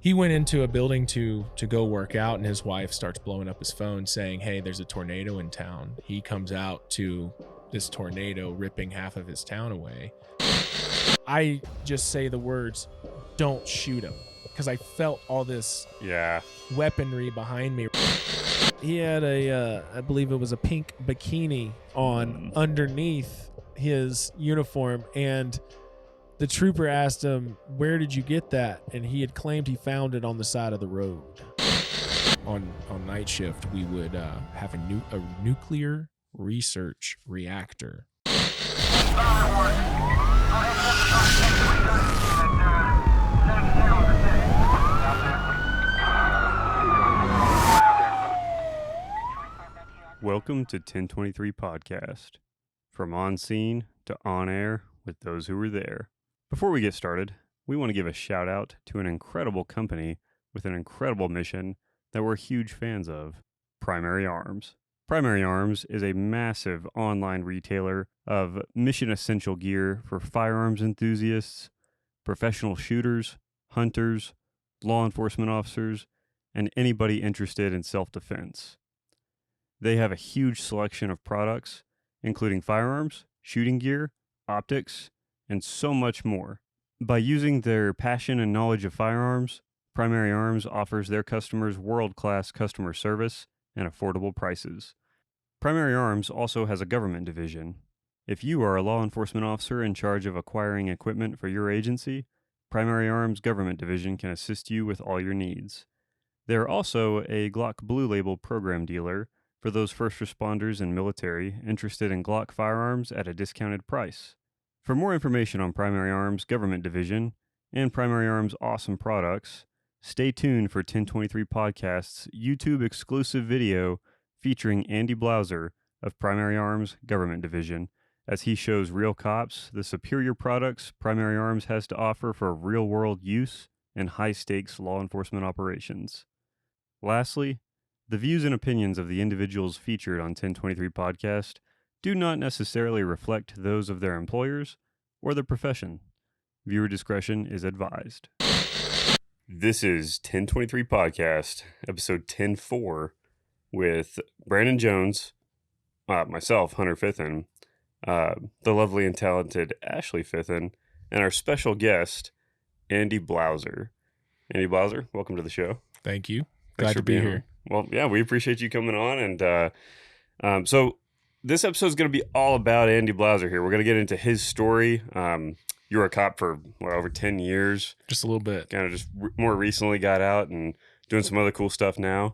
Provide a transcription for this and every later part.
he went into a building to go work out, and his wife starts blowing up his phone saying, hey, there's a tornado in town. He comes out to this tornado ripping half of his town away. I just say the words, don't shoot him, because I felt all this weaponry behind me. He had I believe it was a pink bikini on underneath his uniform, and the trooper asked him, where did you get that? And he had claimed he found it on the side of the road. On night shift, we would have a nuclear research reactor. Welcome to 1023 Podcast. From on scene to on air with those who were there. Before we get started, we want to give a shout out to an incredible company with an incredible mission that we're huge fans of, Primary Arms. Primary Arms is a massive online retailer of mission essential gear for firearms enthusiasts, professional shooters, hunters, law enforcement officers, and anybody interested in self-defense. They have a huge selection of products, including firearms, shooting gear, optics, and so much more. By using their passion and knowledge of firearms, Primary Arms offers their customers world-class customer service and affordable prices. Primary Arms also has a government division. If you are a law enforcement officer in charge of acquiring equipment for your agency, Primary Arms Government Division can assist you with all your needs. They are also a Glock Blue Label program dealer for those first responders and military interested in Glock firearms at a discounted price. For more information on Primary Arms Government Division and Primary Arms' awesome products, stay tuned for 1023 Podcast's YouTube exclusive video featuring Andy Blauser of Primary Arms Government Division, as he shows real cops the superior products Primary Arms has to offer for real-world use and high-stakes law enforcement operations. Lastly, the views and opinions of the individuals featured on 1023 Podcast do not necessarily reflect those of their employers or the profession. Viewer discretion is advised. This is 1023 Podcast, episode 10-4, with Brandon Jones, myself, Hunter Fithen, the lovely and talented Ashley Fithen, and our special guest, Andy Blauser. Andy Blauser, welcome to the show. Thank you. Thanks Glad for to be being here. on. Well, yeah, we appreciate you coming on. And so this episode is going to be all about Andy Blauser here. We're going to get into his story. You were a cop for, over 10 years. Just a little bit. Kind of just more recently got out and doing some other cool stuff now.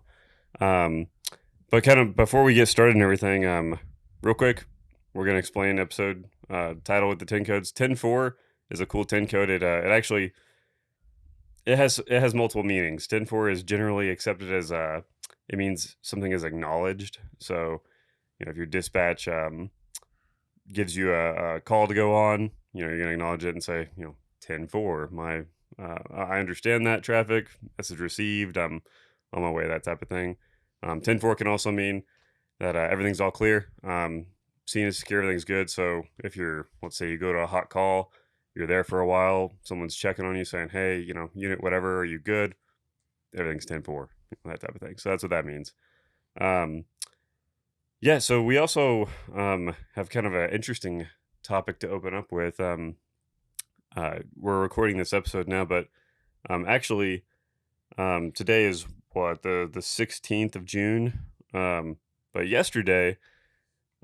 But kind of before we get started and everything, real quick, we're going to explain episode title with the 10 codes. 10-4 is a cool 10 code. It actually... It has multiple meanings. 10-4 is generally accepted as it means something is acknowledged. So, if your dispatch gives you a call to go on, you're going to acknowledge it and say, 10-4. I understand that traffic message received. I'm on my way. That type of thing. 10-4 can also mean that everything's all clear. Scene is secure. Everything's good. So if let's say you go to a hot call. You're there for a while, someone's checking on you saying, hey, unit whatever, are you good? Everything's 10-4, that type of thing. So that's what that means. So we also have kind of an interesting topic to open up with. We're recording this episode now, but actually today is the 16th of June. But yesterday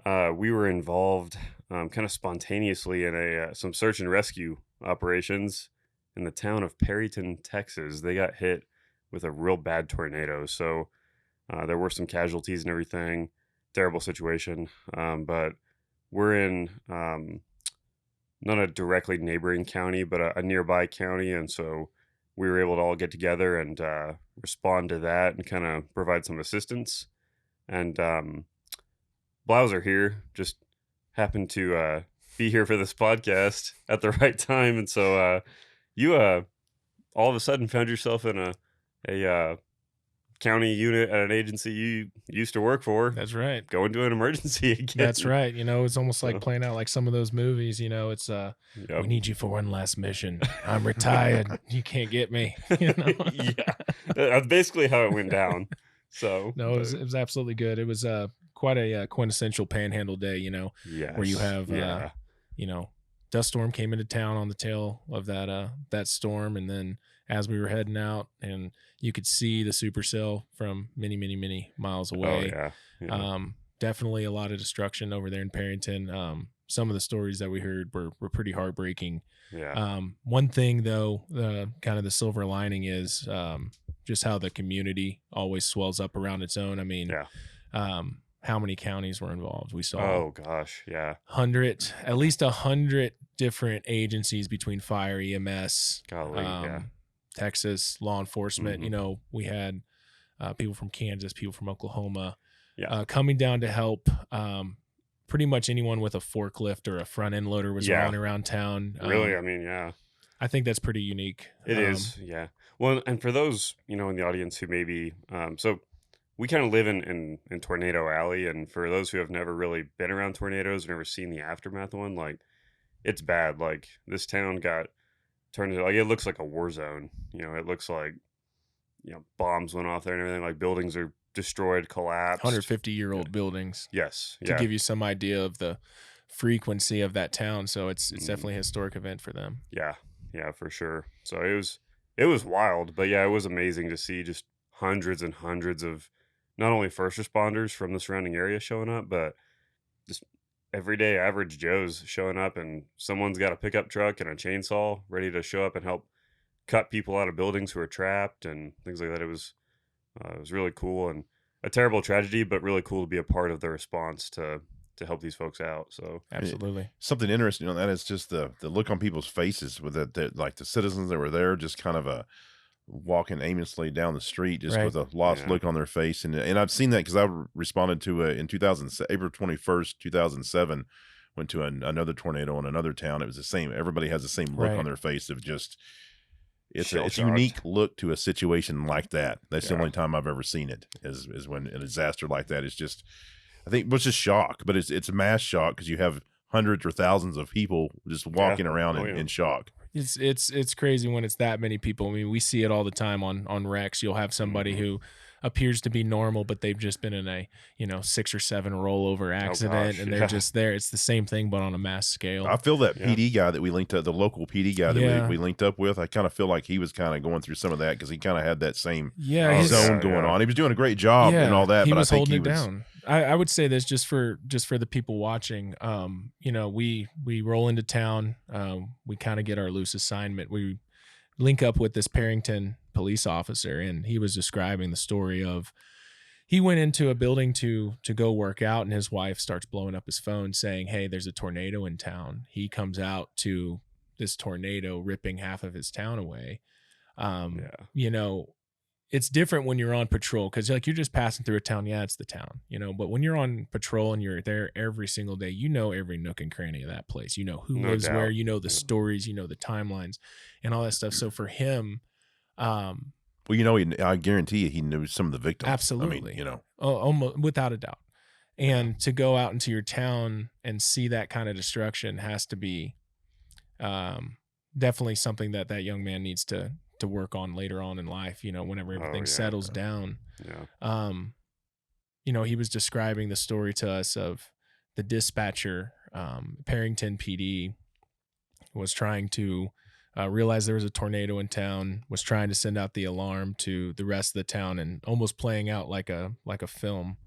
we were involved kind of spontaneously in some search and rescue operations in the town of Perryton, Texas. They got hit with a real bad tornado. So there were some casualties and everything. Terrible situation. But we're in not a directly neighboring county, but a nearby county. And so we were able to all get together and respond to that and kind of provide some assistance. And Blauser here just happened to be here for this podcast at the right time, and so you all of a sudden found yourself in a county unit at an agency you used to work for. That's right. Go into an emergency again. That's right. It's almost like So, playing out like some of those movies. It's yep. we need you for one last mission. I'm retired. You can't get me. Yeah, that's basically how it went down. So No, it was absolutely good. It was quite a quintessential Panhandle day. Where you yes, have yeah, dust storm came into town on the tail of that storm, and then as we were heading out, and you could see the supercell from many, many, many miles oh away. yeah. Definitely a lot of destruction over there in Perrington. Some of the stories that we heard were pretty heartbreaking. Yeah. One thing though, kind of the silver lining is just how the community always swells up around its own. I mean, Yeah. how many counties were involved? We saw Oh gosh, yeah. at least 100 different agencies between fire, EMS, Golly, yeah. Texas law enforcement. Mhm. We had people from Kansas, people from Oklahoma, Yeah. coming down to help. Pretty much anyone with a forklift or a front end loader was Yeah. rolling around town. Really, I mean, yeah. I think that's pretty unique. It is, yeah. Well, and for those, in the audience who maybe, so we kind of live in Tornado Alley, and for those who have never really been around tornadoes, never seen the aftermath of one, like it's bad. Like this town got turned into, like, it looks like a war zone. It looks like bombs went off there and everything. Like buildings are destroyed, collapsed. 150-year-old buildings. Yes, To yeah, give you some idea of the frequency of that town, so it's definitely a historic event for them. yeah, for sure. So it was wild, but yeah, it was amazing to see just hundreds and hundreds of not only first responders from the surrounding area showing up, but just everyday average Joes showing up, and someone's got a pickup truck and a chainsaw ready to show up and help cut people out of buildings who are trapped and things like that. It was really cool and a terrible tragedy, but really cool to be a part of the response to help these folks out. So Absolutely. Something interesting on that is just the look on people's faces with like the citizens that were there, just kind of walking aimlessly down the street, just Right. with a lost Yeah. look on their face. And I've seen that because I responded to in 2000, April 21st, 2007, went to another tornado in another town. It was the same. Everybody has the same look Right. on their face of just, it's a Shell-shocked. unique look to a situation like that. That's the Yeah. only time I've ever seen it is when a disaster like that is just, I think, was just shock, but it's a mass shock because you have hundreds or thousands of people just walking around Oh, in yeah. shock. It's crazy when it's that many people. I mean, we see it all the time on wrecks. You'll have somebody Mhm. who appears to be normal, but they've just been in a 6 or 7 rollover accident, gosh, and they're yeah. just there. It's the same thing, but on a mass scale. I feel that Yeah. PD guy that we linked up, the local PD guy that Yeah. we linked up with, I kind of feel like he was kind of going through some of that because he kind of had that same Yeah, Oh, his- zone yeah, going yeah. on. He was doing a great job and all that, he but was I think holding he it was down. I would say this just for the people watching. We roll into town. We kind of get our loose assignment. We link up with this Perrington police officer, and he was describing the story of he went into a building to go work out, and his wife starts blowing up his phone saying, "Hey, there's a tornado in town." He comes out to this tornado ripping half of his town away. Yeah. It's different when you're on patrol because you're just passing through a town. Yeah, it's the town, but when you're on patrol and you're there every single day, every nook and cranny of that place. You know who No lives where, doubt. the stories, the timelines and all that stuff. So for him, well, I guarantee you he knew some of the victims. absolutely, I mean, almost without a doubt. And to go out into your town and see that kind of destruction has to be definitely something that young man needs to work on later on in life, whenever everything yeah. settles down. Yeah. He was describing the story to us of the dispatcher, Perrington PD was trying to realize there was a tornado in town, was trying to send out the alarm to the rest of the town and almost playing out like a film.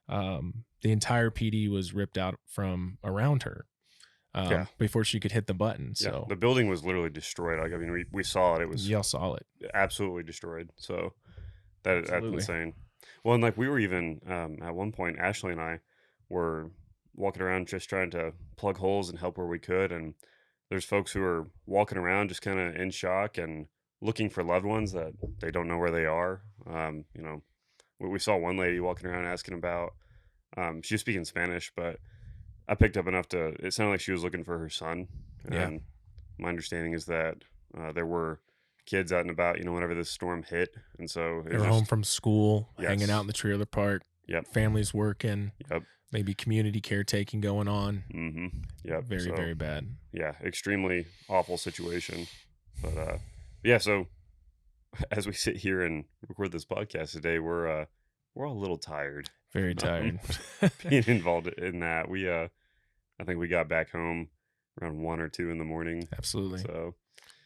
The entire PD was ripped out from around her. Before she could hit the button. Yeah. So The building was literally destroyed. Like, I mean, we saw it. It was y'all saw it. absolutely destroyed. So that's Absolutely. insane. Well, and like we were even at one point, Ashley and I were walking around just trying to plug holes and help where we could. And there's folks who are walking around just kind of in shock and looking for loved ones that they don't know where they are. We saw one lady walking around asking about, she was speaking Spanish, but I picked up enough it sounded like she was looking for her son. Yeah. And my understanding is that there were kids out and about, whenever this storm hit. And so They were home from school, Yes. hanging out in the trailer park. Yep. Families working. Yep. Maybe community caretaking going on. Mm-hmm. Yep. Very, very bad. Yeah, extremely awful situation. But yeah, so as we sit here and record this podcast today, we're all a little tired. Very tired. Being involved in that. I think we got back home around 1 or 2 in the morning. Absolutely. So,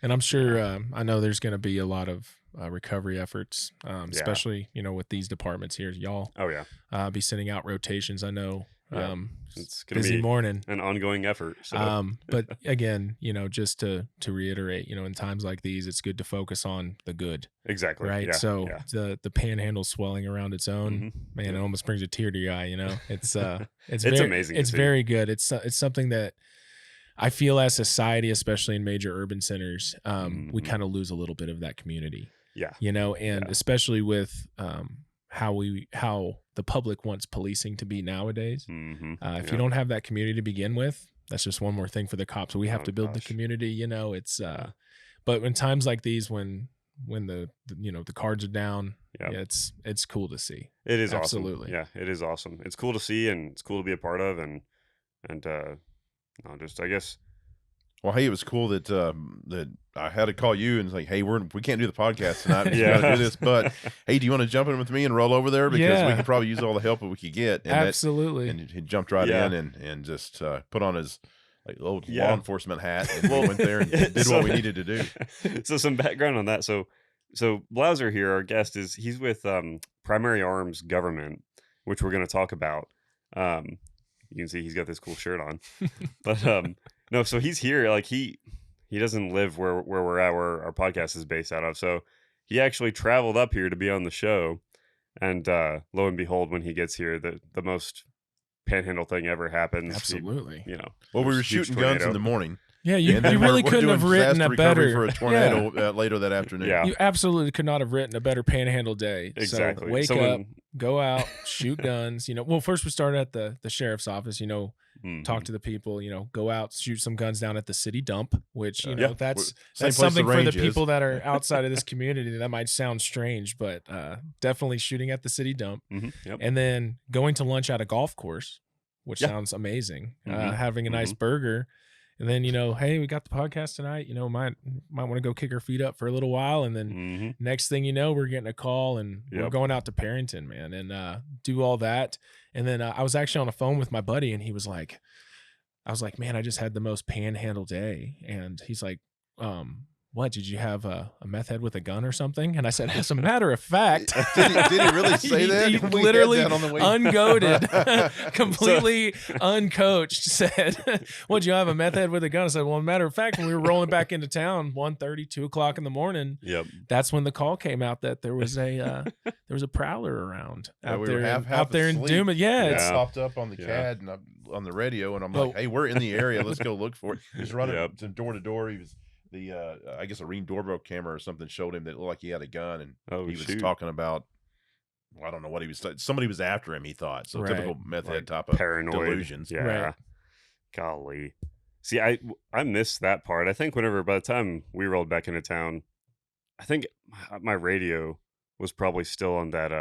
and I'm sure, I know there's going to be a lot of recovery efforts, especially, with these departments here. Y'all oh yeah, be sending out rotations. I know. Yeah. It's gonna Busy be morning. an ongoing effort. So. But again, just to reiterate, in times like these, it's good to focus on the good. Exactly. Right. Yeah, so yeah. the panhandle swelling around its own, man, it almost brings a tear to your eye. It's it's very, amazing. It's very good. It's something that I feel as society, especially in major urban centers, we kind of lose a little bit of that community. Yeah. And especially with how the public wants policing to be nowadays. If you don't have that community to begin with, that's just one more thing for the cops. We have to build the community. It's but in times like these, when the cards are down, it's cool to see. It is absolutely awesome. Yeah, it is awesome. It's cool to see, and it's cool to be a part of, and I guess. Well, hey, it was cool that that I had to call you and it's like, hey, we can't do the podcast tonight. We Yeah. got to do this, but hey, do you want to jump in with me and roll over there because we could probably use all the help that we could get. And absolutely. And he jumped right in and just put on his old law enforcement hat and went there and did what we needed to do. So some background on that. So Blauser here, our guest, he's with Primary Arms Government, which we're going to talk about. You can see he's got this cool shirt on, but no, so he's here. Like he doesn't live where we're at, where our podcast is based out of. So he actually traveled up here to be on the show, and lo and behold, when he gets here, the most panhandle thing ever happens. Absolutely. Well, we were shooting guns in the morning. Yeah, you really couldn't have written a better for a tornado later that afternoon. Yeah. You absolutely could not have written a better panhandle day. Exactly. So wake up, go out, shoot guns. Well, first we started at the sheriff's office. Talk to the people. Go out, shoot some guns down at the city dump. Which that's something for the people that are outside of this community. That might sound strange, but definitely shooting at the city dump, and then going to lunch at a golf course, which sounds amazing. Having a nice burger. And then, hey, we got the podcast tonight, might want to go kick our feet up for a little while. And then next thing you know, we're getting a call and we're going out to Parrington, man, and do all that. And then I was actually on the phone with my buddy and I was like, man, I just had the most panhandle day. And he's like, what, did you have a meth head with a gun or something? And I said, as a matter of fact. Did he really say that? He literally ungoated, completely uncoached, said, "What'd you have, a meth head with a gun?" I said, well, as a matter of fact, when we were rolling back into town, 1:30, 2 o'clock in the morning, that's when the call came out that there was a prowler around out there in Doom. Yeah, it popped up on the CAD and on the radio, and I'm like, hey, we're in the area. Let's go look for it. He's running door to door. He was I guess a Ring doorbell camera or something showed him that it looked like he had a gun, and he was talking about, I don't know what he was. Somebody was after him, he thought. So typical meth head type of paranoid delusions. Yeah. Right. Golly. See, I missed that part. I think by the time we rolled back into town, I think my radio was probably still on that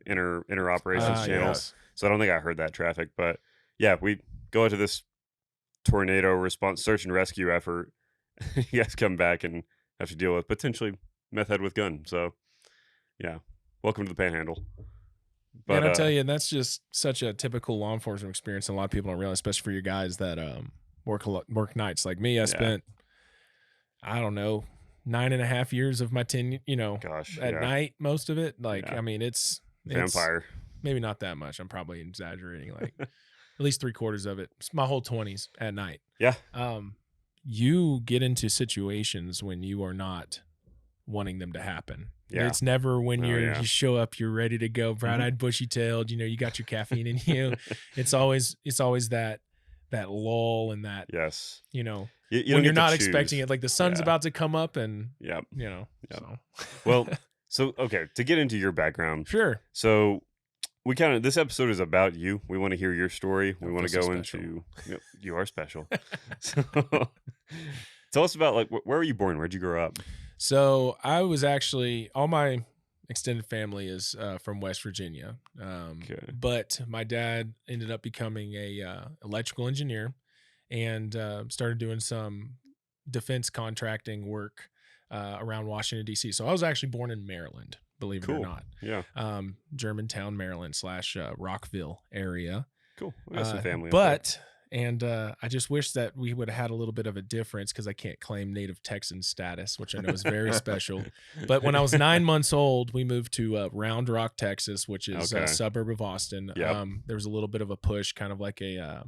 inner operations channel. Yes. So I don't think I heard that traffic. But yeah, we go into this tornado response search and rescue effort. You guys come back and have to deal with potentially meth head with gun. So, yeah, welcome to the Panhandle. But and I'll tell you, that's just such a typical law enforcement experience. And a lot of people don't realize, especially for you guys that work nights like me. I spent, I don't know, 9.5 years of my 10, at night, most of it. I mean, it's vampire. Maybe not that much. I'm probably exaggerating. At least 3/4 of it. It's my whole 20s at night. Yeah. You get into situations when you are not wanting them to happen. Yeah. It's never when you show up, you're ready to go, bright-eyed, bushy-tailed, you got your caffeine in you. It's always that lull and that, when you're not expecting it, like the sun's about to come up and, so. Well, so, okay, to get into your background. Sure. So this episode is about you. We want to hear your story. We want to go into, you are special. So tell us about, where were you born? Where'd you grow up? So I was actually, all my extended family is from West Virginia. But my dad ended up becoming a electrical engineer and started doing some defense contracting work around Washington, D.C. So I was actually born in Maryland, believe it or not. Yeah. Germantown, Maryland / Rockville area. Cool. We got some family. I just wish that we would have had a little bit of a difference because I can't claim native Texan status, which I know is very special. But when I was 9 months old, we moved to Round Rock, Texas, which is a suburb of Austin. Yep. There was a little bit of a push, kind of like a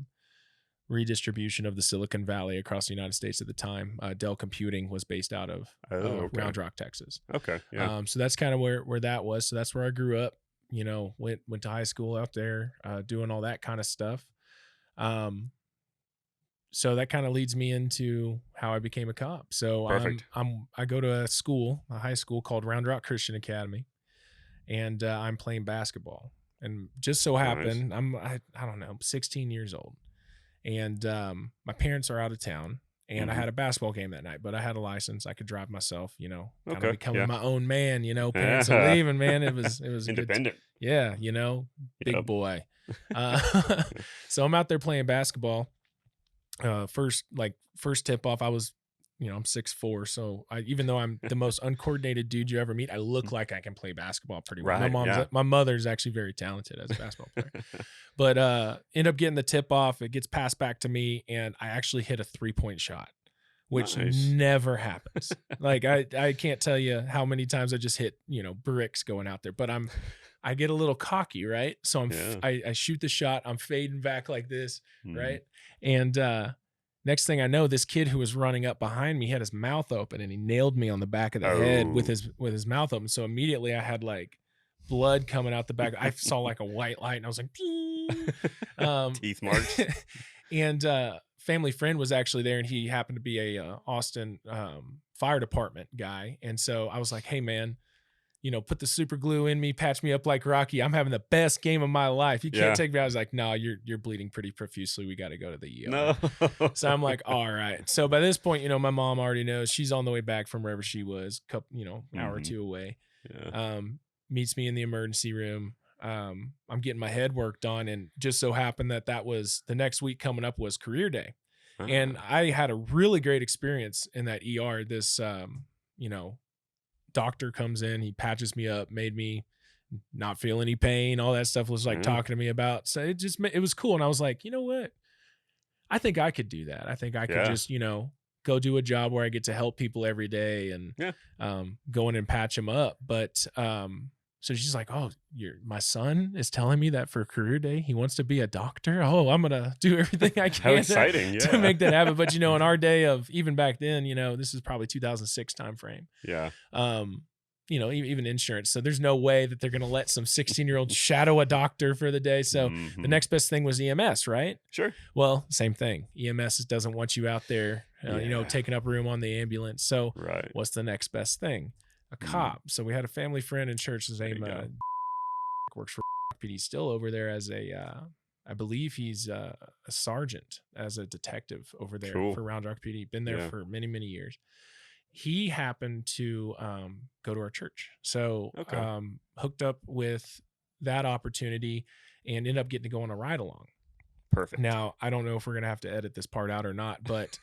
redistribution of the Silicon Valley across the United States at the time. Dell Computing was based out of Round Rock, Texas. Okay. Yeah. So that's kind of where that was. So that's where I grew up. Went to high school out there, doing all that kind of stuff. So that kind of leads me into how I became a cop. So I go to a high school called Round Rock Christian Academy, and I'm playing basketball. And just so happened, I don't know, 16 years old, and my parents are out of town, and I had a basketball game that night, but I had a license. I could drive myself, kind of becoming my own man. Parents are leaving, man. It was independent. Big boy. So I'm out there playing basketball. First tip off, I was, I'm 6'4", so even though I'm the most uncoordinated dude you ever meet, I look like I can play basketball pretty well. Right, my mother's actually very talented as a basketball player, but end up getting the tip off. It gets passed back to me, and I actually hit a 3-point shot, which never happens. Like I can't tell you how many times I just hit bricks going out there, but I get a little cocky, right? So I shoot the shot. I'm fading back like this, right? And next thing I know, this kid who was running up behind me had his mouth open, and he nailed me on the back of the head with his mouth open. So immediately I had like blood coming out the back. I saw like a white light, and I was like, teeth marks. And family friend was actually there, and he happened to be a Austin fire department guy. And so I was like, hey man, put the super glue in me, patch me up like Rocky. I'm having the best game of my life. You can't take me out. I was like, no, you're bleeding pretty profusely. We got to go to the ER. No. So I'm like, all right. So by this point, my mom already knows. She's on the way back from wherever she was, hour or two away. Yeah. Meets me in the emergency room. I'm getting my head worked on, and just so happened that was the next week coming up was career day. And I had a really great experience in that ER. This, doctor comes in, he patches me up, made me not feel any pain, all that stuff, was like talking to me about. So it was cool. And I was like, you know what? I think I could do that. I think I could just, go do a job where I get to help people every day and go in and patch them up. But so she's like, oh, my son is telling me that for career day, he wants to be a doctor. Oh, I'm going to do everything I can. How exciting, to make that happen. But, in our day of, even back then, this is probably 2006 timeframe. Yeah. Even insurance. So there's no way that they're going to let some 16-year-old shadow a doctor for the day. So the next best thing was EMS, right? Sure. Well, same thing. EMS doesn't want you out there, taking up room on the ambulance. So what's the next best thing? A cop. So we had a family friend in church. His name works for PD, still over there as I believe he's a sergeant, as a detective over there for Round Rock PD. Been there for many, many years. He happened to go to our church. So hooked up with that opportunity and ended up getting to go on a ride along. Perfect. Now, I don't know if we're going to have to edit this part out or not, but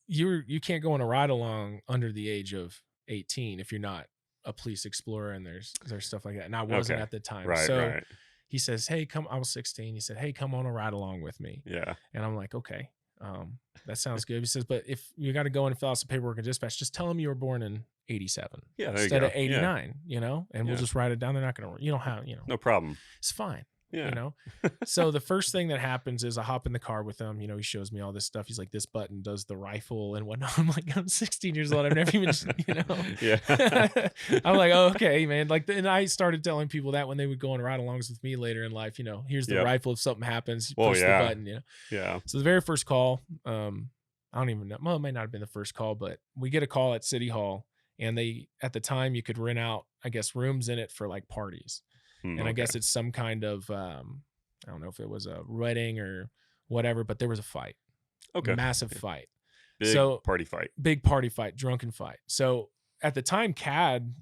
you can't go on a ride along under the age of 18 if you're not a police explorer, and there's stuff like that. And I wasn't at the time. Right. He says, hey, come, I was 16. He said, hey, come on a ride along with me. Yeah. And I'm like, okay, that sounds good. He says, but if you got to go in and fill out some paperwork and dispatch, just tell them you were born in 87 instead of 89, and we'll just write it down. They're not going to, you don't have, no problem. It's fine. Yeah. So the first thing that happens is I hop in the car with him. He shows me all this stuff. He's like, this button does the rifle and whatnot. I'm like, I'm 16 years old. I've never even, Yeah. I'm like, oh, okay, man. And I started telling people that when they would go on ride-alongs with me later in life, here's the rifle. If something happens, push the button, Yeah. So the very first call, I don't even know. Well, it might not have been the first call, but we get a call at City Hall, and at the time you could rent out, I guess, rooms in it for like parties. And I guess it's some kind of, I don't know if it was a wedding or whatever, but there was a fight. Okay. Massive fight. party fight. Big party fight, drunken fight. So at the time, CAD,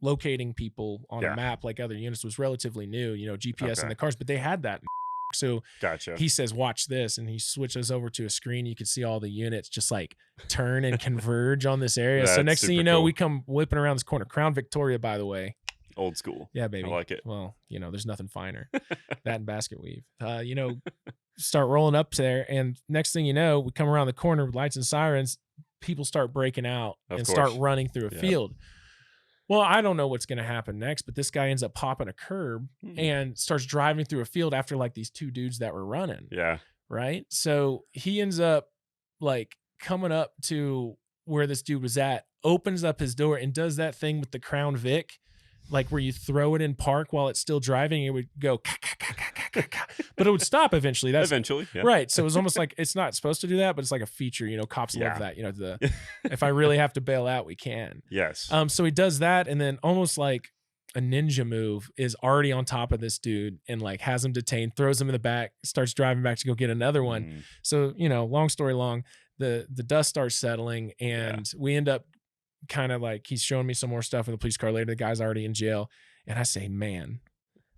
locating people on a map like other units was relatively new, GPS in the cars, but they had that. So he says, watch this. And he switches over to a screen. You can see all the units just like turn and converge on this area. So next thing you know, we come whipping around this corner. Crown Victoria, by the way. Old school. Yeah, baby. I like it. Well, there's nothing finer. That and basket weave. Start rolling up there. And next thing you know, we come around the corner with lights and sirens. People start breaking out start running through a field. Well, I don't know what's going to happen next, but this guy ends up popping a curb and starts driving through a field after like these two dudes that were running. Yeah. Right. So he ends up like coming up to where this dude was at, opens up his door and does that thing with the Crown Vic, like where you throw it in park while it's still driving. It would go, but it would stop eventually. Eventually. Yeah. Right. So it was almost like, it's not supposed to do that, but it's like a feature, cops love that, if I really have to bail out, we can. Yes. So he does that. And then almost like a ninja move is already on top of this dude and like has him detained, throws him in the back, starts driving back to go get another one. So, long story long, the dust starts settling and we end up kind of like, he's showing me some more stuff in the police car later. The guy's already in jail. And I say, man,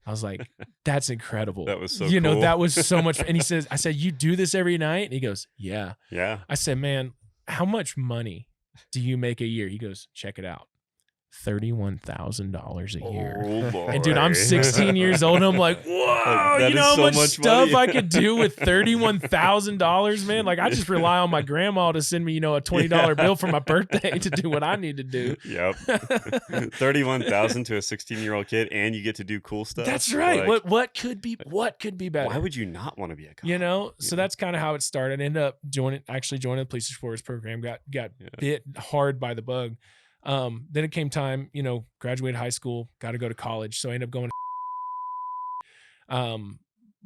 I was like, that's incredible. That was so cool. That was so much. And I said, you do this every night? And he goes, yeah. Yeah. I said, man, how much money do you make a year? He goes, check it out. $31,000 a year. Oh, boy. And dude, I'm 16 years old and I'm like, whoa, you know how much stuff I could do with $31,000, man? Like I just rely on my grandma to send me, a $20 bill for my birthday to do what I need to do. Yep. 31,000 to a 16-year-old kid and you get to do cool stuff. That's right. Like, what could be better? Why would you not want to be a cop? So that's kind of how it started. I ended up joining the police force program, got bit hard by the bug. Then it came time, graduated high school, got to go to college. So I ended up going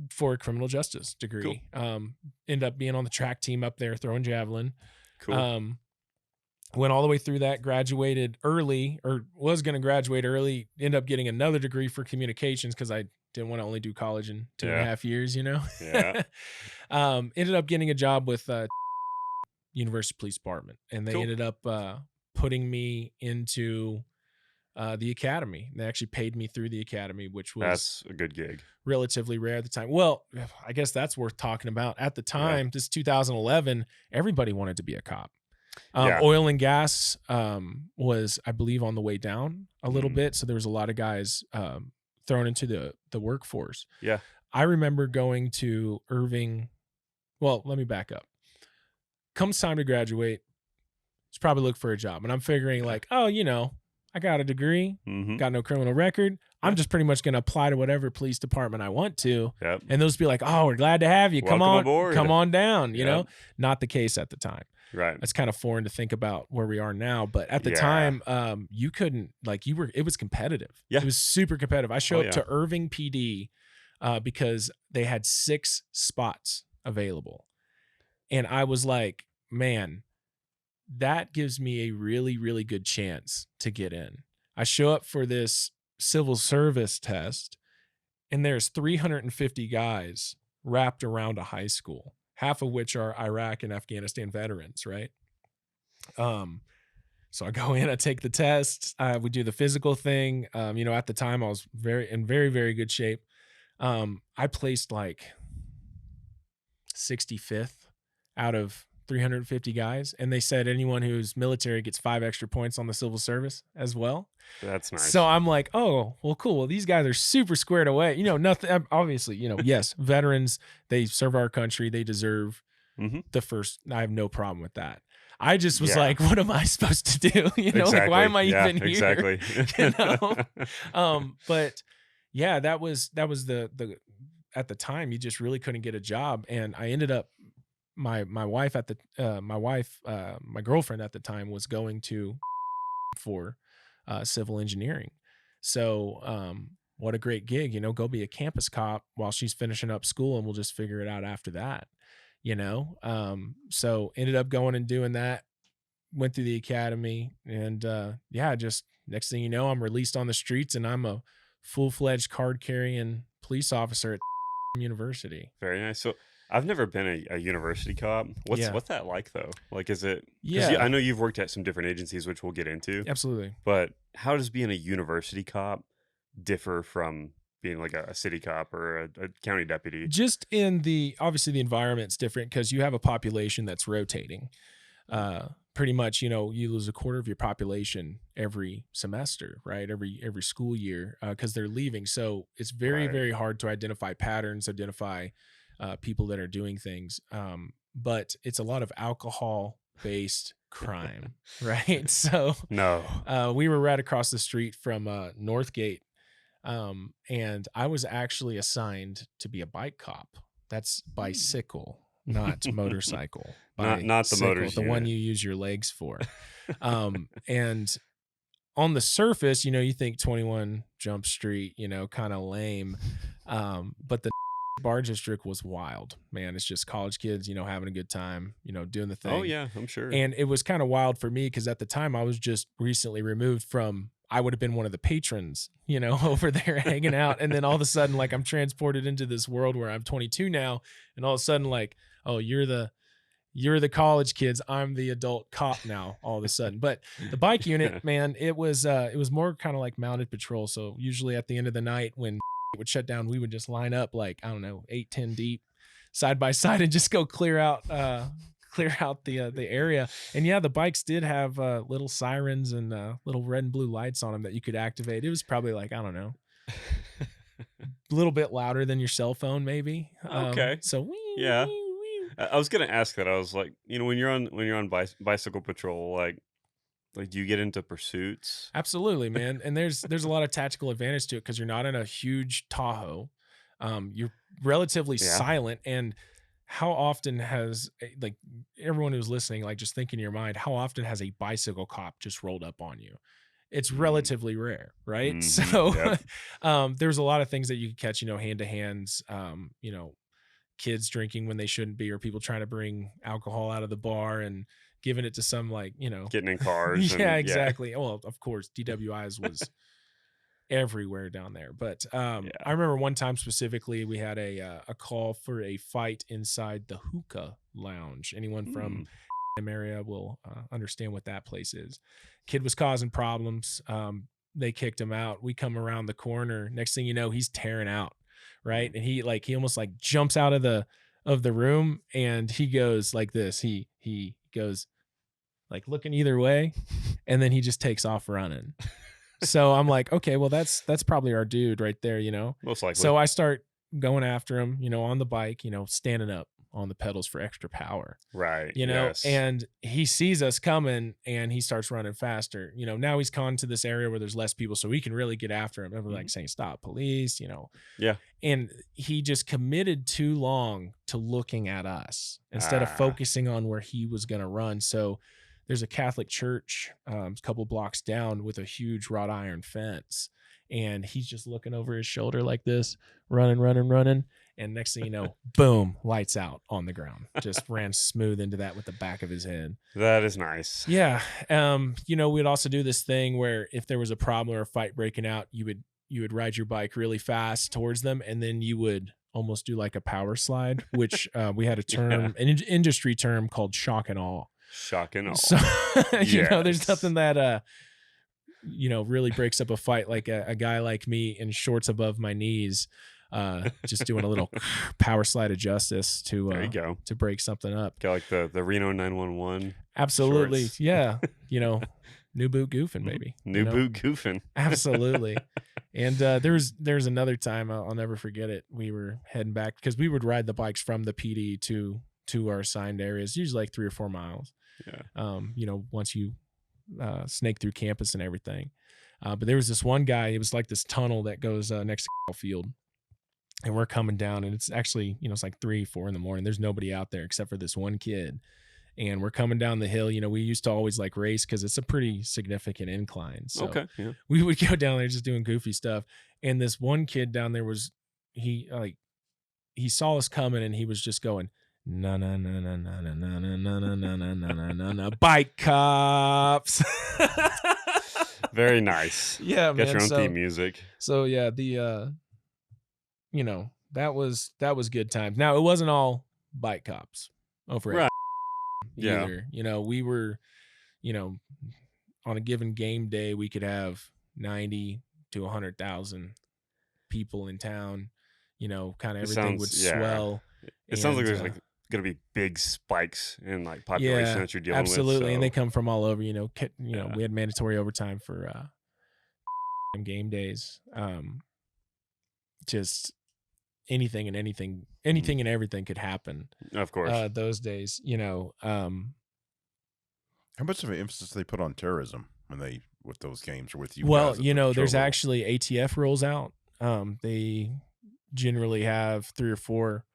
for a criminal justice degree. Cool. Ended up being on the track team up there, throwing javelin. Cool. Went all the way through that, graduated early or was going to graduate early, ended up getting another degree for communications because I didn't want to only do college in 2.5 years, Yeah. Ended up getting a job with University Police Department and they ended up putting me into the academy. They actually paid me through the academy, which was that's a good gig. Relatively rare at the time. Well, I guess that's worth talking about. At the time, this 2011, everybody wanted to be a cop. Oil and gas was, I believe, on the way down a little bit. So there was a lot of guys thrown into the workforce. Yeah. I remember going to Irving. Well, let me back up. Comes time to graduate, just probably look for a job. And I'm figuring like, I got a degree, got no criminal record. I'm just pretty much going to apply to whatever police department I want to. Yep. And those be like, oh, we're glad to have you. Welcome Come on down. Not the case at the time. Right. It's kind of foreign to think about where we are now. But at the time, you couldn't it was competitive. Yeah. It was super competitive. I showed up to Irving PD because they had 6 spots available. And I was like, man, that gives me a really, really good chance to get in. I show up for this civil service test and there's 350 guys wrapped around a high school, half of which are Iraq and Afghanistan veterans. Right. So I go in, I take the test, we do the physical thing. At the time I was in very, very good shape. I placed like 65th out of 350 guys. And they said anyone who's military gets 5 extra points on the civil service as well. That's nice. So I'm like, oh, well, cool. Well, these guys are super squared away. Nothing, obviously, yes, veterans, they serve our country. They deserve the first. I have no problem with that. I just was like, what am I supposed to do? Exactly. Like, why am I even here? Exactly. But yeah, that was the, at the time you just really couldn't get a job. And I ended up, my girlfriend at the time was going to for civil engineering. So what a great gig, go be a campus cop while she's finishing up school and we'll just figure it out after that, so ended up going and doing that, went through the academy and just next thing you know, I'm released on the streets and I'm a full-fledged card carrying police officer at university. Very nice. So I've never been a university cop. What's that like though? Like, is it? Yeah, I know you've worked at some different agencies, which we'll get into. absolutely. But how does being a university cop differ from being like a city cop or a county deputy? Just in obviously the environment's different because you have a population that's rotating. Pretty much, you lose a quarter of your population every semester, right? Every school year, because they're leaving. So it's very, very hard to identify patterns, identify people that are doing things. But it's a lot of alcohol-based crime, right? So we were right across the street from Northgate, and I was actually assigned to be a bike cop. That's bicycle, not motorcycle. Not the motors, the one you use your legs for. And on the surface, you think 21 Jump Street, kind of lame. But the bar district was wild, man. It's just college kids, having a good time, doing the thing. Oh yeah, I'm sure. And it was kind of wild for me because at the time I was just recently removed from, I would have been one of the patrons, over there hanging out. And then all of a sudden, like, I'm transported into this world where I'm 22 now. And all of a sudden, like, oh, you're the college kids. I'm the adult cop now all of a sudden. But the bike unit, man, it was more kind of like mounted patrol. So usually at the end of the night when it would shut down, we would just line up like, I don't know, 8-10 deep side by side and just go clear out the area. And yeah, the bikes did have little sirens and little red and blue lights on them that you could activate. It was probably like, I don't know, a little bit louder than your cell phone maybe. Okay. So yeah. I was gonna ask that. I was like, when you're on bicycle patrol, like do you get into pursuits? Absolutely, man. And there's a lot of tactical advantage to it because you're not in a huge Tahoe. You're relatively silent. And how often has, like, everyone who's listening, like, just think in your mind, how often has a bicycle cop just rolled up on you? It's relatively rare, right? So there's a lot of things that you could catch, hand to hands, kids drinking when they shouldn't be, or people trying to bring alcohol out of the bar and giving it to some, like, getting in cars. Yeah, exactly. Well, of course, DWIs was everywhere down there. But I remember one time specifically, we had a call for a fight inside the hookah lounge. Anyone from area will understand what that place is. Kid was causing problems. They kicked him out. We come around the corner. Next thing you know, he's tearing out. Right. And he almost like jumps out of the room and he goes like this. He goes like looking either way. And then he just takes off running. So I'm like, okay, well, that's probably our dude right there, Most likely. So I start going after him, on the bike, standing up on the pedals for extra power. Right. Yes. And he sees us coming and he starts running faster. Now he's gone to this area where there's less people, so we can really get after him. And we're like saying, stop, police, Yeah. And he just committed too long to looking at us instead of focusing on where he was going to run. So there's a Catholic church a couple blocks down with a huge wrought iron fence. And he's just looking over his shoulder like this, running. And next thing you know, boom, lights out on the ground. Just ran smooth into that with the back of his head. That is nice. Yeah. We'd also do this thing where if there was a problem or a fight breaking out, you would ride your bike really fast towards them. And then you would almost do like a power slide, which we had a term, an industry term called shock and awe. Shock and awe. So, there's nothing that, really breaks up a fight like a guy like me in shorts above my knees, just doing a little power slide of justice to there you go. To break something up. Got like the Reno 911. Absolutely. Shorts. Yeah. New boot goofing, baby. New boot goofing. Absolutely. And there's another time I'll never forget it. We were heading back because we would ride the bikes from the PD to our assigned areas, usually like 3 or 4 miles. Yeah. Once you snake through campus and everything. But there was this one guy, it was like this tunnel that goes next to the field. And we're coming down and it's actually, it's like 3-4 in the morning. There's nobody out there except for this one kid. And we're coming down the hill. We used to always like race because it's a pretty significant incline. So we would go down there just doing goofy stuff. And this one kid down there he saw us coming and he was just going, no, bike cops. Very nice. Yeah, man. Got your own theme music. So yeah, the that was good times. Now it wasn't all bike cops over Right. at either. We were, on a given game day, we could have 90 to 100,000 people in town. Kind of everything would swell. It sounds like there's like going to be big spikes in like population that you're dealing with. Absolutely. And they come from all over, we had mandatory overtime for game days. Just anything and everything could happen. Of course. Those days, how much of an emphasis they put on terrorism with those games or with you? Well, there's actually ATF rolls out. They generally have 3 or 4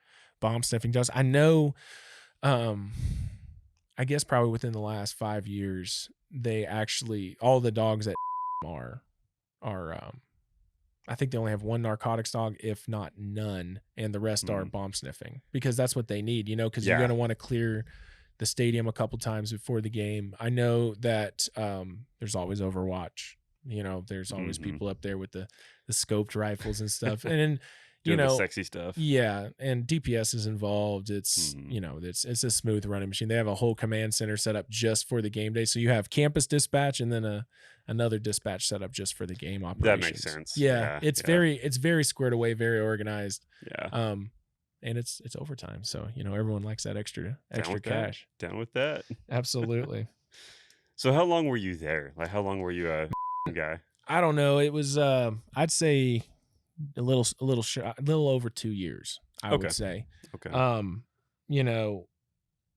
bomb sniffing dogs. I know, I guess probably within the last 5 years, they actually, all the dogs that are I think they only have 1 narcotics dog, if not none, and the rest are bomb sniffing, because that's what they need, because you're going to want to clear the stadium a couple times before the game. I know that there's always Overwatch. There's always people up there with the scoped rifles and stuff, and then doing the sexy stuff. Yeah, and DPS is involved. It's it's a smooth running machine. They have a whole command center set up just for the game day. So you have campus dispatch and then another dispatch set up just for the game operations. That makes sense. Yeah, it's very squared away, very organized. Yeah. And it's overtime, so everyone likes that extra cash. Down with that. Absolutely. So how long were you there? Like, how long were you a guy? I don't know. It was I'd say a little over 2 years, I would say. Okay.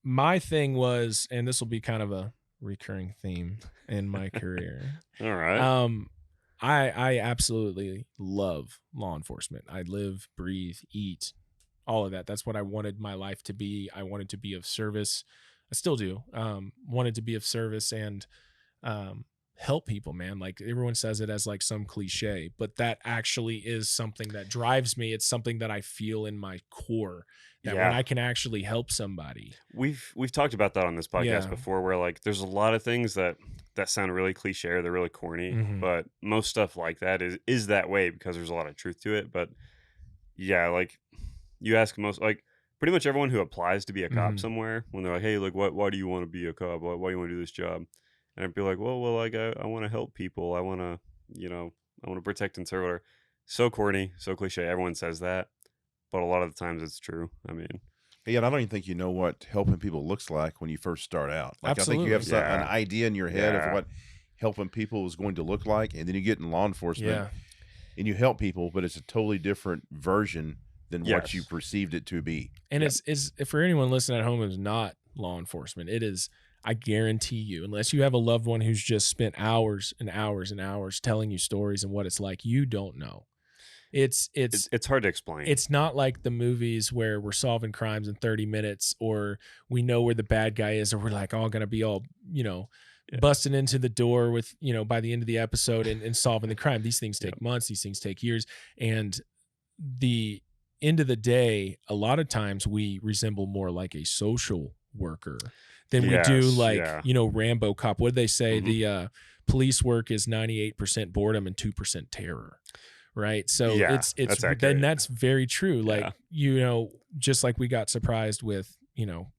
My thing was, and this will be kind of a recurring theme in my career. All right. I absolutely love law enforcement. I live, breathe, eat, all of that. That's what I wanted my life to be. I wanted to be of service. I still do. Wanted to be of service and help people, man. Like, everyone says it as like some cliche, but that actually is something that drives me. It's something that I feel in my core, that when I can actually help somebody. We've talked about that on this podcast before, where like there's a lot of things that sound really cliche or they're really corny, but most stuff like that is that way because there's a lot of truth to it. But yeah, like you ask pretty much everyone who applies to be a cop somewhere, when they're like, hey, like why do you want to be a cop? Why do you want to do this job? And I'd be like, well, like I want to help people. I want to, I want to protect and serve. Whatever. So corny, so cliche. Everyone says that, but a lot of the times it's true. I mean, yeah, and I don't even think you know what helping people looks like when you first start out. Like, absolutely. I think you have an idea in your head of what helping people is going to look like, and then you get in law enforcement and you help people, but it's a totally different version than what you perceived it to be. And it's for anyone listening at home who's not law enforcement, it is. I guarantee you, unless you have a loved one who's just spent hours and hours and hours telling you stories and what it's like, you don't know. It's hard to explain. It's not like the movies where we're solving crimes in 30 minutes, or we know where the bad guy is, or we're like all going to be all, busting into the door with, by the end of the episode and solving the crime. These things take months. These things take years. And the end of the day, a lot of times we resemble more like a social worker than we do like, Rambo cop. What did they say? The police work is 98% boredom and 2% terror. Right. So that's very true. Like, just like we got surprised with,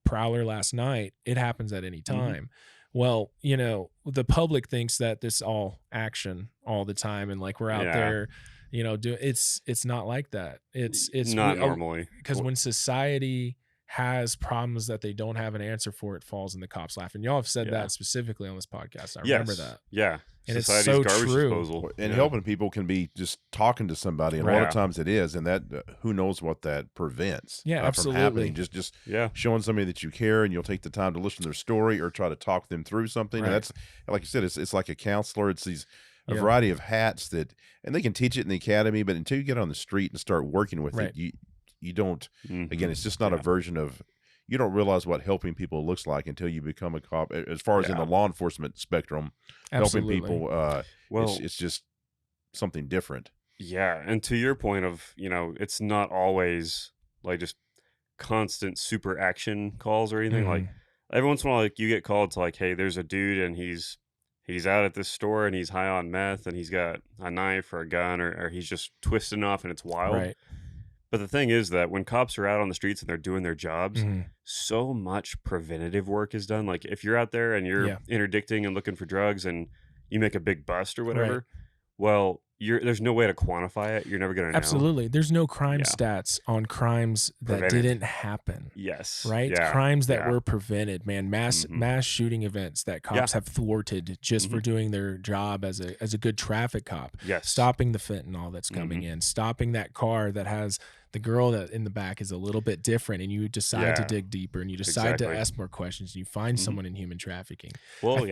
Prowler last night, it happens at any time. Well, the public thinks that this all action all the time. And like, we're out there, it's not like that. It's not normally, because when society has problems that they don't have an answer for, it falls in the cops' lap. And y'all have said that specifically on this podcast. I remember that. Yeah. And Society's it's so true. Disposal. And helping people can be just talking to somebody. And a lot of times it is. And that, who knows what that prevents absolutely. from happening. Just showing somebody that you care and you'll take the time to listen to their story or try to talk them through something. Right. And that's, like you said, it's like a counselor. It's a variety of hats and they can teach it in the academy, but until you get on the street and start working with it, you don't, again, it's just not a version of, you don't realize what helping people looks like until you become a cop. As far as in the law enforcement spectrum, helping people, it's just something different. Yeah. And to your point of, it's not always like just constant super action calls or anything. Like, every once in a while, like, you get called to like, hey, there's a dude and he's out at this store and he's high on meth and he's got a knife or a gun or he's just twisting off and it's wild. Right. But the thing is that when cops are out on the streets and they're doing their jobs, so much preventative work is done. Like if you're out there and you're interdicting and looking for drugs and you make a big bust or whatever, well, there's no way to quantify it. You're never going to know. Absolutely. There's no crime stats on crimes that didn't happen. Yes. Right? Yeah. Crimes that were prevented, man. Mass shooting events that cops have thwarted just for doing their job as a good traffic cop. Yes. Stopping the fentanyl that's coming in. Stopping that car that has the girl that in the back is a little bit different, and you decide to dig deeper, and you decide to ask more questions, and you find someone in human trafficking. Well,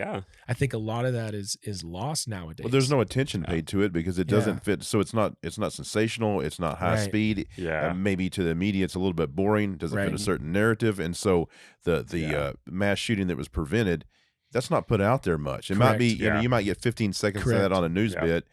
I think a lot of that is lost nowadays. Well, there's no attention paid to it because it doesn't fit. So it's not sensational. It's not high speed. Yeah. Maybe to the media, it's a little bit boring. Doesn't fit a certain narrative, and so the mass shooting that was prevented, that's not put out there much. It might be, you might get 15 seconds of that on a news bit.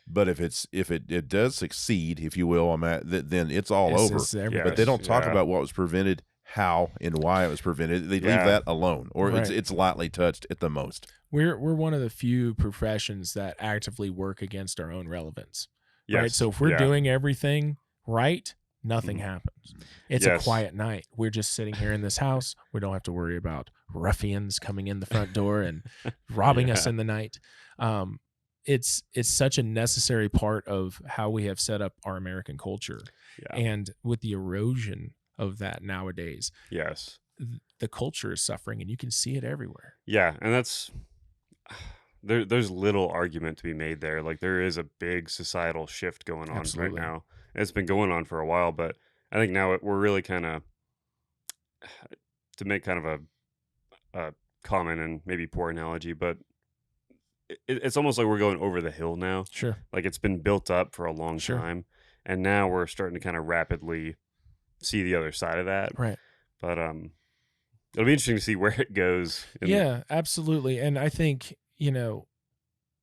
But if it does succeed, if you will, on that, then it's all over. But they don't talk about what was prevented, how and why it was prevented. They leave that alone, or it's lightly touched at the most. We're one of the few professions that actively work against our own relevance. Yes. Right. So if we're doing everything right, nothing happens. It's a quiet night. We're just sitting here in this house. We don't have to worry about ruffians coming in the front door and robbing us in the night. It's such a necessary part of how we have set up our American culture. And with the erosion of that nowadays, the culture is suffering, and you can see it everywhere. Yeah, and that's there's little argument to be made there. Like there is a big societal shift going on right now. And it's been going on for a while, but I think now we're really kind of, to make kind of a common and maybe poor analogy, but it's almost like we're going over the hill now. Sure. Like it's been built up for a long time, and now we're starting to kind of rapidly see the other side of that. Right. But it'll be interesting to see where it goes. Yeah, absolutely. And I think,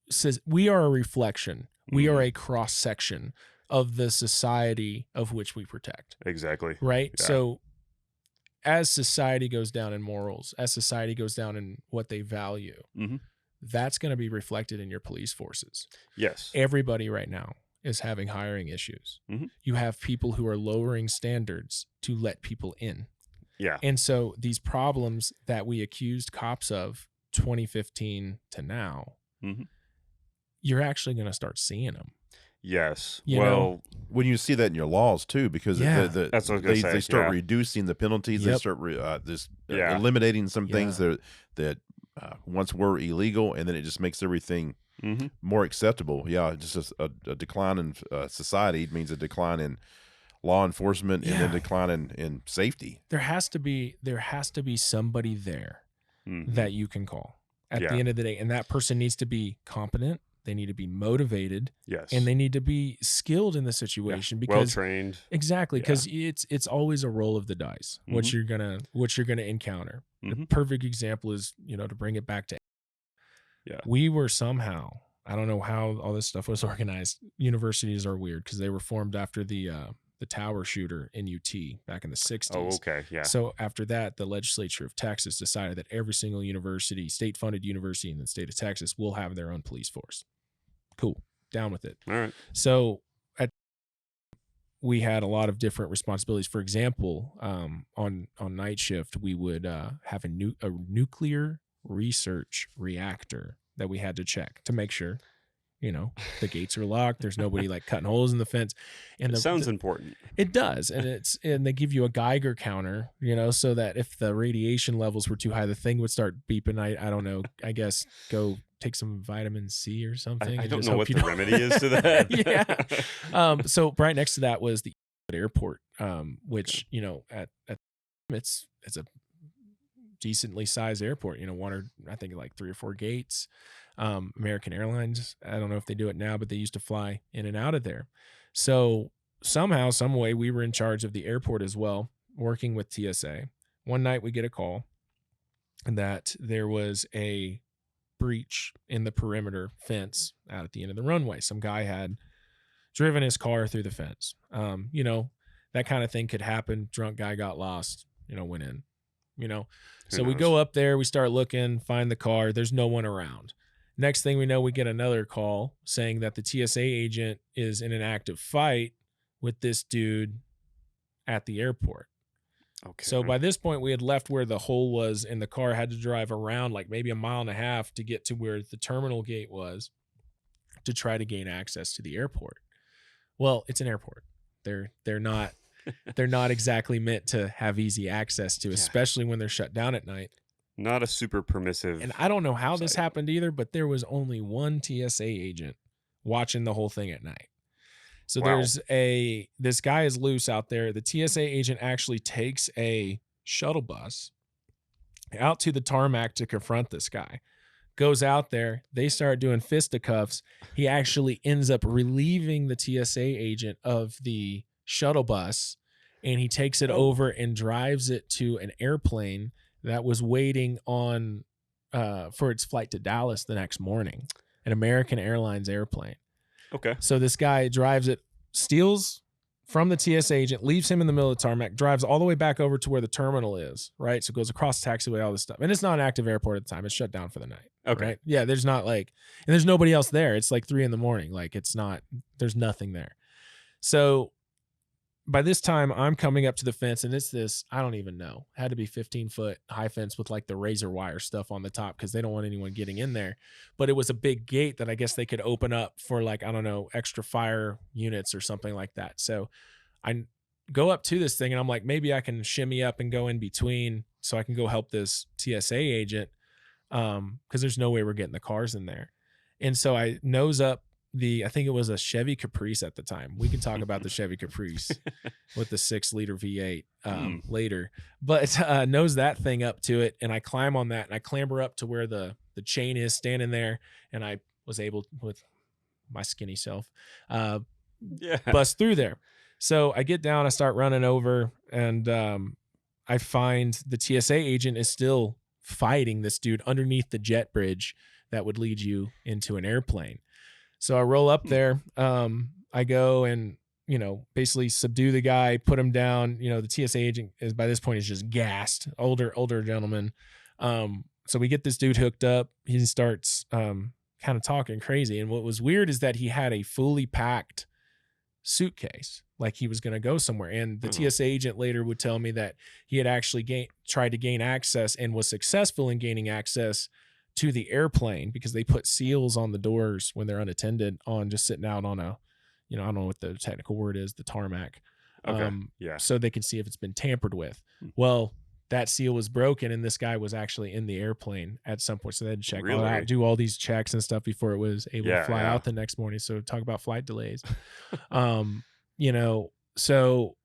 says we are a reflection. We are a cross section of the society of which we protect. Exactly. Right. Yeah. So as society goes down in morals, as society goes down in what they value, that's going to be reflected in your police forces. Yes. Everybody right now is having hiring issues. You have people who are lowering standards to let people in. Yeah. And so these problems that we accused cops of 2015 to now, you're actually going to start seeing them. Yes. Well, when you see that in your laws too, because that's what they start reducing the penalties, they start eliminating some things that once were illegal, and then it just makes everything more acceptable. Yeah, just a decline in society means a decline in law enforcement and then decline in safety. There has to be somebody there that you can call at the end of the day, and that person needs to be competent. They need to be motivated, and they need to be skilled in the situation, because well trained. Exactly, because it's always a roll of the dice. What you're gonna encounter. The perfect example is, to bring it back to, we were somehow, I don't know how all this stuff was organized. Universities are weird because they were formed after the tower shooter in UT back in the 60s. Oh, okay, yeah. So after that, the legislature of Texas decided that every single university, state-funded university in the state of Texas, will have their own police force. Cool. Down with it. All right. So we had a lot of different responsibilities. For example, on night shift, we would have a nuclear research reactor that we had to check to make sure, the gates are locked. There's nobody like cutting holes in the fence. And it sounds important. It does. And they give you a Geiger counter, so that if the radiation levels were too high, the thing would start beeping. I don't know, I guess go take some vitamin C or something. I don't know what the remedy is to that. So right next to that was the airport, which, at it's a decently sized airport, one or I think like 3 or 4 gates. American Airlines, I don't know if they do it now, but they used to fly in and out of there. So somehow, some way, we were in charge of the airport as well, working with TSA. One night we get a call that there was a breach in the perimeter fence out at the end of the runway. Some guy had driven his car through the fence. That kind of thing could happen. Drunk guy got lost, went in, So we go up there, we start looking, find the car. There's no one around. Next thing we know, we get another call saying that the TSA agent is in an active fight with this dude at the airport. Okay. So by this point, we had left where the hole was, and the car had to drive around like maybe a mile and a half to get to where the terminal gate was to try to gain access to the airport. Well, it's an airport. They're not exactly meant to have easy access to, especially when they're shut down at night. Not a super permissive. And I don't know how this happened either, but there was only one TSA agent watching the whole thing at night. So this guy is loose out there. The TSA agent actually takes a shuttle bus out to the tarmac to confront this guy. Goes out there. They start doing fisticuffs. He actually ends up relieving the TSA agent of the shuttle bus, and he takes it over and drives it to an airplane that was waiting on for its flight to Dallas the next morning, an American Airlines airplane. Okay. So this guy drives it, steals from the TSA agent, leaves him in the middle of the tarmac, drives all the way back over to where the terminal is, right? So it goes across the taxiway, all this stuff. And it's not an active airport at the time. It's shut down for the night. Okay. Right? Yeah, there's not like, and there's nobody else there. It's like 3 a.m. Like it's not, there's nothing there. So by this time, I'm coming up to the fence, and it's this, I don't even know, had to be 15-foot high fence with like the razor wire stuff on the top because they don't want anyone getting in there. But it was a big gate that I guess they could open up for like, I don't know, extra fire units or something like that. So I go up to this thing, and I'm like, maybe I can shimmy up and go in between so I can go help this TSA agent because there's no way we're getting the cars in there. And so I nose up I think it was a Chevy Caprice at the time. We can talk about the Chevy Caprice with the 6-liter V8 later, but nose that thing up to it. And I climb on that, and I clamber up to where the chain is standing there. And I was able, with my skinny self, bust through there. So I get down, I start running over, and I find the TSA agent is still fighting this dude underneath the jet bridge that would lead you into an airplane. So I roll up there. I go and, basically subdue the guy, put him down. The TSA agent is by this point is just gassed, older gentleman. So we get this dude hooked up. He starts kind of talking crazy. And what was weird is that he had a fully packed suitcase, like he was going to go somewhere. And the TSA agent later would tell me that he had actually tried to gain access and was successful in gaining access to the airplane because they put seals on the doors when they're unattended on just sitting out on a, I don't know what the technical word is, the tarmac. Okay. So they can see if it's been tampered with. Well, that seal was broken, and this guy was actually in the airplane at some point. So they had to check all that, do all these checks and stuff before it was able to fly out the next morning. So talk about flight delays. So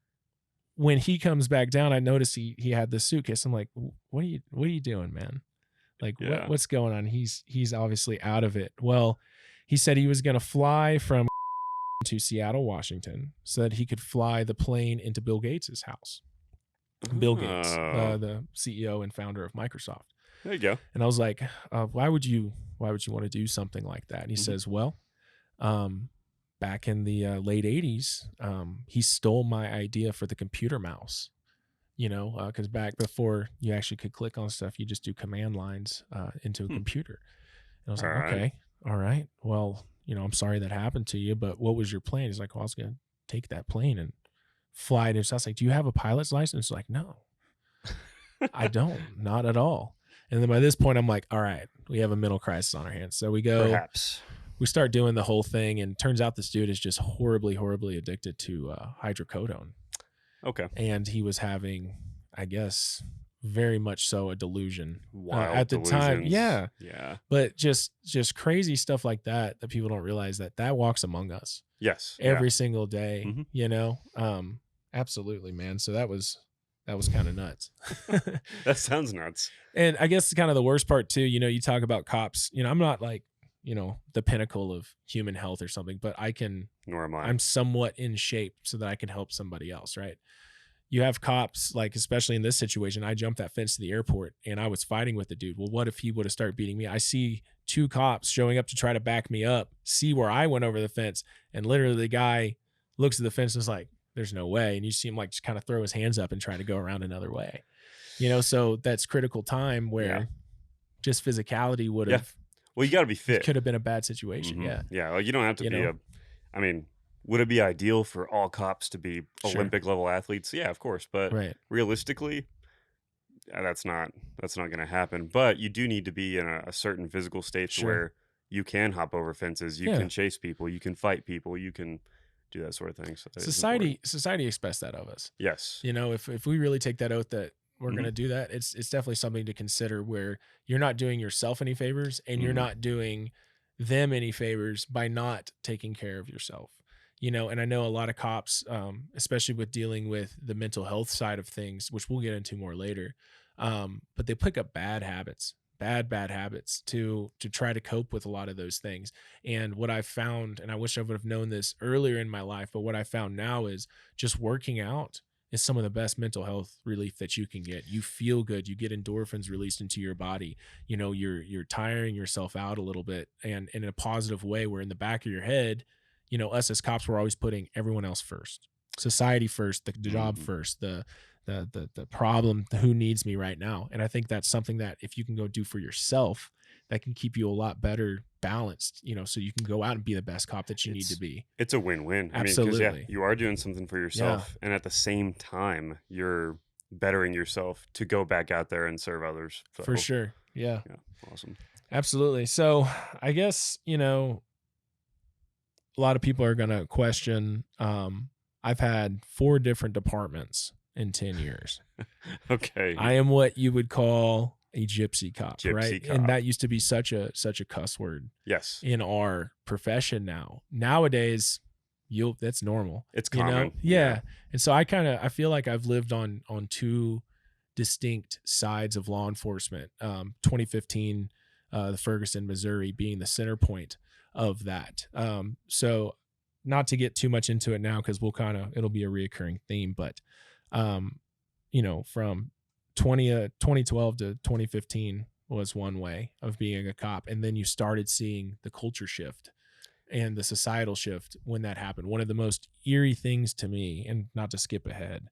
when he comes back down, I noticed he had this suitcase. I'm like, what are you doing, man? Like what's going on? He's obviously out of it. Well, he said he was going to fly from to Seattle, Washington, so that he could fly the plane into Bill Gates's house. Bill Gates, the CEO and founder of Microsoft. There you go. And I was like, why would you want to do something like that? And he says, well, back in the late 80s, he stole my idea for the computer mouse. Because back before you actually could click on stuff, you just do command lines into a computer. And I was like, okay, all right. Well, I'm sorry that happened to you, but what was your plan? He's like, well, I was going to take that plane and fly it. So I was like, do you have a pilot's license? Like, no, I don't, not at all. And then by this point, I'm like, all right, we have a mental crisis on our hands. So we go, we start doing the whole thing. And turns out this dude is just horribly, horribly addicted to hydrocodone. Okay. And he was having, I guess, very much so a delusion at the time. Yeah. But just crazy stuff like that people don't realize that walks among us. Yes. Every single day, absolutely, man. So that was kind of nuts. That sounds nuts. And I guess kind of the worst part too, you talk about cops, I'm not like, the pinnacle of human health or something, but nor am I. I'm somewhat in shape so that I can help somebody else. Right. You have cops, like, especially in this situation, I jumped that fence to the airport and I was fighting with the dude. Well, what if he would have started beating me? I see 2 cops showing up to try to back me up, see where I went over the fence. And literally the guy looks at the fence and is like, there's no way. And you see him like just kind of throw his hands up and try to go around another way, so that's critical time where just physicality would have, well, you got to be fit. Could have been a bad situation. Yeah. Like you don't have to be Would it be ideal for all cops to be Olympic level athletes? Yeah, of course. But realistically, that's not going to happen. But you do need to be in a certain physical state to where you can hop over fences, you can chase people, you can fight people, you can do that sort of thing. So society expects that of us. Yes. You know, if we really take that oath that we're going to do that, it's definitely something to consider, where you're not doing yourself any favors and you're not doing them any favors by not taking care of yourself. You know, and I know a lot of cops, especially with dealing with the mental health side of things, which we'll get into more later, but they pick up bad habits to try to cope with a lot of those things. And what I found, and I wish I would have known this earlier in my life, but what I found now is just working out is some of the best mental health relief that you can get. You feel good, you get endorphins released into your body. You know, you're tiring yourself out a little bit, and in a positive way, where in the back of your head, you know, us as cops, we're always putting everyone else first, society first, the job first, the problem, who needs me right now. And I think that's something that if you can go do for yourself, that can keep you a lot better balanced, you know, so you can go out and be the best cop that you need to be. It's a win-win. Absolutely. I mean, you are doing something for yourself, and at the same time, you're bettering yourself to go back out there and serve others. So, for sure. Yeah. Awesome. Absolutely. So I guess, you know, a lot of people are going to question, I've had 4 different departments in 10 years. Okay. I am what you would call a gypsy cop, right? Cop. And that used to be such a cuss word. Yes. In our profession now. Nowadays, that's normal. It's common. You know? Yeah. And so I feel like I've lived on 2 distinct sides of law enforcement. 2015, the Ferguson, Missouri being the center point of that. So not to get too much into it now, because it'll be a reoccurring theme, but you know, from 2012 to 2015 was one way of being a cop. And then you started seeing the culture shift and the societal shift when that happened. One of the most eerie things to me, and not to skip ahead,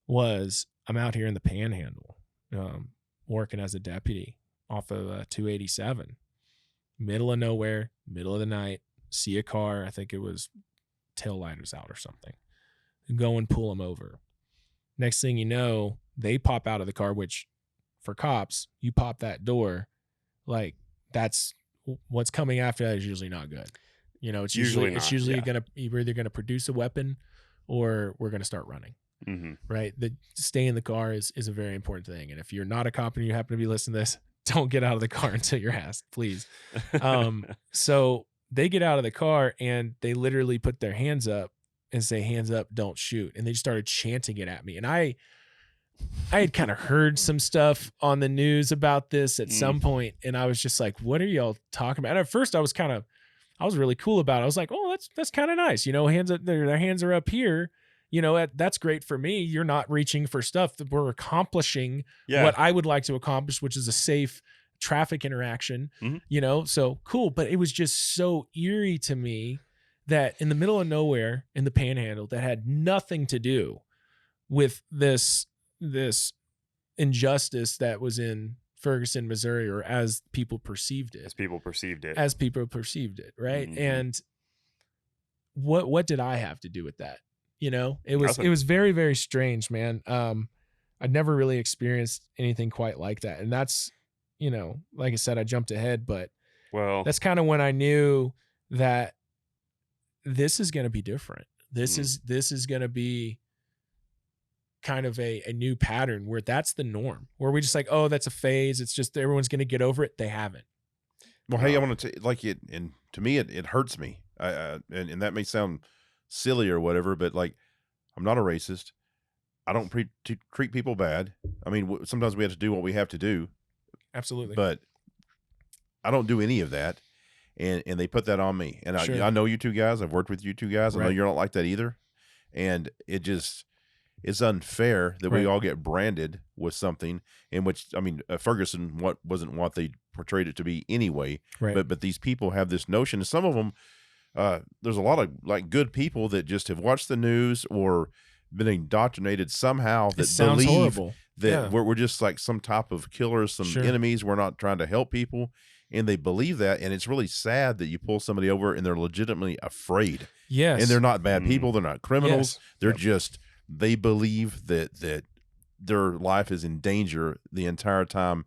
was I'm out here in the Panhandle, working as a deputy off of 287, middle of nowhere, middle of the night, see a car. I think it was tail lighters out or something. Go and pull them over. Next thing you know, they pop out of the car, which for cops, you pop that door, like that's what's coming after that is usually not good. You know, it's usually you're either gonna produce a weapon or we're gonna start running. Right? The stay in the car is a very important thing. And if you're not a cop and you happen to be listening to this, don't get out of the car until you're asked, please. So they get out of the car and they literally put their hands up and say, hands up, don't shoot. And they just started chanting it at me. And I had kind of heard some stuff on the news about this at some point, and I was just like, what are y'all talking about? And at first I was really cool about it. I was like, oh, that's kind of nice. You know, hands up, their hands are up here. You know, that's great for me. You're not reaching for stuff, that we're accomplishing what I would like to accomplish, which is a safe traffic interaction, you know? So cool. But it was just so eerie to me that in the middle of nowhere in the Panhandle, that had nothing to do with this injustice that was in Ferguson, Missouri, or as people perceived it. Right. And what did I have to do with that? You know, it was very, very strange, man. I'd never really experienced anything quite like that. And that's, you know, like I said, I jumped ahead, but that's kind of when I knew that this is going to be different. This is going to be kind of a new pattern where that's the norm, where we just like, oh, that's a phase. It's just everyone's going to get over it. They haven't. Well, hey, I want to like it. And to me, it hurts me. And that may sound silly or whatever, but like, I'm not a racist. I don't treat people bad. I mean, sometimes we have to do what we have to do. Absolutely. But I don't do any of that. And they put that on me. And I know you two guys. I've worked with you two guys. I know you're not like that either. And it's unfair that we all get branded with something in which, I mean, Ferguson wasn't what they portrayed it to be anyway. Right. But these people have this notion. And some of them, there's a lot of like good people that just have watched the news or been indoctrinated somehow that believe horrible. That we're just like some type of killers, some enemies. We're not trying to help people. and they believe that, and it's really sad that you pull somebody over and they're legitimately afraid. Yes. And they're not bad people, they're not criminals. Yes. They're just, they believe that their life is in danger the entire time,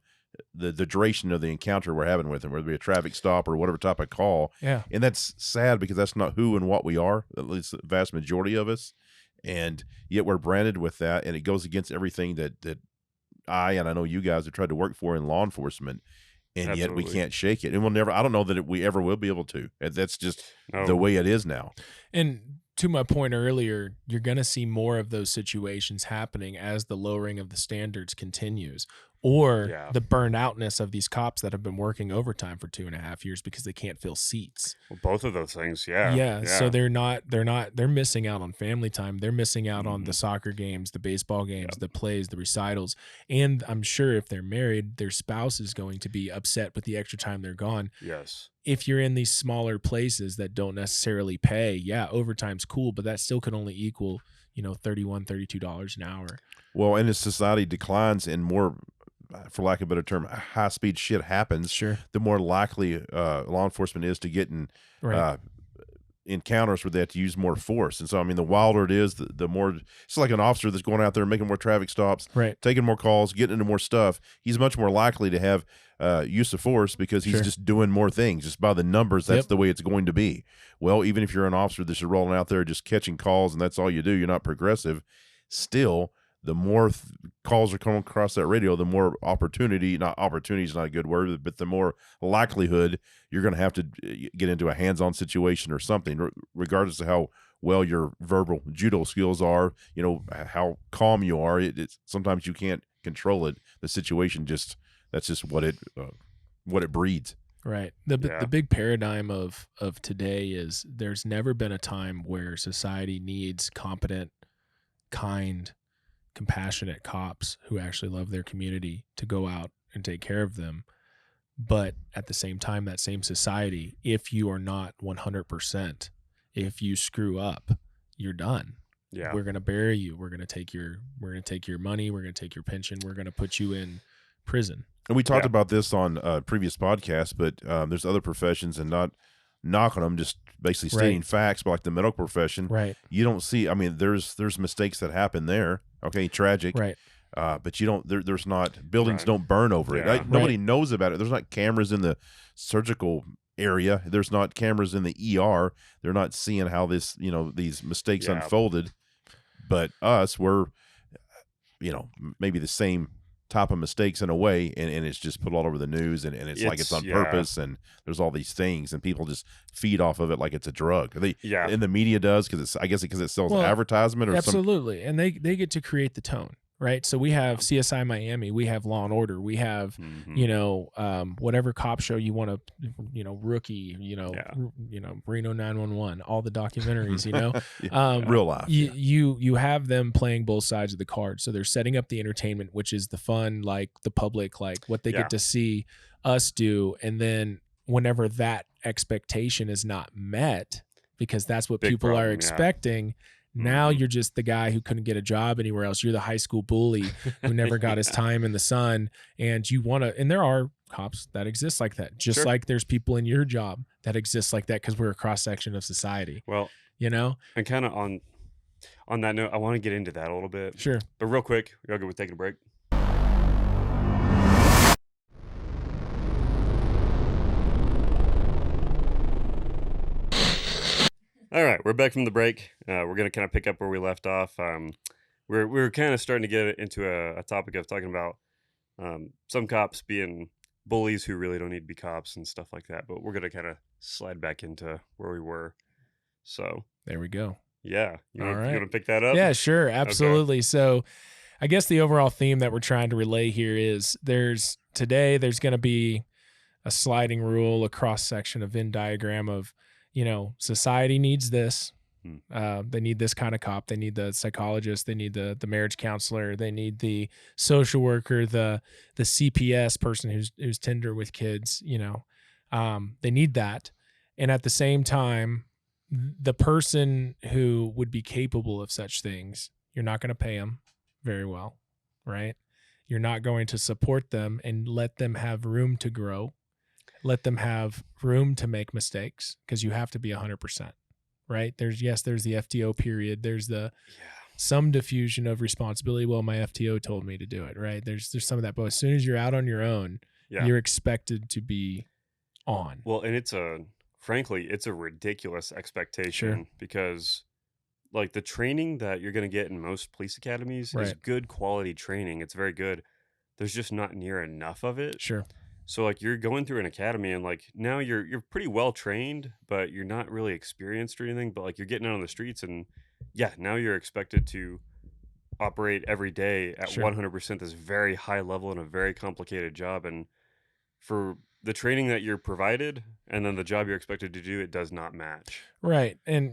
the duration of the encounter we're having with them, whether it be a traffic stop or whatever type of call. Yeah. And that's sad because that's not who and what we are, at least the vast majority of us. And yet we're branded with that, and it goes against everything that I know you guys have tried to work for in law enforcement, and yet we can't shake it. And we'll never, I don't know that we ever will be able to. That's just the way it is now. And to my point earlier, you're going to see more of those situations happening as the lowering of the standards continues, or the burnoutness of these cops that have been working overtime for 2.5 years because they can't fill seats. Well, both of those things. Yeah. Yeah. So they're missing out on family time. They're missing out on the soccer games, the baseball games, the plays, the recitals. And I'm sure if they're married, their spouse is going to be upset with the extra time they're gone. Yes. If you're in these smaller places that don't necessarily pay, overtime's cool, but that still could only equal, $31, $32 an hour. Well, and as society declines and more, for lack of a better term, high-speed shit happens, the more likely law enforcement is to get in encounters where they have to use more force. And so, I mean, the wilder it is, the more, it's like an officer that's going out there making more traffic stops, taking more calls, getting into more stuff. He's much more likely to have use of force because he's just doing more things. Just by the numbers, that's the way it's going to be. Well, even if you're an officer that's rolling out there just catching calls and that's all you do, you're not progressive, still, the more calls are coming across that radio, the more opportunity, not opportunity is not a good word, but the more likelihood you're going to have to get into a hands-on situation or something, regardless of how well your verbal judo skills are, how calm you are. It's sometimes you can't control it. The situation that's just what it breeds. Right. The big paradigm of today is there's never been a time where society needs competent, kind, compassionate cops who actually love their community to go out and take care of them. But at the same time, that same society, if you are not 100%, if you screw up, you're done. Yeah. We're going to bury you. We're going to take your money. We're going to take your pension. We're going to put you in prison. And we talked about this on previous podcasts, but there's other professions, and not knocking them, just basically stating facts. But like the medical profession, you don't see, I mean, there's mistakes that happen there. Okay. Tragic. Right. But you don't, there's not, buildings don't burn over it. Nobody knows about it. There's not cameras in the surgical area. There's not cameras in the ER. They're not seeing how this, these mistakes unfolded. But us, we're, maybe the same type of mistakes in a way, and it's just put all over the news, and it's like it's on purpose, and there's all these things, and people just feed off of it like it's a drug. And the media does, because it sells advertisement or absolutely, and they get to create the tone. Right. So we have CSI Miami, we have Law and Order, we have, whatever cop show you want to, Rookie, Reno 911, all the documentaries, real life. You have them playing both sides of the card. So they're setting up the entertainment, which is the fun, like the public, like what they get to see us do. And then whenever that expectation is not met, because that's what people are expecting, now you're just the guy who couldn't get a job anywhere else. You're the high school bully who never got his time in the sun. And you want to, and there are cops that exist like that, just like there's people in your job that exist like that, because we're a cross section of society. Well, and kind of on that note, I want to get into that a little bit. Sure. But real quick, y'all good with taking a break? All right, we're back from the break. We're going to kind of pick up where we left off. We're kind of starting to get into a topic of talking about some cops being bullies who really don't need to be cops and stuff like that. But we're going to kind of slide back into where we were. So there we go. Yeah. You want to pick that up? Yeah, sure. Absolutely. Okay. So I guess the overall theme that we're trying to relay here is there's going to be a sliding rule, a cross section, a Venn diagram of, society needs this. They need this kind of cop. They need the psychologist. They need the marriage counselor. They need the social worker, the CPS person who's tender with kids. They need that. And at the same time, the person who would be capable of such things, you're not going to pay them very well, right? You're not going to support them and let them have room to grow. let them have room to make mistakes, because you have to be 100%, right? There's the FTO period. There's some diffusion of responsibility. Well, my FTO told me to do it, right? There's some of that, but as soon as you're out on your own, you're expected to be on. Well, and frankly, it's a ridiculous expectation because like the training that you're going to get in most police academies is good quality training. It's very good. There's just not near enough of it. Sure. So like you're going through an academy and like now you're pretty well trained, but you're not really experienced or anything, but like you're getting out on the streets and now you're expected to operate every day at 100% this very high level in a very complicated job. And for the training that you're provided and then the job you're expected to do, it does not match. Right. And,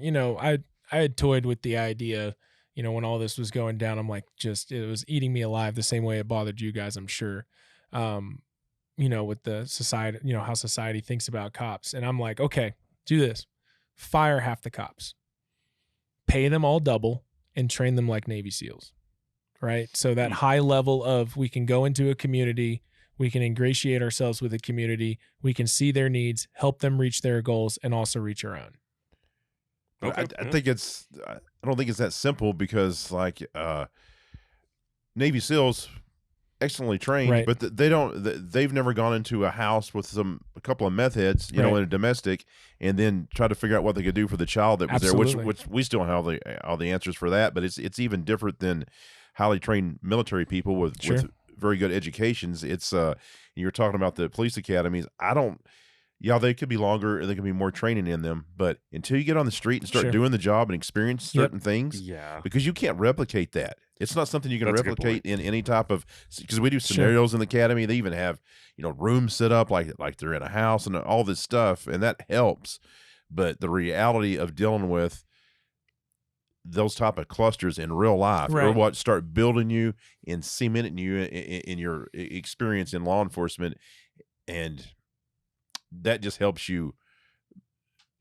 I had toyed with the idea, when all this was going down, I'm like, it was eating me alive the same way it bothered you guys, I'm sure. With the society, how society thinks about cops. And I'm like, okay, do this. Fire half the cops. Pay them all double and train them like Navy SEALs, right? So that high level of, we can go into a community, we can ingratiate ourselves with the community, we can see their needs, help them reach their goals, and also reach our own. Okay. I don't think it's that simple, because like Navy SEALs, excellently trained, but they've never gone into a house with a couple of meth heads, in a domestic, and then try to figure out what they could do for the child that was there, which we still don't have all the answers for that. But it's even different than highly trained military people with very good educations. It's you're talking about the police academies. They could be longer, there could be more training in them, but until you get on the street and start doing the job and experience certain things, because you can't replicate that. It's not something you can replicate in any type of, because we do scenarios in the academy. They even have, rooms set up like they're in a house and all this stuff, and that helps. But the reality of dealing with those type of clusters in real life are what start building you and cementing you in your experience in law enforcement, and that just helps you.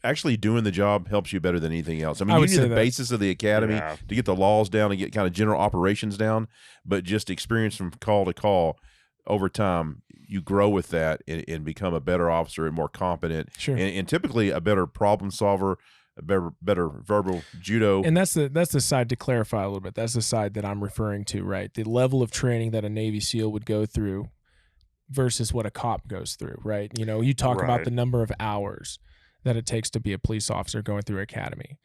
Actually doing the job helps you better than anything else. I mean, you need the basis of the academy to get the laws down and get kind of general operations down, but just experience from call to call over time, you grow with that and become a better officer and more competent, and typically a better problem solver, a better verbal judo. And that's the side, to clarify a little bit, that's the side that I'm referring to, right? The level of training that a Navy SEAL would go through versus what a cop goes through, right? You talk about the number of hours that it takes to be a police officer going through academy.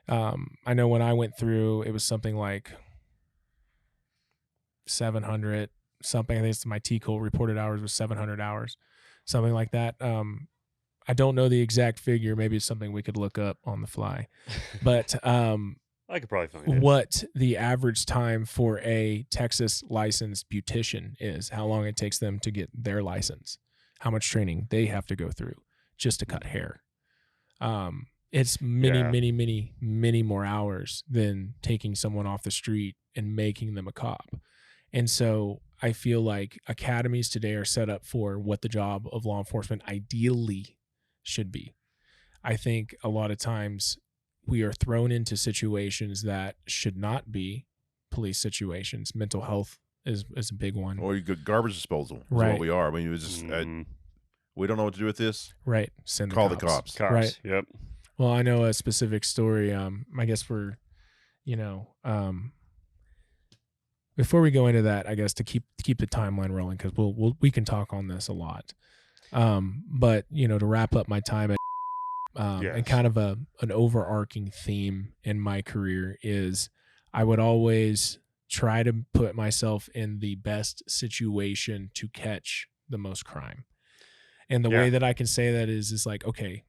I know when I went through, it was something like 700 something. I think it's my TCOL reported hours was 700 hours, something like that. I don't know the exact figure. Maybe it's something we could look up on the fly, but I could probably find it. What the average time for a Texas licensed beautician is, how long it takes them to get their license, how much training they have to go through just to cut hair. It's many more hours than taking someone off the street and making them a cop. And so I feel like academies today are set up for what the job of law enforcement ideally should be. I think a lot of times we are thrown into situations that should not be police situations. Mental health is a big one. Or garbage disposal is what we are. I mean, it was just we don't know what to do with this. Right. Call the cops. Right. Yep. Well, I know a specific story. I guess we're, before we go into that, I guess to keep the timeline rolling, because we can talk on this a lot. But to wrap up my time at, and kind of an overarching theme in my career is I would always try to put myself in the best situation to catch the most crime. And the way that I can say that is like, okay,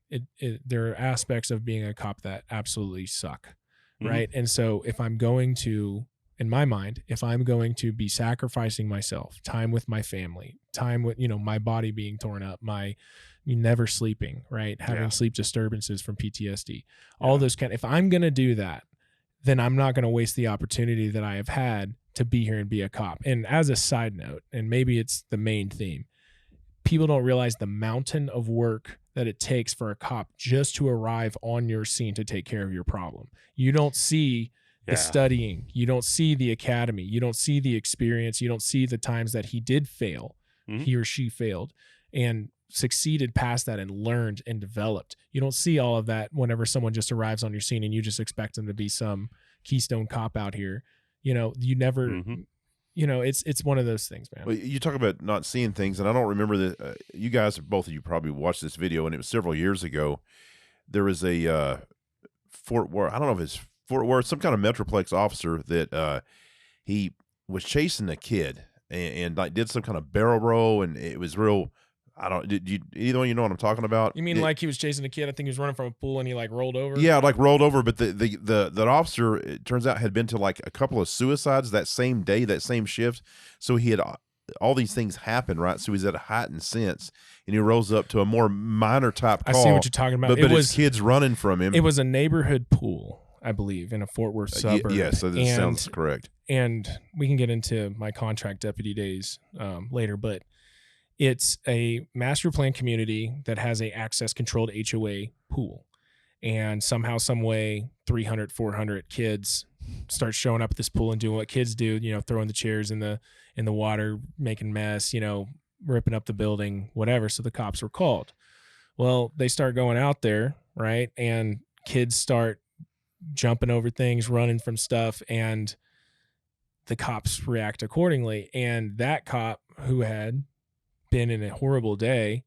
there are aspects of being a cop that absolutely suck, right? And so if I'm going to, in my mind, if I'm going to be sacrificing myself, time with my family, time with, my body being torn up, my never sleeping, right? Having sleep disturbances from PTSD, all those if I'm going to do that, then I'm not going to waste the opportunity that I have had to be here and be a cop. And as a side note, and maybe it's the main theme, people don't realize the mountain of work that it takes for a cop just to arrive on your scene to take care of your problem. You don't see the studying. You don't see the academy. You don't see the experience. You don't see the times that he did fail, he or she failed. And succeeded past that and learned and developed. You don't see all of that whenever someone just arrives on your scene and you just expect them to be some Keystone Cop out here. You know, you never, you know, it's one of those things, man. Well, you talk about not seeing things, and I don't remember that. You guys, both of you probably watched this video, and it was several years ago. There was a Fort Worth, I don't know if it's Fort Worth, some kind of Metroplex officer that he was chasing a kid and like did some kind of barrel roll, and it was real. I don't. Did you either one? You know what I'm talking about? You mean like he was chasing a kid? I think he was running from a pool and he like rolled over. Yeah, like rolled over. But the officer, it turns out, had been to like a couple of suicides that same day, that same shift. So he had all these things happen, right? So he's at a heightened sense, and he rolls up to a more minor type call. I see what you're talking about. But his kids running from him. It was a neighborhood pool, I believe, in a Fort Worth suburb. Yeah, so this sounds correct. And we can get into my contract deputy days later, but it's a master plan community that has a access controlled HOA pool. And somehow, some way, 300, 400 kids start showing up at this pool and doing what kids do, you know, throwing the chairs in the water, making mess, you know, ripping up the building, whatever. So the cops were called. Well, they start going out there, right? And kids start jumping over things, running from stuff, and the cops react accordingly. And that cop who had been in a horrible day,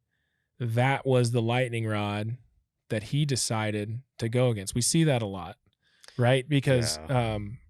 that was the lightning rod that he decided to go against. We see that a lot, right? Because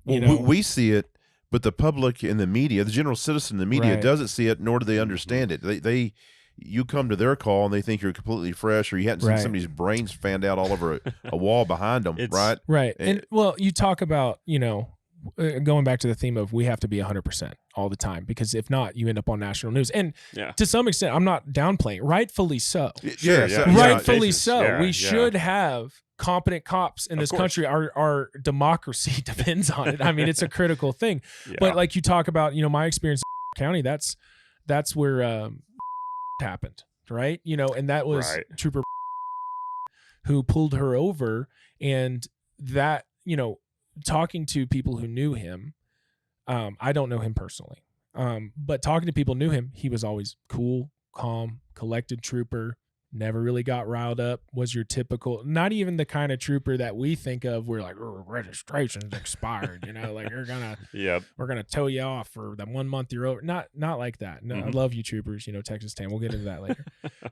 you know, we see it, but the public and the media, the general citizen in the media doesn't see it, nor do they understand it. You come to their call and they think you're completely fresh, or you hadn't seen somebody's brains fanned out all over a wall behind them, right? Right. And well, you talk about, you know, going back to the theme of we have to be 100% all the time, because if not, you end up on national news. And to some extent, I'm not downplaying, rightfully so. Rightfully so. We should have competent cops in this country. Our democracy depends on it. I mean, it's a critical thing. But like you talk about, you know, my experience in county, that's where happened, right? You know, and that was Trooper who pulled her over, and that, you know, talking to people who knew him, I don't know him personally, but talking to people who knew him, he was always cool, calm, collected trooper, never really got riled up, was your typical, not even the kind of trooper that we think of, we're like, oh, registration's expired, you know, like we're gonna tow you off for the 1 month you're over. Not like that. No, I love you troopers, you know, Texas Tan, we'll get into that later.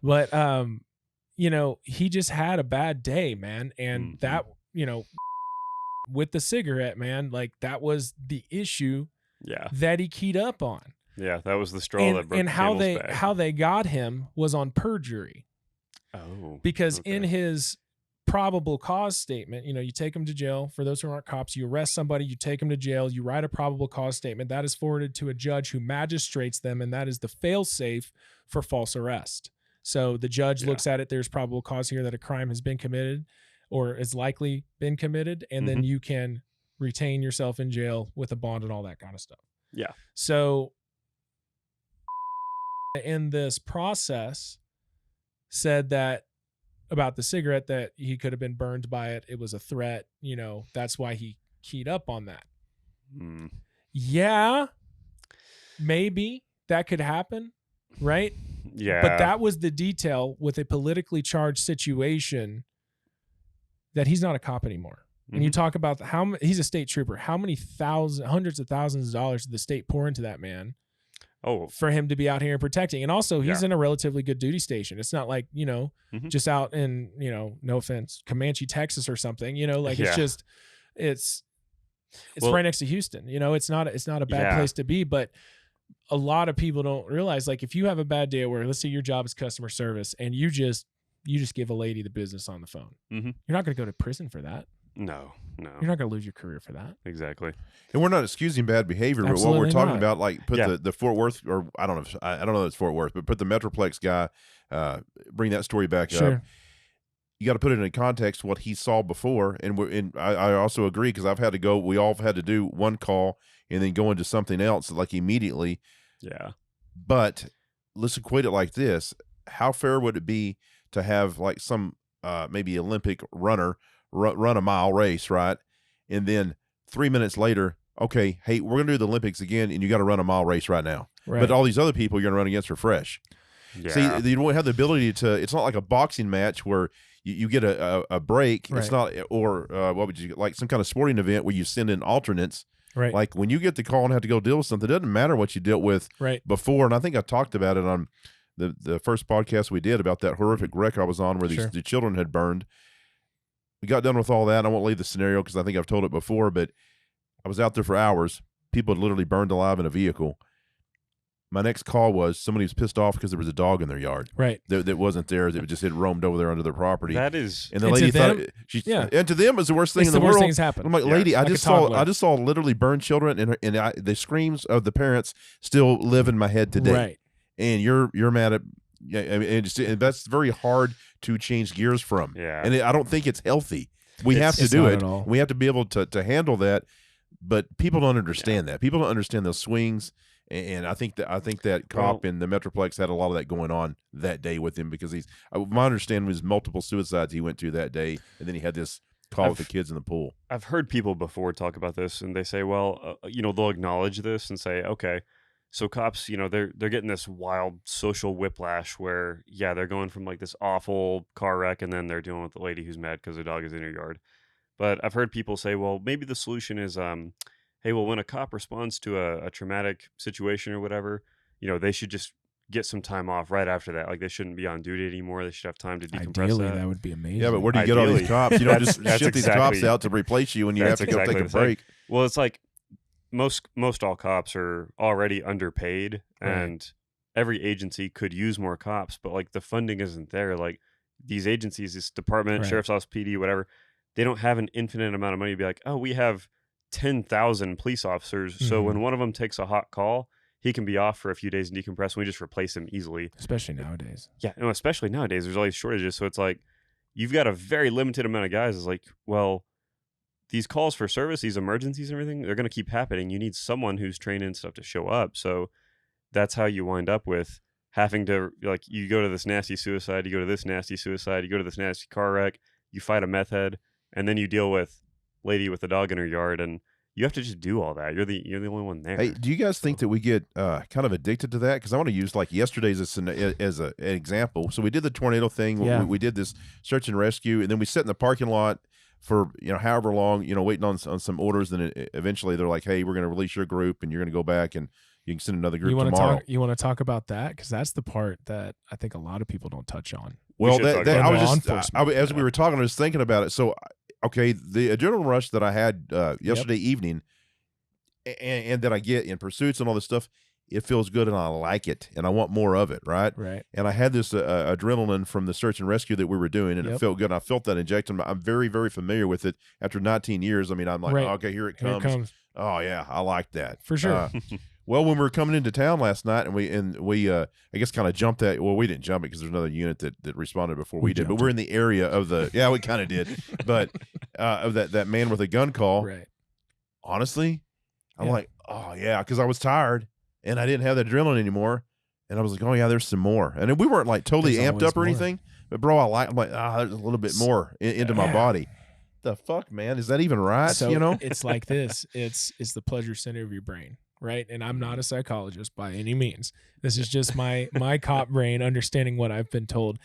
But you know, he just had a bad day, man, and that, you know, with the cigarette, man, like that was the issue that he keyed up on. Yeah, that was the straw that broke the camel's back. How they got him was on perjury. Oh. Because in his probable cause statement, you know, you take him to jail. For those who aren't cops, you arrest somebody, you take him to jail, you write a probable cause statement. That is forwarded to a judge who magistrates them, and that is the fail-safe for false arrest. So the judge looks at it, there's probable cause here that a crime has been committed or is likely been committed, and then you can retain yourself in jail with a bond and all that kind of stuff. Yeah. So in this process said that about the cigarette, that he could have been burned by it. It was a threat. You know, that's why he keyed up on that. Yeah, maybe that could happen, right? Yeah. But that was the detail with a politically charged situation, that he's not a cop anymore. And you talk about he's a state trooper. How many hundreds of thousands of dollars did the state pour into that man? For him to be out here and protecting. And also he's in a relatively good duty station. It's not like, you know, just out in, you know, no offense, Comanche, Texas or something, you know, like it's just, it's right next to Houston. You know, it's not a bad place to be, but a lot of people don't realize, like, if you have a bad day at work, let's say your job is customer service and you just give a lady the business on the phone. You're not going to go to prison for that. No. You're not going to lose your career for that. Exactly. And we're not excusing bad behavior, but what we're talking about, like, put the Fort Worth, or I don't know if it's Fort Worth, but put the Metroplex guy, bring that story back up. You got to put it in context what he saw before, and I also agree, because we all have had to do one call and then go into something else like immediately. Yeah. But let's equate it like this: how fair would it be to have like some maybe Olympic runner run a mile race, right? And then 3 minutes later, okay, hey, we're going to do the Olympics again, and you got to run a mile race right now. Right. But all these other people you're going to run against are fresh. See, you don't have the ability to. It's not like a boxing match where you get a break. Right. It's not, or what would you like some kind of sporting event where you send in alternates. Right. Like when you get the call and have to go deal with something, it doesn't matter what you dealt with before. And I think I talked about it on the first podcast we did about that horrific wreck I was on where the children had burned. We got done with all that. I won't leave the scenario because I think I've told it before, but I was out there for hours. People had literally burned alive in a vehicle. My next call was somebody was pissed off because there was a dog in their yard. Right. That wasn't theirs. It just had roamed over there under their property. That is. And the lady thought, and to them it was the worst thing in the world. Worst things happen. I'm like, lady, I just saw literally burned children, and the screams of the parents still live in my head today. Right. And you're mad at, and that's very hard to change gears from. Yeah. And I don't think it's healthy. We have to do it. We have to be able to handle that. But people don't understand that. People don't understand those swings. And I think that cop in the Metroplex had a lot of that going on that day with him because my understanding was multiple suicides he went to that day, and then he had this call with the kids in the pool. I've heard people before talk about this, and they say, well, they'll acknowledge this and say, okay, so cops, they're getting this wild social whiplash where, they're going from like this awful car wreck, and then they're dealing with the lady who's mad because her dog is in her yard. But I've heard people say, well, maybe the solution is, hey, well, when a cop responds to a traumatic situation or whatever, they should just get some time off right after that. Like they shouldn't be on duty anymore. They should have time to decompress. Ideally, that would be amazing. Yeah, but where do you get all these cops? You don't just ship these cops out to replace you when you have to go take a break. Well, it's like most all cops are already underpaid, and every agency could use more cops, but like the funding isn't there. Like these agencies, this department, sheriff's office, PD, whatever, they don't have an infinite amount of money to be like, oh, we have 10,000 police officers. So when one of them takes a hot call, he can be off for a few days and decompress, and we just replace him easily. Especially nowadays. Yeah, no, especially nowadays. There's all these shortages. So it's like you've got a very limited amount of guys. It's like, well, these calls for service, these emergencies and everything, they're going to keep happening. You need someone who's trained and stuff to show up. So that's how you wind up with having to, like, you go to this nasty suicide, you go to this nasty suicide, you go to this nasty car wreck, you fight a meth head, and then you deal with lady with a dog in her yard, and you have to just do all that. You're the only one there. Hey, do you guys think that we get kind of addicted to that? Because I want to use like yesterday's as an example. So we did the tornado thing. Yeah. We did this search and rescue, and then we sat in the parking lot for however long, waiting on some orders. Then eventually they're like, "Hey, we're going to release your group, and you're going to go back and you can send another group tomorrow." You want to talk about that? Because that's the part that I think a lot of people don't touch on. Well, as we were talking, I was thinking about it. So. Okay, the adrenaline rush that I had yesterday evening and that I get in pursuits and all this stuff, it feels good and I like it and I want more of it, right? Right. And I had this adrenaline from the search and rescue that we were doing, and it felt good. And I felt that injection. I'm very, very familiar with it after 19 years. I mean, I'm like, oh, okay, here it comes. Oh, yeah, I like that. For sure. Well, when we were coming into town last night, and we I guess kind of jumped that. Well, we didn't jump it because there's another unit that responded before we did. But we're in the area of the. Yeah, we kind of did. But of that man with a gun call. Right. Honestly, I'm like, oh yeah, because I was tired and I didn't have that adrenaline anymore, and I was like, oh yeah, there's some more. And we weren't like totally amped up or anything, but bro, I'm like, there's a little bit more into my body. The fuck, man, is that even right? So it's like this. It's the pleasure center of your brain. Right. And I'm not a psychologist by any means. This is just my cop brain understanding what I've been told,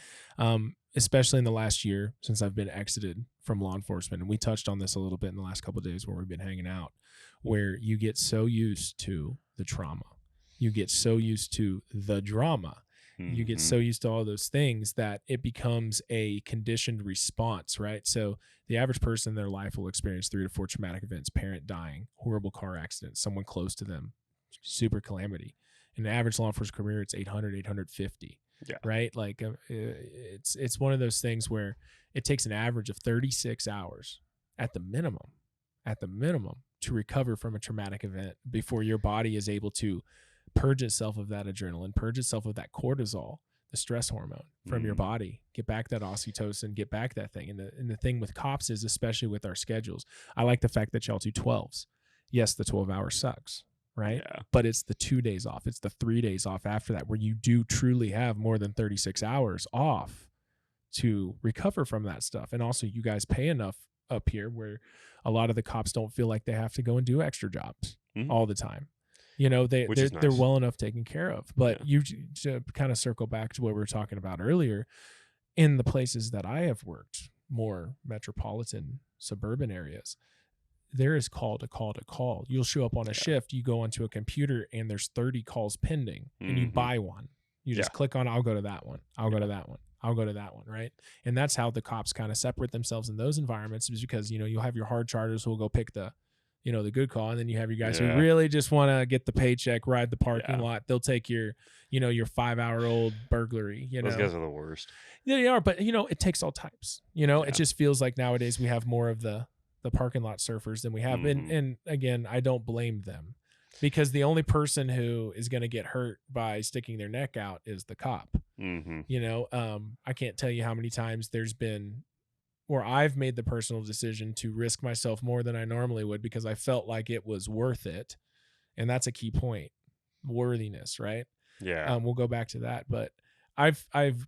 especially in the last year since I've been exited from law enforcement. And we touched on this a little bit in the last couple of days where we've been hanging out, where you get so used to the trauma. You get so used to the drama. You get so used to all those things that it becomes a conditioned response, right? So the average person in their life will experience 3 to 4 traumatic events: parent dying, horrible car accident, someone close to them, super calamity. In the average law enforcement career, it's 800, 850, right? Like it's one of those things where it takes an average of 36 hours at the minimum, to recover from a traumatic event before your body is able to purge itself of that adrenaline, purge itself of that cortisol, the stress hormone from your body, get back that oxytocin, get back that thing. And the thing with cops is, especially with our schedules, I like the fact that y'all do 12s. Yes, the 12 hours sucks, right? Yeah. But it's the 2 days off. It's the 3 days off after that where you do truly have more than 36 hours off to recover from that stuff. And also you guys pay enough up here where a lot of the cops don't feel like they have to go and do extra jobs all the time. You know, they're nice. well enough taken care of. But you to kind of circle back to what we were talking about earlier, in the places that I have worked, more metropolitan suburban areas, there is call to call to call. You'll show up on a shift, you go onto a computer and there's 30 calls pending and you buy one. You just click on, I'll go to that one. I'll go to that one. I'll go to that one. Right. And that's how the cops kind of separate themselves in those environments, is because, you know, you'll have your hard charters who will go pick the, you know, the good call. And then you have your guys who really just want to get the paycheck, ride the parking lot. They'll take your, you know, your 5-hour-old burglary, you know. Those guys are the worst. Yeah, they are. But, you know, it takes all types, you know, it just feels like nowadays we have more of the parking lot surfers than we have. And again, I don't blame them, because the only person who is going to get hurt by sticking their neck out is the cop. You know, I can't tell you how many times there's been where I've made the personal decision to risk myself more than I normally would because I felt like it was worth it. And that's a key point. Worthiness, right? Yeah. We'll go back to that. But I've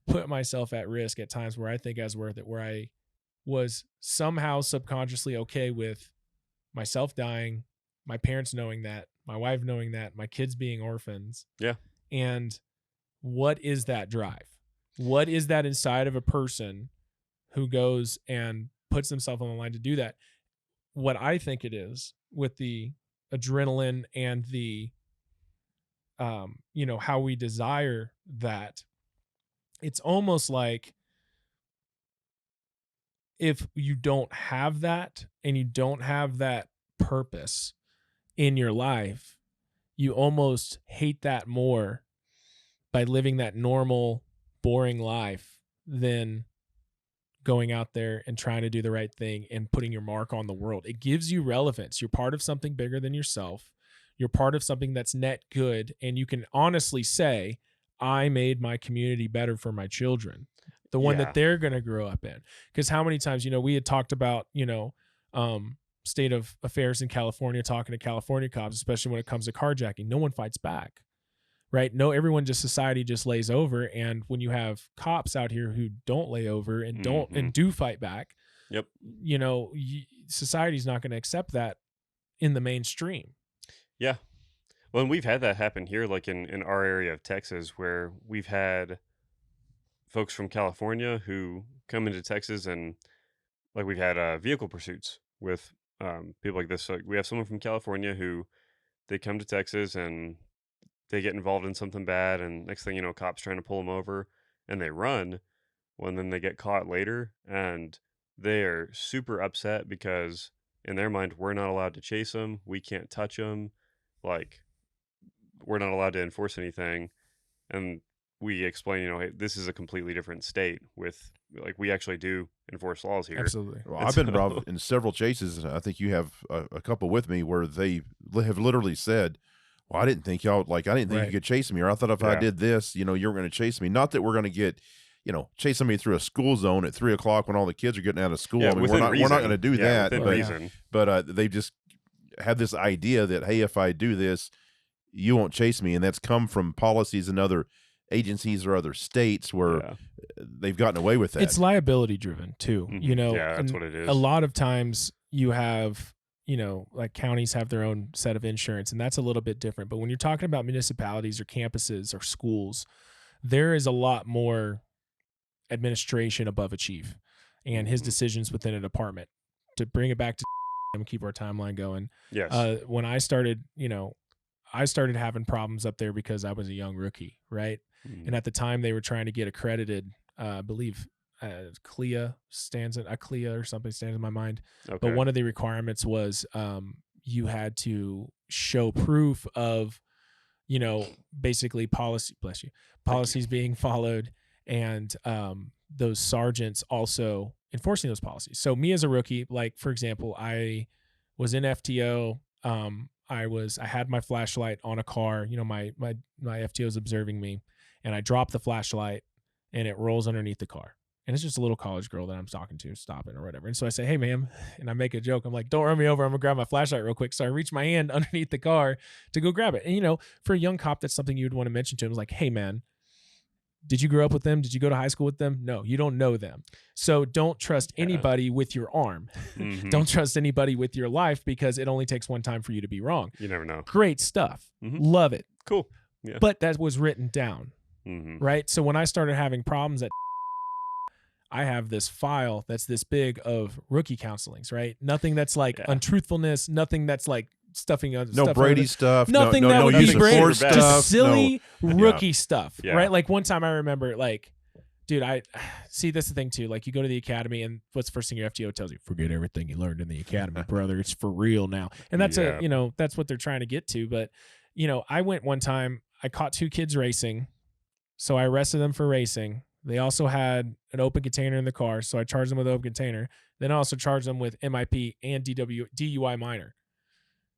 put myself at risk at times where I think I was worth it, where I was somehow subconsciously okay with myself dying, my parents knowing that, my wife knowing that, my kids being orphans. Yeah. And what is that drive? What is that inside of a person who goes and puts themselves on the line to do that? What I think it is, with the adrenaline and the, you know, how we desire that, it's almost like if you don't have that and you don't have that purpose in your life, you almost hate that more by living that normal, boring life than going out there and trying to do the right thing and putting your mark on the world. It gives you relevance. You're part of something bigger than yourself. You're part of something that's net good. And you can honestly say, I made my community better for my children, the one that they're going to grow up in. Because how many times, you know, we had talked about, you know, state of affairs in California, talking to California cops, especially when it comes to carjacking. No one fights back, right? No, everyone just, society just lays over. And when you have cops out here who don't lay over and don't and do fight back, you know, society's not going to accept that in the mainstream. Yeah. Well, and we've had that happen here, like in our area of Texas, where we've had folks from California who come into Texas, and like we've had vehicle pursuits with people like this. So we have someone from California who they come to Texas and they get involved in something bad, and next thing you know, cops trying to pull them over and they run. Well, and then they get caught later and they are super upset because in their mind, we're not allowed to chase them. We can't touch them. Like, we're not allowed to enforce anything. And we explain, you know, hey, this is a completely different state with, like, we actually do enforce laws here. Absolutely. Well, I've been involved in several chases. I think you have a couple with me where they have literally said, well, I didn't think y'all, like, I didn't think you could chase me, or I thought if I did this, you know, you were going to chase me. Not that we're going to get, you know, chase somebody through a school zone at 3:00 when all the kids are getting out of school. Yeah, I mean, we're not going to do that. But they just have this idea that, hey, if I do this, you won't chase me. And that's come from policies in other agencies or other states where they've gotten away with that. It's liability driven too, you know. Yeah, that's what it is. A lot of times you have, you know, like counties have their own set of insurance, and that's a little bit different. But when you're talking about municipalities or campuses or schools, there is a lot more administration above a chief and his decisions within a department. To bring it back to and keep our timeline going. Yes. When I started, you know, I started having problems up there because I was a young rookie, right? And at the time they were trying to get accredited, I believe CLIA or something stands in my mind. Okay. But one of the requirements was you had to show proof of, you know, basically policies being followed, and those sergeants also enforcing those policies. So me as a rookie, like, for example, I was in FTO. I had my flashlight on a car, you know, my FTO is observing me, and I drop the flashlight and it rolls underneath the car. And it's just a little college girl that I'm talking to, stopping or whatever. And so I say, hey, ma'am, and I make a joke. I'm like, don't run me over. I'm going to grab my flashlight real quick. So I reach my hand underneath the car to go grab it. And, you know, for a young cop, that's something you'd want to mention to him. It's like, hey, man, Did you grow up with them? Did you go to high school with them? No, you don't know them. So don't trust anybody with your arm. Don't trust anybody with your life, because it only takes one time for you to be wrong. You never know. Great stuff. Love it. Cool. Yeah. But that was written down, right? So when I started having problems I have this file that's this big of rookie counselings, right? Nothing that's like untruthfulness, nothing that's like stuffing no Brady stuff, nothing no, that no would use be of Brady, force stuff, just silly rookie stuff, Yeah. right? Like one time I remember, like, dude, I see this is the thing too. Like you go to the academy, and what's the first thing your FTO tells you? Forget everything you learned in the academy, brother. It's for real now. And that's that's what they're trying to get to. But I went one time. I caught 2 kids racing, so I arrested them for racing. They also had an open container in the car, so I charged them with an open container. Then I also charged them with MIP and DUI minor.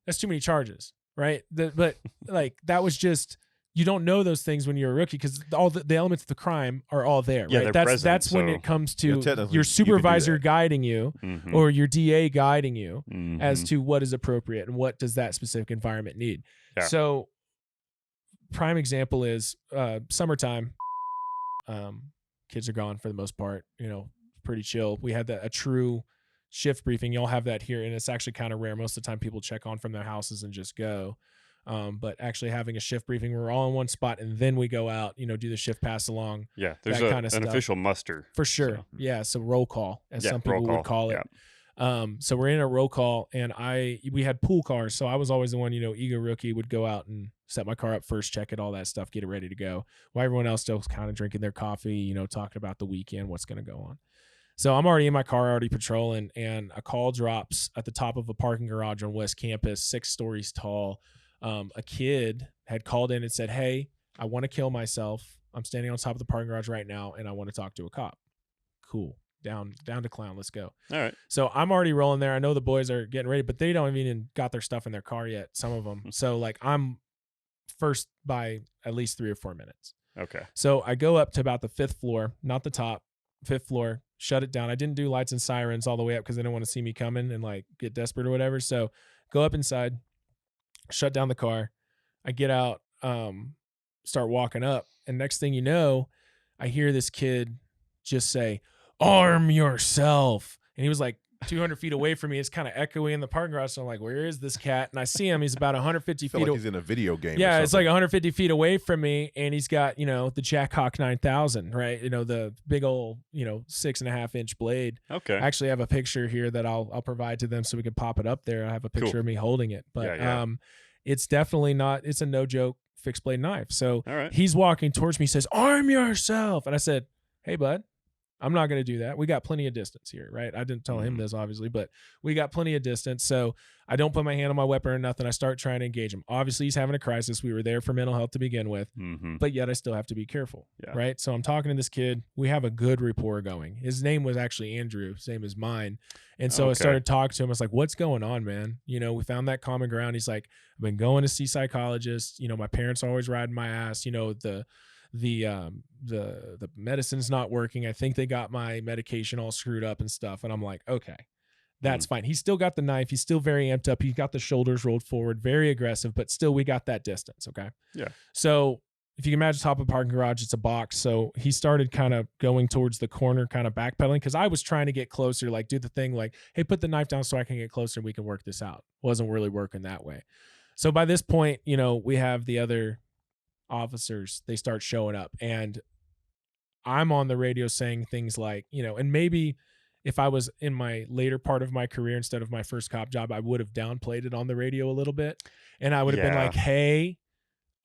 That's too many charges, right? But like that was just, you don't know those things when you're a rookie, because all the elements of the crime are all there, Yeah, right? they're present, That's when it comes to your supervisor guiding you or your DA guiding you as to what is appropriate and what does that specific environment need. Yeah. So prime example is summertime. Kids are gone for the most part, pretty chill. We had a true shift briefing. Y'all have that here, and it's actually kind of rare. Most of the time people check on from their houses and just go. But actually having a shift briefing, we're all in one spot, and then we go out, do the shift pass along. Yeah, there's kind of an stuff. Official muster. For sure. So. Yeah, so roll call, as some people would call it. Yeah. So we're in a roll call, and we had pool cars, so I was always the one, ego rookie, would go out and set my car up first, check it, all that stuff, get it ready to go, while everyone else still was kind of drinking their coffee, talking about the weekend, what's going to go on. So I'm already in my car, already patrolling, and a call drops at the top of a parking garage on West Campus, 6 stories tall. A kid had called in and said, "Hey, I want to kill myself. I'm standing on top of the parking garage right now, and I want to talk to a cop." Cool. Down to clown. Let's go. All right. So I'm already rolling there. I know the boys are getting ready, but they don't even got their stuff in their car yet, some of them. So like I'm first by at least 3 or 4 minutes. Okay. So I go up to about the 5th floor, not the top, 5th floor, shut it down. I didn't do lights and sirens all the way up because they didn't want to see me coming and like get desperate or whatever. So go up inside, shut down the car. I get out, start walking up. And next thing you know, I hear this kid just say, "Arm yourself." And he was like 200 feet away from me. It's kind of echoing in the parking garage. So I'm like, where is this cat? And I see him. He's about 150 feet. Like he's in a video game. Yeah, it's like 150 feet away from me. And he's got, the Jackhawk 9000, right? The big old, 6.5-inch blade. Okay. I actually have a picture here that I'll provide to them so we can pop it up there. I have a picture of me holding it. But it's definitely not, it's a no joke fixed blade knife. So he's walking towards me, says, "Arm yourself." And I said, "Hey, bud, I'm not going to do that. We got plenty of distance here," right? I didn't tell him this, obviously, but we got plenty of distance. So I don't put my hand on my weapon or nothing. I start trying to engage him. Obviously, he's having a crisis. We were there for mental health to begin with, but yet I still have to be careful, right? So I'm talking to this kid. We have a good rapport going. His name was actually Andrew, same as mine. And so I started talking to him. I was like, "What's going on, man?" We found that common ground. He's like, "I've been going to see psychologists. My parents are always riding my ass. The medicine's not working. I think they got my medication all screwed up and stuff." And I'm like, okay, that's fine. He's still got the knife. He's still very amped up. He's got the shoulders rolled forward, very aggressive, but still we got that distance. Okay. Yeah. So if you can imagine top of a parking garage, it's a box. So he started kind of going towards the corner, kind of backpedaling, because I was trying to get closer, like do the thing like, "Hey, put the knife down so I can get closer and we can work this out." Wasn't really working that way. So by this point, we have the other officers, they start showing up, and I'm on the radio saying things like, and maybe if I was in my later part of my career instead of my first cop job, I would have downplayed it on the radio a little bit. And I would have been like, "Hey,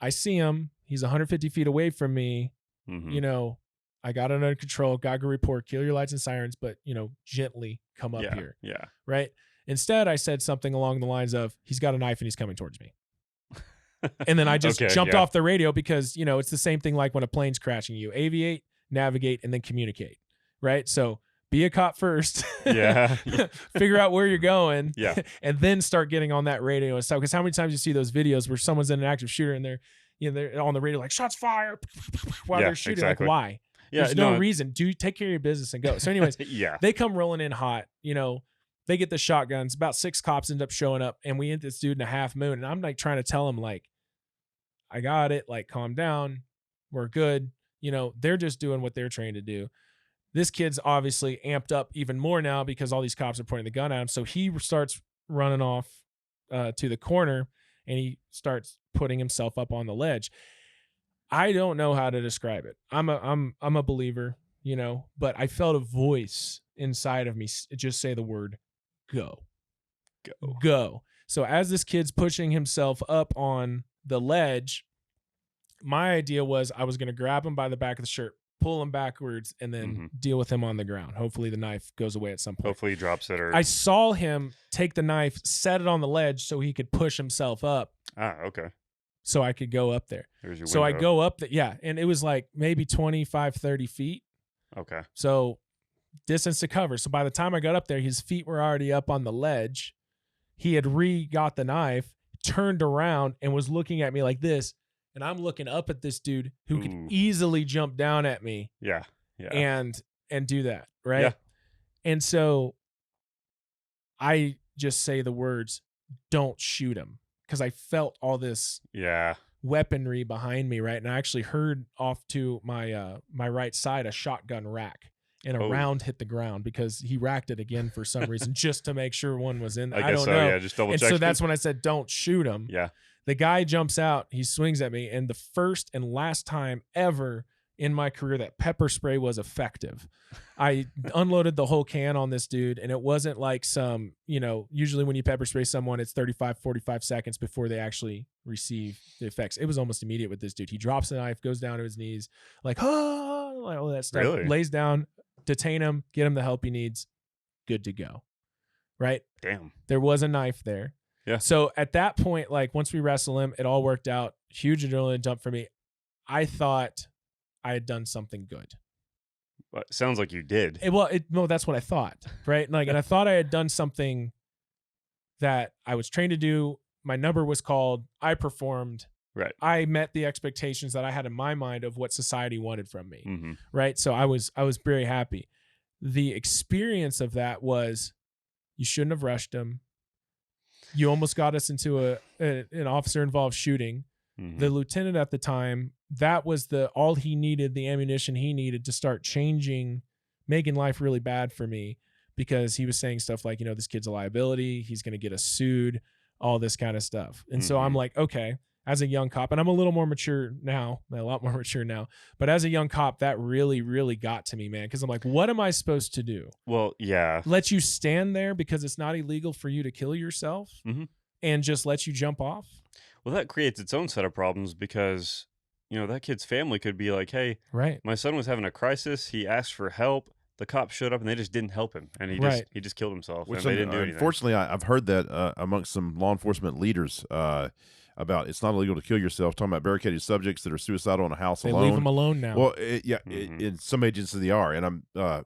I see him. He's 150 feet away from me. I got it under control. Got a good report. Kill your lights and sirens, but, gently come up here." Yeah. Right. Instead, I said something along the lines of, "He's got a knife and he's coming towards me." And then I just jumped off the radio because, it's the same thing like when a plane's crashing. You aviate, navigate, and then communicate, right? So be a cop first. Yeah. Figure out where you're going. Yeah. And then start getting on that radio and stuff. Because how many times you see those videos where someone's in an active shooter and they're on the radio like, "Shots fired," while they're shooting. Exactly. Like, why? Yeah, There's no reason. Take care of your business and go. So anyways, they come rolling in hot, they get the shotguns. About 6 cops end up showing up, and we hit this dude in a half moon. And I'm like trying to tell him, like, "I got it. Like, calm down. We're good. they're just doing what they're trained to do. This kid's obviously amped up even more now because all these cops are pointing the gun at him. So he starts running off to the corner, and he starts putting himself up on the ledge. I don't know how to describe it. I'm a believer, but I felt a voice inside of me just say the word go. Go. So as this kid's pushing himself up on the ledge, my idea was I was going to grab him by the back of the shirt, pull him backwards, and then deal with him on the ground. Hopefully the knife goes away at some point. Hopefully he drops it. I saw him take the knife, set it on the ledge so he could push himself up. Ah, okay. So I could go up there. There's your so window. I go up and it was like maybe 25, 30 feet. Okay. So distance to cover. So by the time I got up there, his feet were already up on the ledge. He had got the knife, turned around, and was looking at me like this. And I'm looking up at this dude who could easily jump down at me. Yeah. And do that, right? Yeah. And so I just say the words, "Don't shoot him," because I felt all this weaponry behind me, right? And I actually heard off to my my right side a shotgun rack, and a round hit the ground because he racked it again for some reason, just to make sure one was in. I don't know. Yeah, just double check. And so that's when I said, "Don't shoot him." Yeah. The guy jumps out, he swings at me, and the first and last time ever in my career that pepper spray was effective. I unloaded the whole can on this dude, and it wasn't like some, usually when you pepper spray someone, it's 35, 45 seconds before they actually receive the effects. It was almost immediate with this dude. He drops the knife, goes down to his knees, like all that stuff, really? Lays down, detain him, get him the help he needs, good to go, right? Damn. There was a knife there. Yeah. So at that point, like once we wrestle him, it all worked out. Huge adrenaline jump for me. I thought I had done something good. Well, it sounds like you did. No, that's what I thought, right? And I thought I had done something that I was trained to do. My number was called. I performed. Right. I met the expectations that I had in my mind of what society wanted from me. Right. So I was very happy. The experience of that was, you shouldn't have rushed him. You almost got us into an officer-involved shooting. The lieutenant at the time, that was all he needed, the ammunition he needed to start making life really bad for me, because he was saying stuff like, this kid's a liability. He's going to get us sued, all this kind of stuff. And so I'm like, okay, as a young cop, and I'm a lot more mature now, but as a young cop, that really, really got to me, man. Cause I'm like, what am I supposed to do? Well, yeah. Let you stand there because it's not illegal for you to kill yourself and just let you jump off? Well, that creates its own set of problems because, that kid's family could be like, hey, my son was having a crisis. He asked for help. The cops showed up and they just didn't help him. And he just killed himself. Which, and they didn't do anything. Unfortunately, I've heard that amongst some law enforcement leaders about it's not illegal to kill yourself, talking about barricaded subjects that are suicidal in a house alone. They leave them alone now. Well, in some agencies they are. And I'm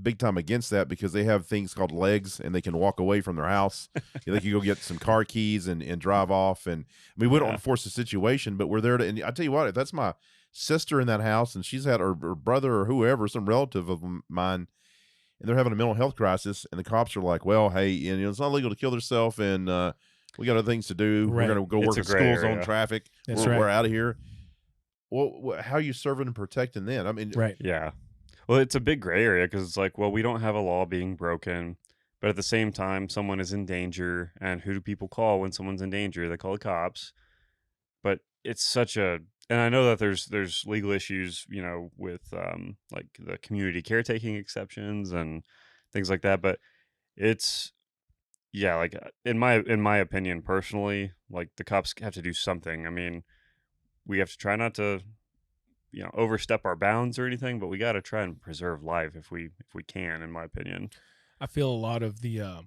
big time against that because they have things called legs and they can walk away from their house. They can go get some car keys and drive off. And I mean, we don't enforce the situation, but we're there to, and I tell you what, if that's my sister in that house and she's had her brother or whoever, some relative of mine, and they're having a mental health crisis and the cops are like, well, hey, it's not legal to kill themselves and we got other things to do. We're going to go work a school zone traffic. We're out of here. Well, how are you serving and protecting then? I mean, Yeah. Well, it's a big gray area because it's like, well, we don't have a law being broken, but at the same time, someone is in danger. And who do people call when someone's in danger? They call the cops. But it's such and I know that there's legal issues, with like the community caretaking exceptions and things like that. But it's, like in my opinion, personally, like the cops have to do something. I mean, we have to try not to overstep our bounds or anything, but we got to try and preserve life if we can, in my opinion. I feel a lot of the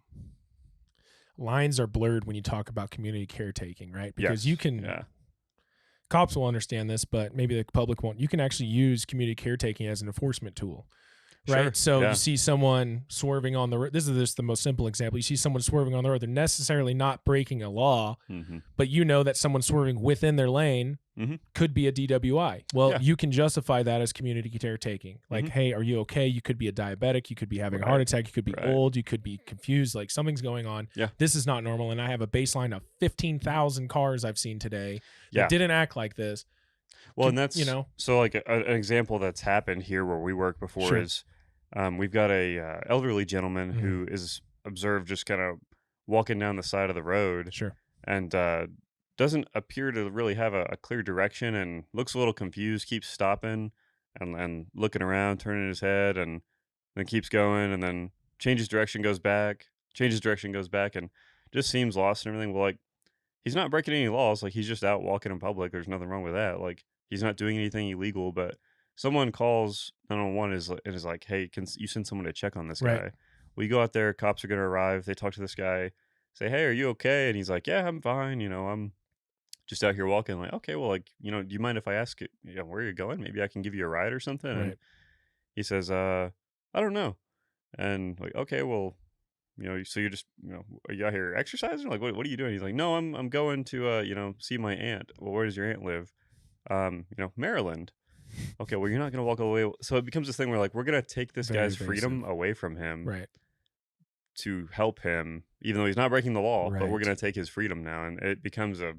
lines are blurred when you talk about community caretaking, right? Because you can, cops will understand this, but maybe the public won't. You can actually use community caretaking as an enforcement tool. Right. Sure. So you see someone swerving on the road. This is just the most simple example. You see someone swerving on the road. They're necessarily not breaking a law, but you know that someone swerving within their lane could be a DWI. Well, you can justify that as community caretaking. Like, hey, are you okay? You could be a diabetic. You could be having a heart attack. You could be old. You could be confused. Like something's going on. Yeah. This is not normal. And I have a baseline of 15,000 cars I've seen today that didn't act like this. Well, and that's, so like an example that's happened here where we work before is we've got a elderly gentleman who is observed just kind of walking down the side of the road and doesn't appear to really have a clear direction and looks a little confused, keeps stopping and looking around, turning his head, and then keeps going, and then changes direction, goes back, and just seems lost and everything. Well, like, he's not breaking any laws. Like, he's just out walking in public. There's nothing wrong with that. Like, he's not doing anything illegal, but someone calls 911 and is like, hey, can you send someone to check on this guy? Well, you go out there, cops are going to arrive. They talk to this guy, say, hey, are you okay? And he's like, yeah, I'm fine. I'm just out here walking. I'm like, okay, well, like, do you mind if I ask where you're going? Maybe I can give you a ride or something. And he says, I don't know. And like, okay, well, so you're just, are you out here exercising? Like, what are you doing? He's like, no, I'm going to, see my aunt. Well, where does your aunt live? Maryland. Okay, well, you're not going to walk away. So it becomes this thing where, like, we're going to take this guy's freedom away from him to help him, even though he's not breaking the law, but we're going to take his freedom now. And it becomes a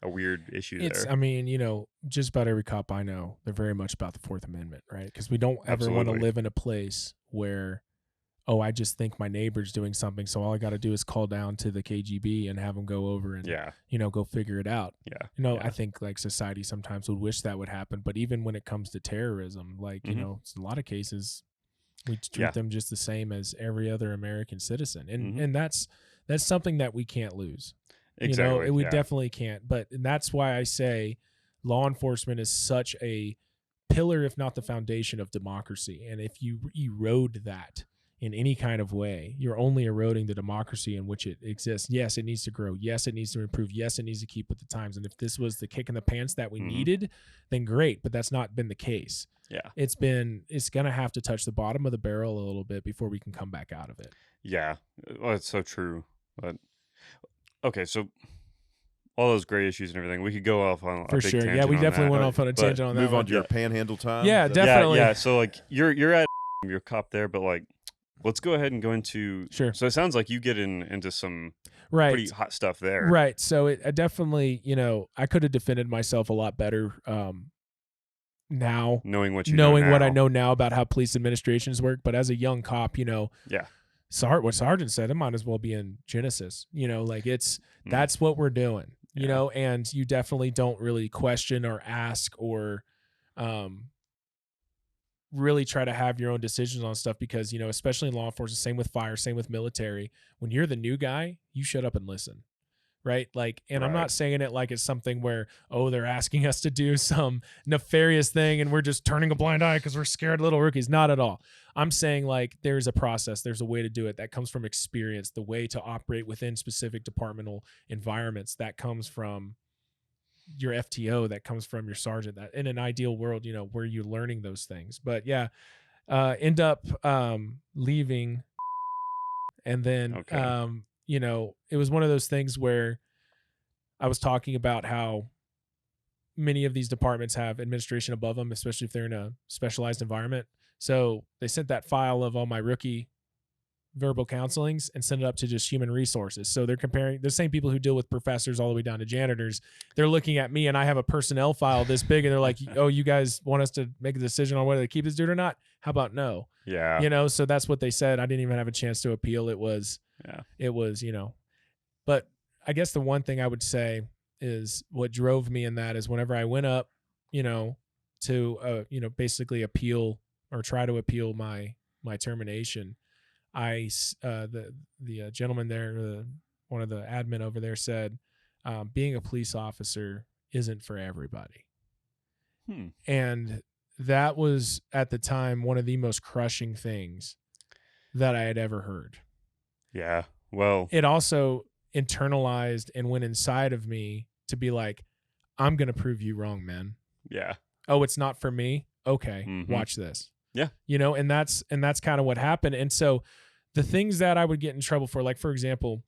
weird issue there. I mean, just about every cop I know, they're very much about the Fourth Amendment, right? Because we don't ever want to live in a place where, I just think my neighbor's doing something, so all I got to do is call down to the KGB and have them go over and, go figure it out. I think, like, society sometimes would wish that would happen, but even when it comes to terrorism, like, it's a lot of cases, we treat them just the same as every other American citizen. And that's something that we can't lose. Exactly. We definitely can't. But that's why I say law enforcement is such a pillar, if not the foundation of democracy. And if you erode that in any kind of way, you're only eroding the democracy in which it exists. Yes, it needs to grow. Yes, it needs to improve. Yes, it needs to keep with the times. And if this was the kick in the pants that we needed, then great. But that's not been the case. Yeah. It's going to have to touch the bottom of the barrel a little bit before we can come back out of it. Yeah. Well, it's so true. But okay, so all those gray issues and everything, we could go off on a big tangent. Yeah, we definitely went off on a tangent on that. Move on to your panhandle time. Yeah, definitely. Yeah. So like you're at your cop there, but like, let's go ahead and go into. Sure. So it sounds like you get into some pretty hot stuff there. Right. So I definitely, I could have defended myself a lot better. Now knowing what I know now about how police administrations work, but as a young cop, what Sergeant said, it might as well be in Genesis. That's what we're doing. And you definitely don't really question or ask or really try to have your own decisions on stuff because, especially in law enforcement, same with fire, same with military, when you're the new guy, you shut up and listen. Right. Like, and I'm not saying it like it's something where, they're asking us to do some nefarious thing and we're just turning a blind eye because we're scared little rookies. Not at all. I'm saying like there's a process, there's a way to do it that comes from experience, the way to operate within specific departmental environments that comes from your FTO, that comes from your sergeant, that in an ideal world, where you're learning those things. But end up leaving and then, it was one of those things where I was talking about how many of these departments have administration above them, especially if they're in a specialized environment. So they sent that file of all my rookie verbal counselings and sent it up to just human resources. So they're comparing the same people who deal with professors all the way down to janitors. They're looking at me and I have a personnel file this big and they're like, you guys want us to make a decision on whether to keep this dude or not? How about no? Yeah. So that's what they said. I didn't even have a chance to appeal. It was, but I guess the one thing I would say is what drove me in that is whenever I went up, to, basically appeal or try to appeal my termination, the gentleman there, one of the admin over there said, being a police officer isn't for everybody. And that was at the time one of the most crushing things that I had ever heard. Yeah. Well, it also internalized and went inside of me to be like, I'm going to prove you wrong, man. Yeah. Oh, it's not for me. Okay. Watch this. Yeah. And that's kind of what happened. And so the things that I would get in trouble for, like, for example,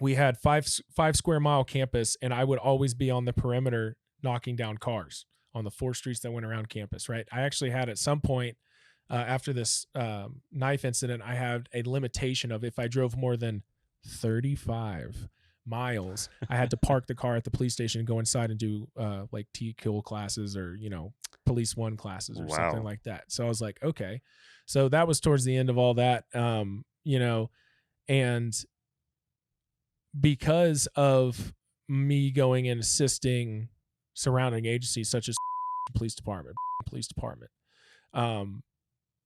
we had five square mile campus and I would always be on the perimeter knocking down cars on the 4 streets that went around campus. Right. I actually had at some point after this knife incident, I had a limitation of if I drove more than 35 miles. I had to park the car at the police station and go inside and do like T-kill classes or, police 1 classes or something like that. So I was like, okay. So that was towards the end of all that, and because of me going and assisting surrounding agencies such as police department,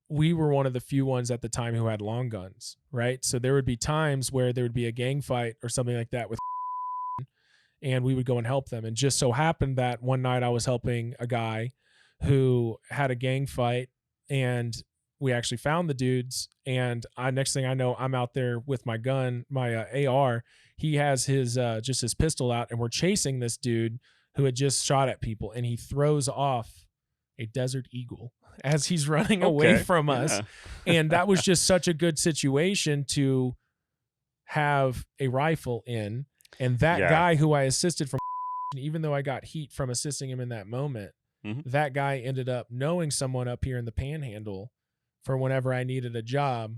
we were one of the few ones at the time who had long guns, right? So there would be times where there would be a gang fight or something like that with, and we would go and help them. And just so happened that one night I was helping a guy who had a gang fight, and we actually found the dudes. And next thing I know, I'm out there with my gun, my AR. He has his just his pistol out, and we're chasing this dude who had just shot at people, and he throws off a Desert Eagle as he's running away from us. And that was just such a good situation to have a rifle in. And that guy who I assisted from, even though I got heat from assisting him in that moment, that guy ended up knowing someone up here in the Panhandle for whenever I needed a job,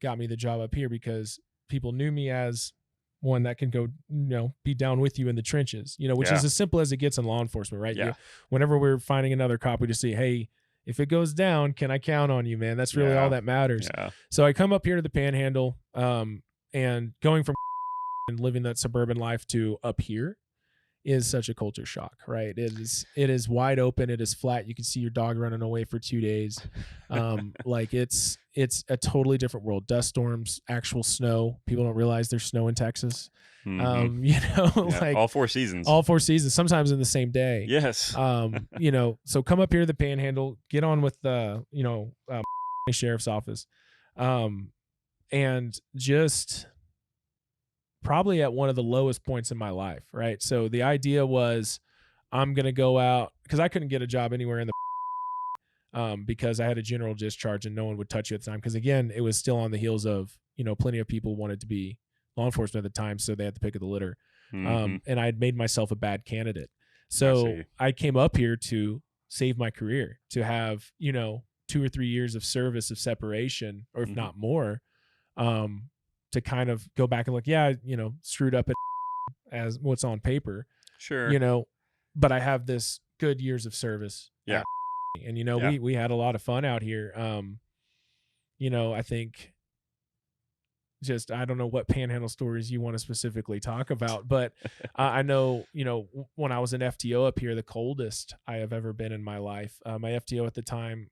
got me the job up here because people knew me as one that can go, be down with you in the trenches, which is as simple as it gets in law enforcement, right? Yeah. Whenever we're finding another cop, we just say, hey, if it goes down, can I count on you, man? That's really all that matters. Yeah. So I come up here to the Panhandle, and going from and living that suburban life to up here is such a culture shock, right? It is wide open. It is flat. You can see your dog running away for 2 days. Like it's a totally different world. Dust storms, actual snow. People don't realize there's snow in Texas. Like all 4 seasons, sometimes in the same day. Yes. So come up here to the Panhandle, get on with the, sheriff's office. And just probably at one of the lowest points in my life, right? So the idea was I'm going to go out because I couldn't get a job anywhere in the because I had a general discharge and no one would touch you at the time. Because again, it was still on the heels of, plenty of people wanted to be law enforcement at the time. So they had the pick of the litter. And I had made myself a bad candidate. So I came up here to save my career, to have, 2 or 3 years of service of separation, or if not more, to kind of go back and look, screwed up as what's on paper. Sure. But I have this good years of service. Yeah. And, we had a lot of fun out here. I think just, I don't know what Panhandle stories you want to specifically talk about, but I know, when I was an FTO up here, the coldest I have ever been in my life, my FTO at the time,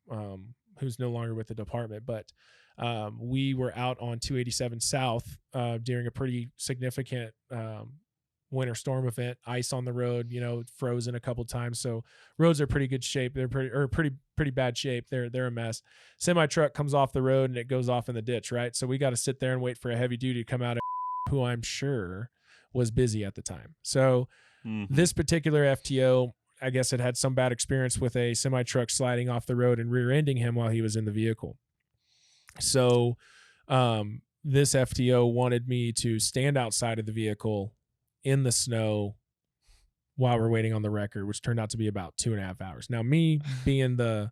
who's no longer with the department, but we were out on 287 South during a pretty significant winter storm event, ice on the road, frozen a couple times. So roads are pretty good shape. They're pretty bad shape. They're a mess. Semi truck comes off the road and it goes off in the ditch, right? So we got to sit there and wait for a heavy duty to come out, who I'm sure was busy at the time. So this particular FTO, I guess it had some bad experience with a semi truck sliding off the road and rear-ending him while he was in the vehicle. So this FTO wanted me to stand outside of the vehicle in the snow while we're waiting on the record, which turned out to be about 2.5 hours. Now, me being the,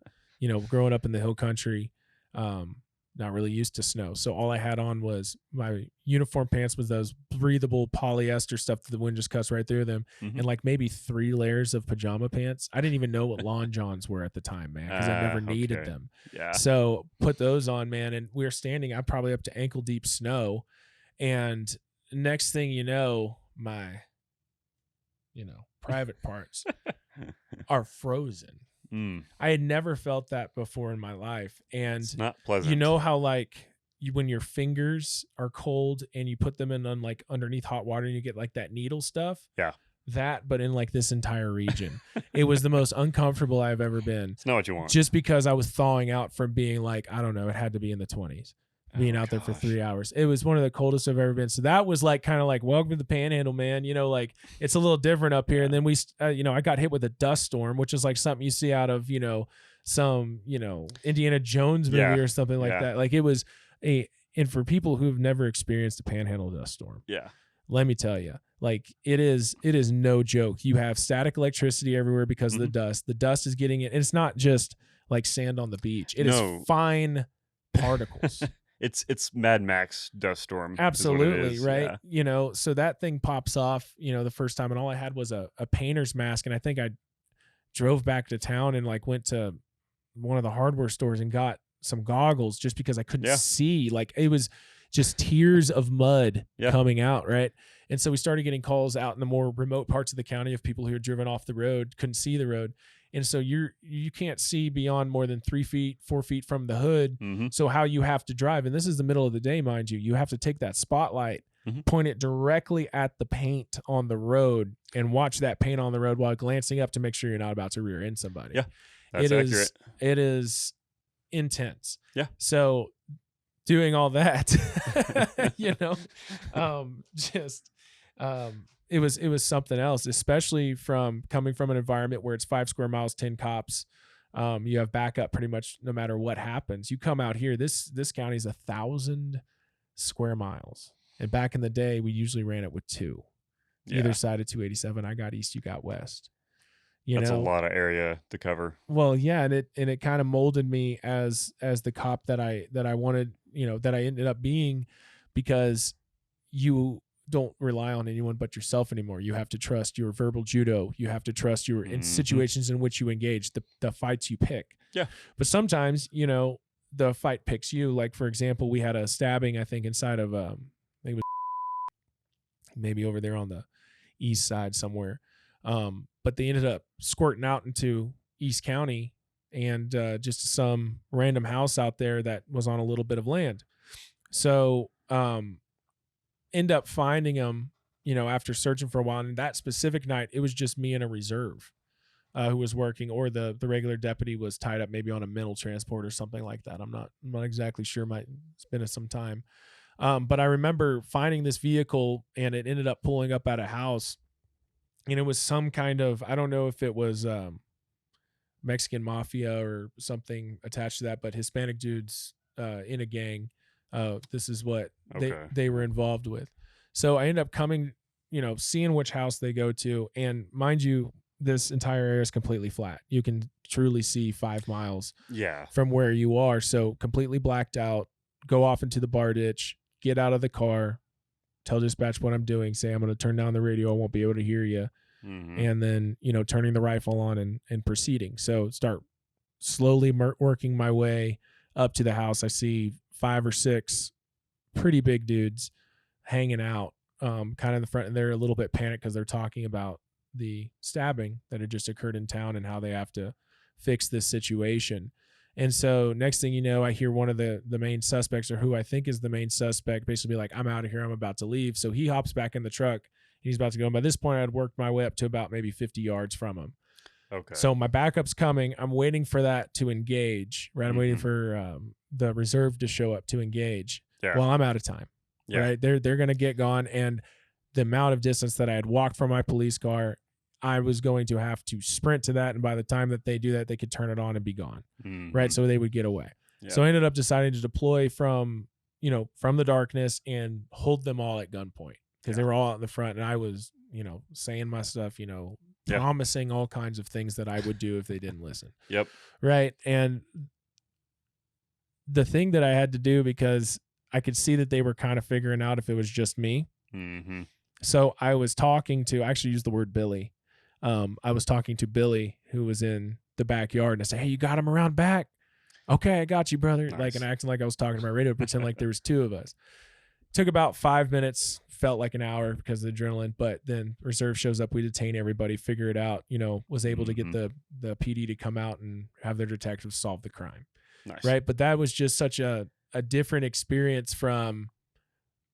growing up in the hill country, not really used to snow. So all I had on was my uniform pants with those breathable polyester stuff that the wind just cuts right through them, and like maybe 3 layers of pajama pants. I didn't even know what Lon Johns were at the time, man, because I never needed them. Yeah. So put those on, man, and we were standing, I'm probably up to ankle deep snow, and next thing you know, my, private parts are frozen. I had never felt that before in my life. And it's not pleasant. You know how when your fingers are cold and you put them in underneath hot water and you get like that needle stuff? Yeah. That, but in like this entire region. It was the most uncomfortable I've ever been. It's not what you want. Just because I was thawing out from being like, I don't know, it had to be in the 20s. Being out there for 3 hours. It was one of the coldest I've ever been. So that was like kind of like, welcome to the Panhandle, man. It's a little different up here. And then we, I got hit with a dust storm, which is like something you see out of, some, Indiana Jones movie or something like that. Like it was and for people who've never experienced a Panhandle dust storm. Yeah. Let me tell you, like it is no joke. You have static electricity everywhere because of the dust. The dust is getting it. And it's not just like sand on the beach. It is fine particles. it's Mad Max dust storm. Absolutely, right? Yeah. So that thing pops off, the first time, and all I had was a painter's mask, and I think I drove back to town and like went to one of the hardware stores and got some goggles just because I couldn't see. Like it was just tears of mud coming out, right? And so we started getting calls out in the more remote parts of the county of people who had driven off the road, couldn't see the road. And so you can't see beyond more than 3 feet, 4 feet from the hood. Mm-hmm. So how you have to drive, and this is the middle of the day, mind you, you have to take that spotlight, point it directly at the paint on the road and watch that paint on the road while glancing up to make sure you're not about to rear end somebody. Yeah, that's accurate. It is intense. Yeah. So doing all that, it was something else, especially from coming from an environment where it's 5 square miles, 10 cops. You have backup pretty much no matter what happens. You come out here, this county is 1,000 square miles. And back in the day, we usually ran it with 2. Either side of 287. I got east, you got west. That's a lot of area to cover. Well, yeah, and it kind of molded me as the cop that I wanted, that I ended up being, because you don't rely on anyone but yourself anymore. You have to trust your verbal judo. You have to trust your in situations in which you engage, the fights you pick. Yeah. But sometimes, the fight picks you. Like, for example, we had a stabbing, I think, inside of, I think it was maybe over there on the east side somewhere. But they ended up squirting out into East County and just some random house out there that was on a little bit of land. So end up finding them, after searching for a while. And that specific night, it was just me and a reserve who was working, or the regular deputy was tied up maybe on a mental transport or something like that. I'm not exactly sure. It's been some time. But I remember finding this vehicle, and it ended up pulling up at a house. And it was some kind of, I don't know if it was Mexican mafia or something attached to that, but Hispanic dudes in a gang. This is what they were involved with. So I ended up coming, seeing which house they go to. And mind you, this entire area is completely flat. You can truly see 5 miles from where you are. So completely blacked out, go off into the bar ditch, get out of the car, tell dispatch what I'm doing, say I'm going to turn down the radio, I won't be able to hear you. And then, turning the rifle on and proceeding. So start slowly working my way up to the house. I see 5 or 6 pretty big dudes hanging out kind of in the front, and they're a little bit panicked because they're talking about the stabbing that had just occurred in town and how they have to fix this situation. And so next thing you know, I hear one of the main suspects, or who I think is the main suspect, basically be like, I'm out of here, I'm about to leave. So he hops back in the truck. He's about to go. And by this point, I'd worked my way up to about maybe 50 yards from him. Okay. So my backup's coming. I'm waiting for that to engage, right? I'm waiting for the reserve to show up to engage. Yeah. Well, I'm out of time, right? They're going to get gone. And the amount of distance that I had walked from my police car, I was going to have to sprint to that. And by the time that they do that, they could turn it on and be gone, right? So they would get away. Yeah. So I ended up deciding to deploy from the darkness and hold them all at gunpoint. Because they were all out in the front, and I was, saying my stuff, promising all kinds of things that I would do if they didn't listen. Yep. Right. And the thing that I had to do, because I could see that they were kind of figuring out if it was just me. Mm-hmm. So I was talking to, I actually used the word Billy. I was talking to Billy, who was in the backyard, and I said, hey, you got him around back? Okay, I got you, brother. Nice. Like, and acting like I was talking to my radio, pretend like there was 2 of us. Took about 5 minutes, felt like an hour because of the adrenaline, but then reserve shows up, we detain everybody, figure it out, was able to get the PD to come out and have their detectives solve the crime. Nice. Right. But that was just such a different experience from,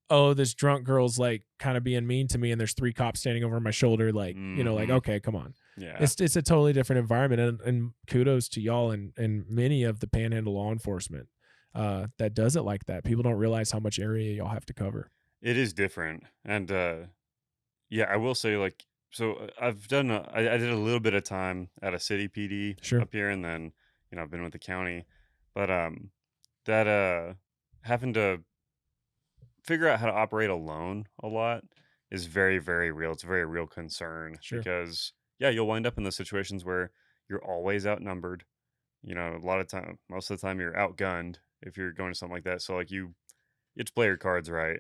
oh, this drunk girl's like kind of being mean to me and there's 3 cops standing over my shoulder. Like, like, okay, come on. Yeah. It's a totally different environment. And kudos to y'all and many of the Panhandle law enforcement that does it like that. People don't realize how much area y'all have to cover. It is different. And I will say, like, so I've done I did a little bit of time at a city PD up here, and then I've been with the county, but that having to figure out how to operate alone a lot is very, very real. It's a very real concern because you'll wind up in those situations where you're always outnumbered. A lot of time, most of the time you're outgunned. if you're going to something like that. So like you have to play your cards right.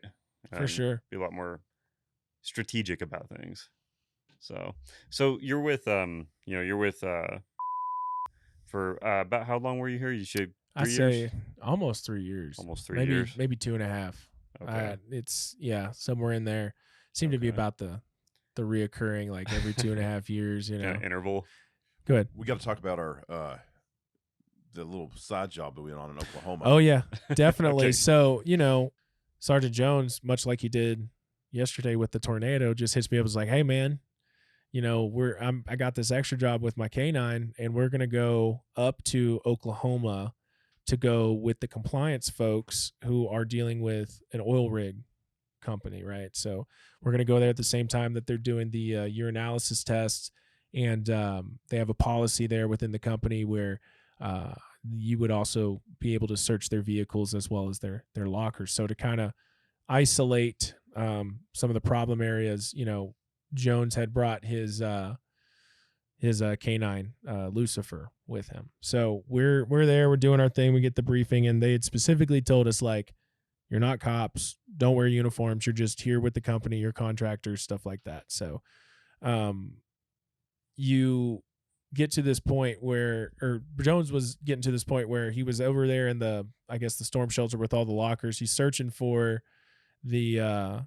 For sure. Be a lot more strategic about things. So you're with you're with for about how long were you here? You should I'd say almost 3 years. Almost 3 years. Maybe 2.5. Okay. It's somewhere in there. Seemed to be about the reoccurring like every 2.5 years, interval. Go ahead. We got to talk about our the little side job that we went on in Oklahoma. Oh yeah, definitely. Okay. So Sergeant Jones, much like he did yesterday with the tornado, just hits me up. Was like, hey man, I got this extra job with my K9, and we're gonna go up to Oklahoma to go with the compliance folks who are dealing with an oil rig company, right? So we're gonna go there at the same time that they're doing the urinalysis tests, and they have a policy there within the company where you would also be able to search their vehicles as well as their lockers. So to kind of isolate some of the problem areas, Jones had brought his K9 Lucifer with him. So we're there, we're doing our thing, we get the briefing, and they had specifically told us like, you're not cops, don't wear uniforms, you're just here with the company, you're contractors, stuff like that. So you get to this point where, or Jones was getting to this point where he was over there in the storm shelter with all the lockers. He's searching for the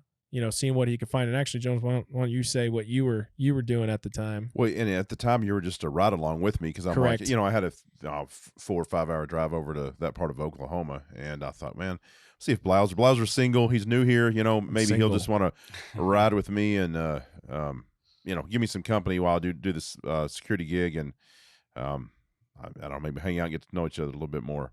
seeing what he could find. And actually, Jones, why don't you say what you were doing at the time? Well, and at the time you were just a ride along with me because I'm Correct. like, I had a 4 or 5 hour drive over to that part of Oklahoma, and I thought, man, see if Blauser's single, he's new here, maybe he'll just want to ride with me and give me some company while I do this security gig, and I don't know, maybe hang out and get to know each other a little bit more.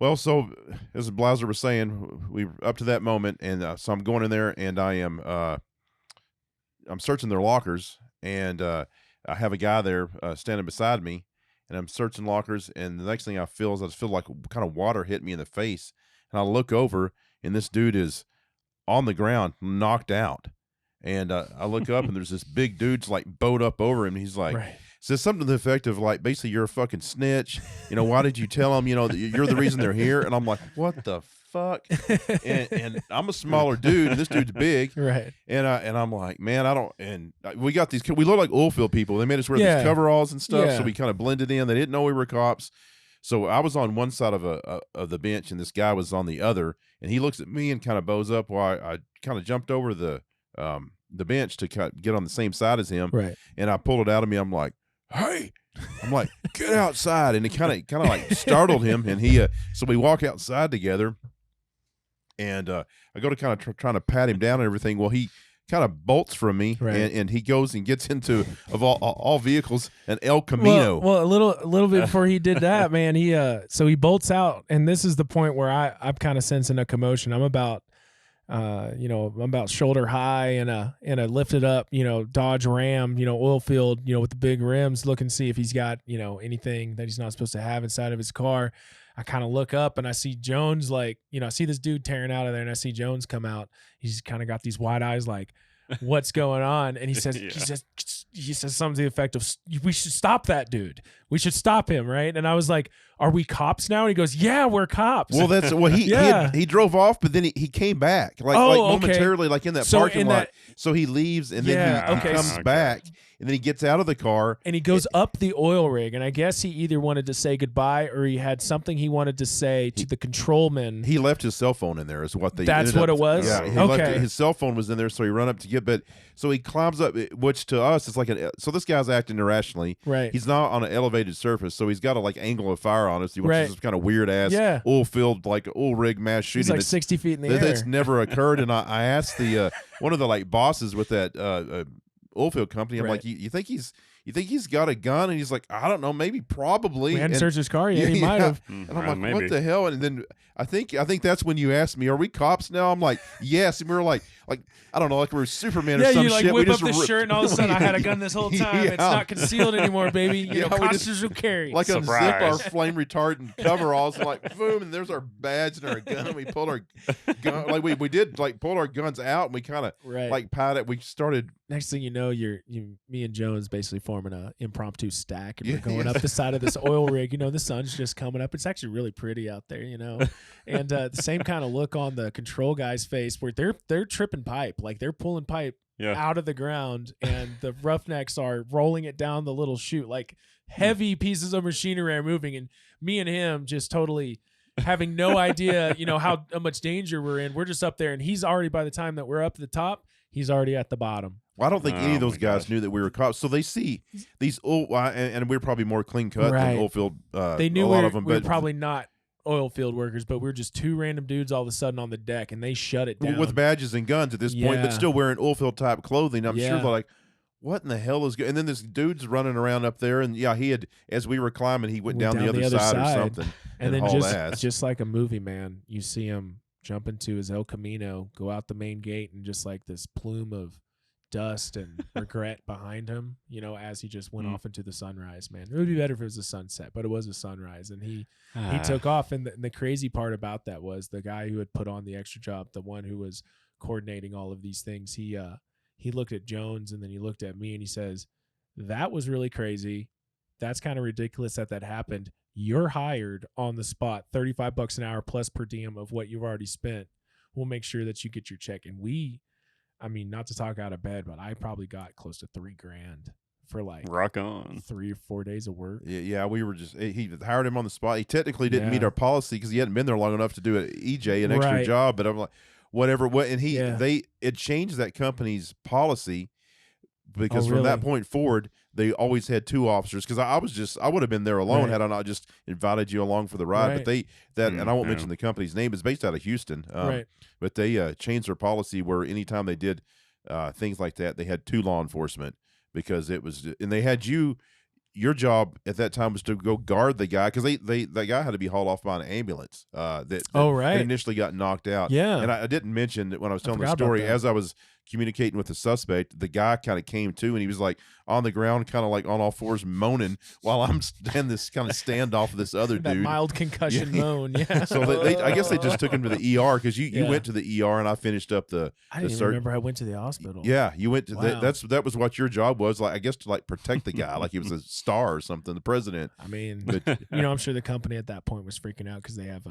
Well, so as Blauser was saying, we were up to that moment, and so I'm going in there, and I'm searching their lockers, and I have a guy there standing beside me, and I'm searching lockers, and the next thing I feel is I just feel like kind of water hit me in the face, and I look over, and this dude is on the ground, knocked out, and I look up, and there's this big dude's like bowed up over him, and he's like. Right. Says something to the effect of like, basically, you're a fucking snitch. Why did you tell them, that you're the reason they're here? And I'm like, what the fuck? And I'm a smaller dude, and this dude's big. Right. And I'm like, man, I don't. And we got these. We look like oil field people. They made us wear these coveralls and stuff, so we kind of blended in. They didn't know we were cops. So I was on one side of the bench, and this guy was on the other. And he looks at me and kind of bows up while I kind of jumped over the bench to get on the same side as him. Right. And I pulled it out of me. I'm like, hey, I'm like, get outside. And it kind of like startled him. And he, so we walk outside together, and I go to kind of trying to pat him down and everything. Well, he kind of bolts from me, right. and he goes and gets into, of all vehicles, an El Camino. Well, a little bit before he did that, man, so he bolts out. And this is the point where I'm kind of sensing a commotion. I'm about, I'm about shoulder high in a lifted up, Dodge Ram, oil field, with the big rims, looking to see if he's got, anything that he's not supposed to have inside of his car. I kind of look up and I see Jones, like, I see this dude tearing out of there, and I see Jones come out. He's kind of got these wide eyes, like, what's going on? And he says, he says something to the effect of, we should stop that dude. We should stop him. Right. And I was like, are we cops now? And he goes, yeah, we're cops. Well, that's what he drove off, but then he came back like momentarily, like in that parking lot. So he leaves, and then he comes back, and then he gets out of the car, and he goes up the oil rig. And I guess he either wanted to say goodbye or he had something he wanted to say to the controlman. He left his cell phone in there, is what they. That's what it was. Yeah, he left his cell phone was in there, so he run up to get. But so he climbs up, which to us is like so this guy's acting irrationally. Right. He's not on an elevated surface, so he's got a like angle of fire on us, which is kind of weird ass oil filled like oil rig mass shooting. He's like 60 feet in the air. That's never occurred. And I asked the one of the like bosses with that oil field company. I'm like, you think he's got a gun? And he's like, I don't know, maybe, probably. We hadn't searched his car yet. He might have. And I'm like, maybe. What the hell? And then I think that's when you asked me, are we cops now? I'm like, yes. And we were like I don't know, like we were Superman or some shit. Yeah, you like whip up the shirt, and all of a sudden I had a gun this whole time. It's not concealed anymore, baby. Cops will carry. Like unzip our flame retardant coveralls, and like boom, and there's our badge and our gun. And we pulled our gun, like we did, like pulled our guns out, and we kind of like patted. We started. Next thing you know, me and Jones basically formed forming a impromptu stack, and we're going up the side of this oil rig. The sun's just coming up. It's actually really pretty out there, and the same kind of look on the control guy's face where they're tripping pipe, like they're pulling pipe out of the ground, and the roughnecks are rolling it down the little chute, like heavy pieces of machinery are moving, and me and him just totally having no idea, how much danger we're in. We're just up there, and he's already, by the time that we're up at the top, he's already at the bottom. Well, I don't think any of those guys knew that we were cops. So they see these old, and we're probably more clean cut than oil field. They knew a lot of them, we were but probably not oil field workers, but we're just two random dudes all of a sudden on the deck, and they shut it down with badges and guns at this point, but still wearing oil field type clothing. I'm sure they're like, what in the hell is good? And then this dude's running around up there, and he had, as we were climbing, he went down the other side or something, and then just like a movie, man, you see him jump into his El Camino, go out the main gate, and just like this plume of dust and regret behind him, as he just went off into the sunrise. Man, it would be better if it was a sunset, but it was a sunrise, and he took off. And the crazy part about that was the guy who had put on the extra job, the one who was coordinating all of these things, he looked at Jones, and then he looked at me, and he says, "That was really crazy. That's kind of ridiculous that happened. You're hired on the spot, $35 an hour plus per diem of what you've already spent. We'll make sure that you get your check." And not to talk out of bed, but I probably got close to $3,000 for like rock on 3 or 4 days of work. Yeah, we were just, he hired him on the spot. He technically didn't meet our policy because he hadn't been there long enough to do an EJ, an extra job. But I'm like, whatever. And it changed that company's policy because from that point forward, they always had 2 officers. Because I would have been there alone had I not just invited you along for the ride. But and I won't mention the company's name. It's based out of Houston. But they changed their policy where anytime they did things like that, they had 2 law enforcement because it was, and they had your job at that time was to go guard the guy because that guy had to be hauled off by an ambulance that initially got knocked out. And I didn't mention that when I was telling the story, as I was communicating with the suspect, the guy kind of came to, and he was like on the ground, kind of like on all fours, moaning while I'm in this kind of standoff with this other that dude. Mild concussion moan. Yeah. So I guess they just took him to the ER because you went to the ER, and I finished up the. I didn't even remember I went to the hospital. Yeah, you went to that was what your job was, like I guess to like protect the guy, like he was a star or something, the president. But I'm sure the company at that point was freaking out because they have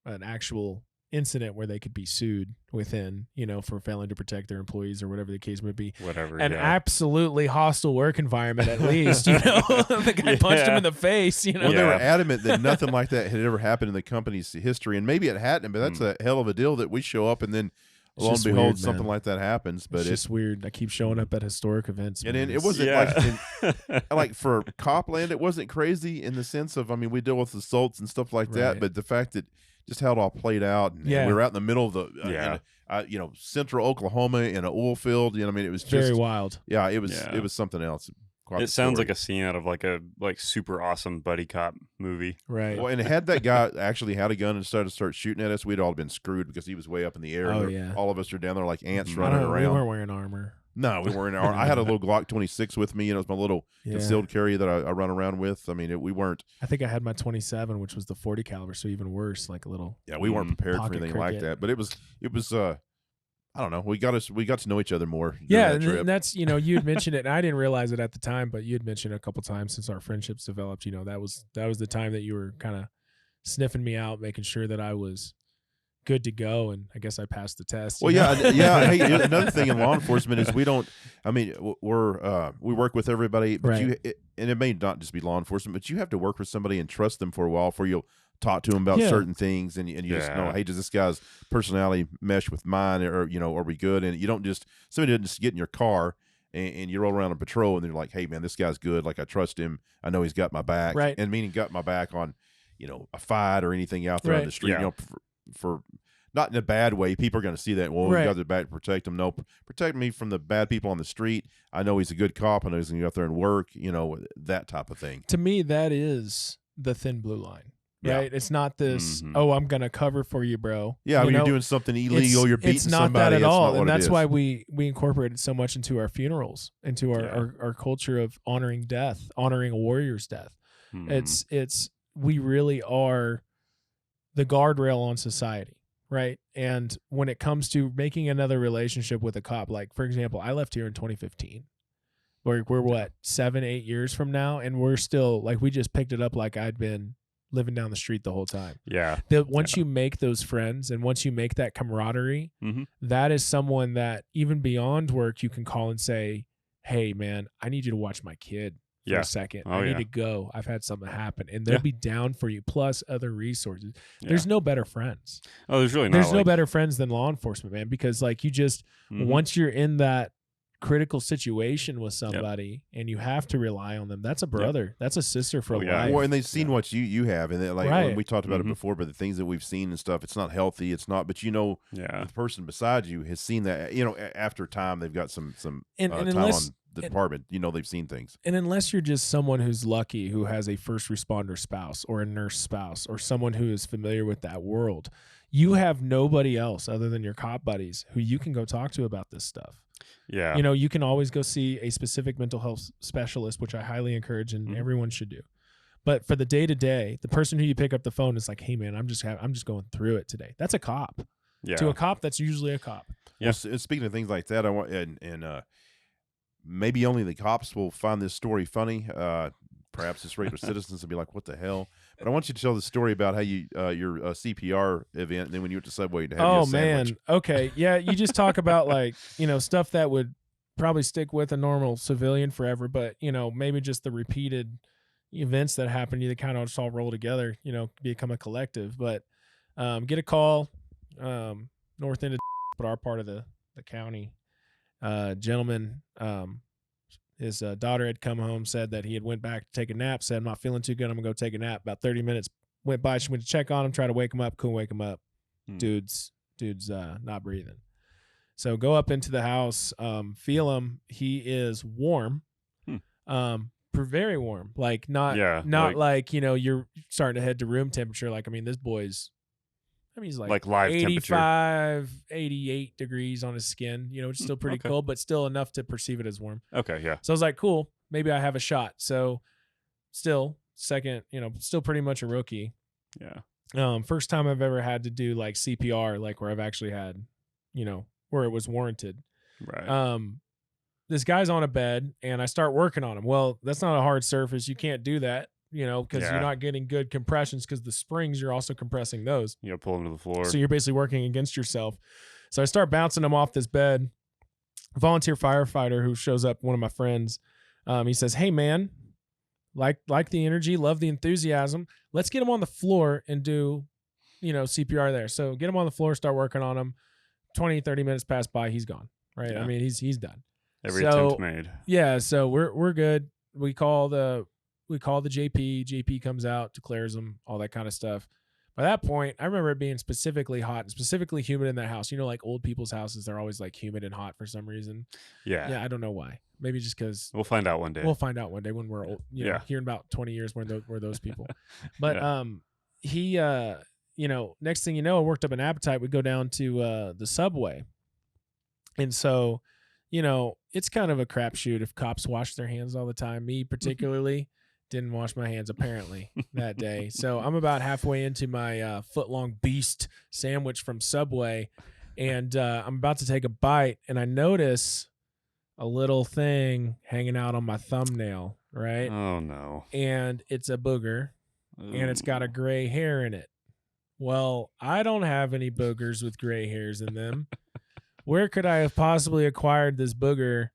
an actual incident where they could be sued within, for failing to protect their employees or whatever the case may be. An absolutely hostile work environment, at least. The guy punched him in the face. Well, they were adamant that nothing like that had ever happened in the company's history, and maybe it hadn't, but that's a hell of a deal that we show up and then. Lo and behold, weird, something like that happens. But it's just weird. I keep showing up at historic events. And it wasn't like for Copland, it wasn't crazy in the sense of, we deal with assaults and stuff like that, but the fact that just how it all played out, and we were out in the middle of the, central Oklahoma in an oil field. It was just very wild. Yeah, it was something else. It sounds like a scene out of like a super awesome buddy cop movie. Right. Well, and had that guy actually had a gun and started to start shooting at us, we'd all been screwed because he was way up in the air. All of us are down there like ants running around. We weren't wearing armor. No, we weren't. I had a little Glock 26 with me. It was my little concealed carry that I run around with. We weren't. I think I had my 27, which was the 40 caliber, so even worse, like a little. Yeah, we weren't prepared for anything like that. But it was. I don't know. We got to know each other more. Yeah, and that's you had mentioned it, and I didn't realize it at the time, but you had mentioned it a couple times since our friendships developed. That was the time that you were kind of sniffing me out, making sure that I was good to go, and I guess I passed the test. Well, yeah. Hey, another thing in law enforcement is we don't. We work with everybody, but and it may not just be law enforcement, but you have to work with somebody and trust them for a while before you'll talk to him about certain things, and you just know, hey, does this guy's personality mesh with mine, or are we good? And you don't somebody doesn't just get in your car and you roll around on patrol and they're like, hey man, this guy's good, like I trust him, I know he's got my back, and meaning got my back on a fight or anything out there on the street, for not in a bad way. People are going to see that. Well, we got their back to protect them. No, protect me from the bad people on the street. I know he's a good cop. I know he's going to go out there and work. That type of thing. To me, that is the thin blue line. Right, it's not this. Oh, I'm gonna cover for you, bro. Yeah, you're doing something illegal. You're beating somebody. It's not that at all, and that's why we incorporated so much into our funerals, into our culture of honoring death, honoring a warrior's death. It's we really are the guardrail on society, right? And when it comes to making another relationship with a cop, like for example, I left here in 2015. we're what, 7-8 years from now, and we're still like, we just picked it up like I'd been living down the street the whole time. Yeah. Once you make those friends and once you make that camaraderie, that is someone that even beyond work you can call and say, hey man, I need you to watch my kid for a second. I need to go. I've had something happen, and they'll be down for you, plus other resources. There's no better friends. Oh, there's really not. There's no better friends than law enforcement, man, because like you just once you're in that critical situation with somebody and you have to rely on them, that's a brother, that's a sister for life. Well, and they've seen what you have, and like when we talked about it before, but the things that we've seen and stuff, it's not healthy, it's not, but the person beside you has seen that, after time they've got some time on the department, they've seen things. And unless you're just someone who's lucky, who has a first responder spouse or a nurse spouse or someone who is familiar with that world, you have nobody else other than your cop buddies who you can go talk to about this stuff. Yeah. You can always go see a specific mental health specialist, which I highly encourage and everyone should do. But for the day-to-day, the person who you pick up the phone is like, hey man, I'm just going through it today. That's a cop. Yeah. To a cop, that's usually a cop. Yeah. Well, speaking of things like that, I want maybe only the cops will find this story funny. Perhaps just regular citizens will be like, what the hell? But I want you to tell the story about how you your CPR event, and then when you went to Subway to have your sandwich. Man. Okay. Yeah, you just talk about like, stuff that would probably stick with a normal civilian forever, but, maybe just the repeated events that happen, you kind of just all roll together, become a collective. But get a call, north end of but our part of the county. Gentleman, his daughter had come home, said that he had went back to take a nap, said, I'm not feeling too good, I'm going to go take a nap. About 30 minutes went by, she went to check on him, try to wake him up, couldn't wake him up. Dude's not breathing. So go up into the house, feel him. He is warm, very warm, like not like you're starting to head to room temperature. Like, this boy's, he's like live 85, 88 degrees on his skin, which is still pretty cold, but still enough to perceive it as warm. Okay, yeah. So I was like, cool, maybe I have a shot. So still second, still pretty much a rookie. Yeah. First time I've ever had to do like CPR, like where I've actually had, where it was warranted. Right. This guy's on a bed and I start working on him. Well, that's not a hard surface. You can't do that. Because you're not getting good compressions, because the springs, you're also compressing those. Pull them to the floor. So you're basically working against yourself. So I start bouncing him off this bed. Volunteer firefighter who shows up, one of my friends, he says, hey man, like the energy, love the enthusiasm. Let's get him on the floor and do, CPR there. So get him on the floor, start working on him. 20, 30 minutes pass by, he's gone. Right. Yeah. He's done. Every attempt made. Yeah. So we're good. We call the JP. JP comes out, declares him, all that kind of stuff. By that point, I remember it being specifically hot and specifically humid in that house. Like old people's houses, they're always like humid and hot for some reason. Yeah. Yeah, I don't know why. Maybe just because we'll find out one day. We'll find out one day when we're old. Here in about 20 years, we're those people. But he, next thing you know, I worked up an appetite. We'd go down to the Subway, and so, it's kind of a crapshoot if cops wash their hands all the time. Me particularly. Didn't wash my hands apparently that day. So I'm about halfway into my foot-long beast sandwich from Subway, and I'm about to take a bite, and I notice a little thing hanging out on my thumbnail, right? Oh, no. And it's a booger, and it's got a gray hair in it. Well, I don't have any boogers with gray hairs in them. Where could I have possibly acquired this booger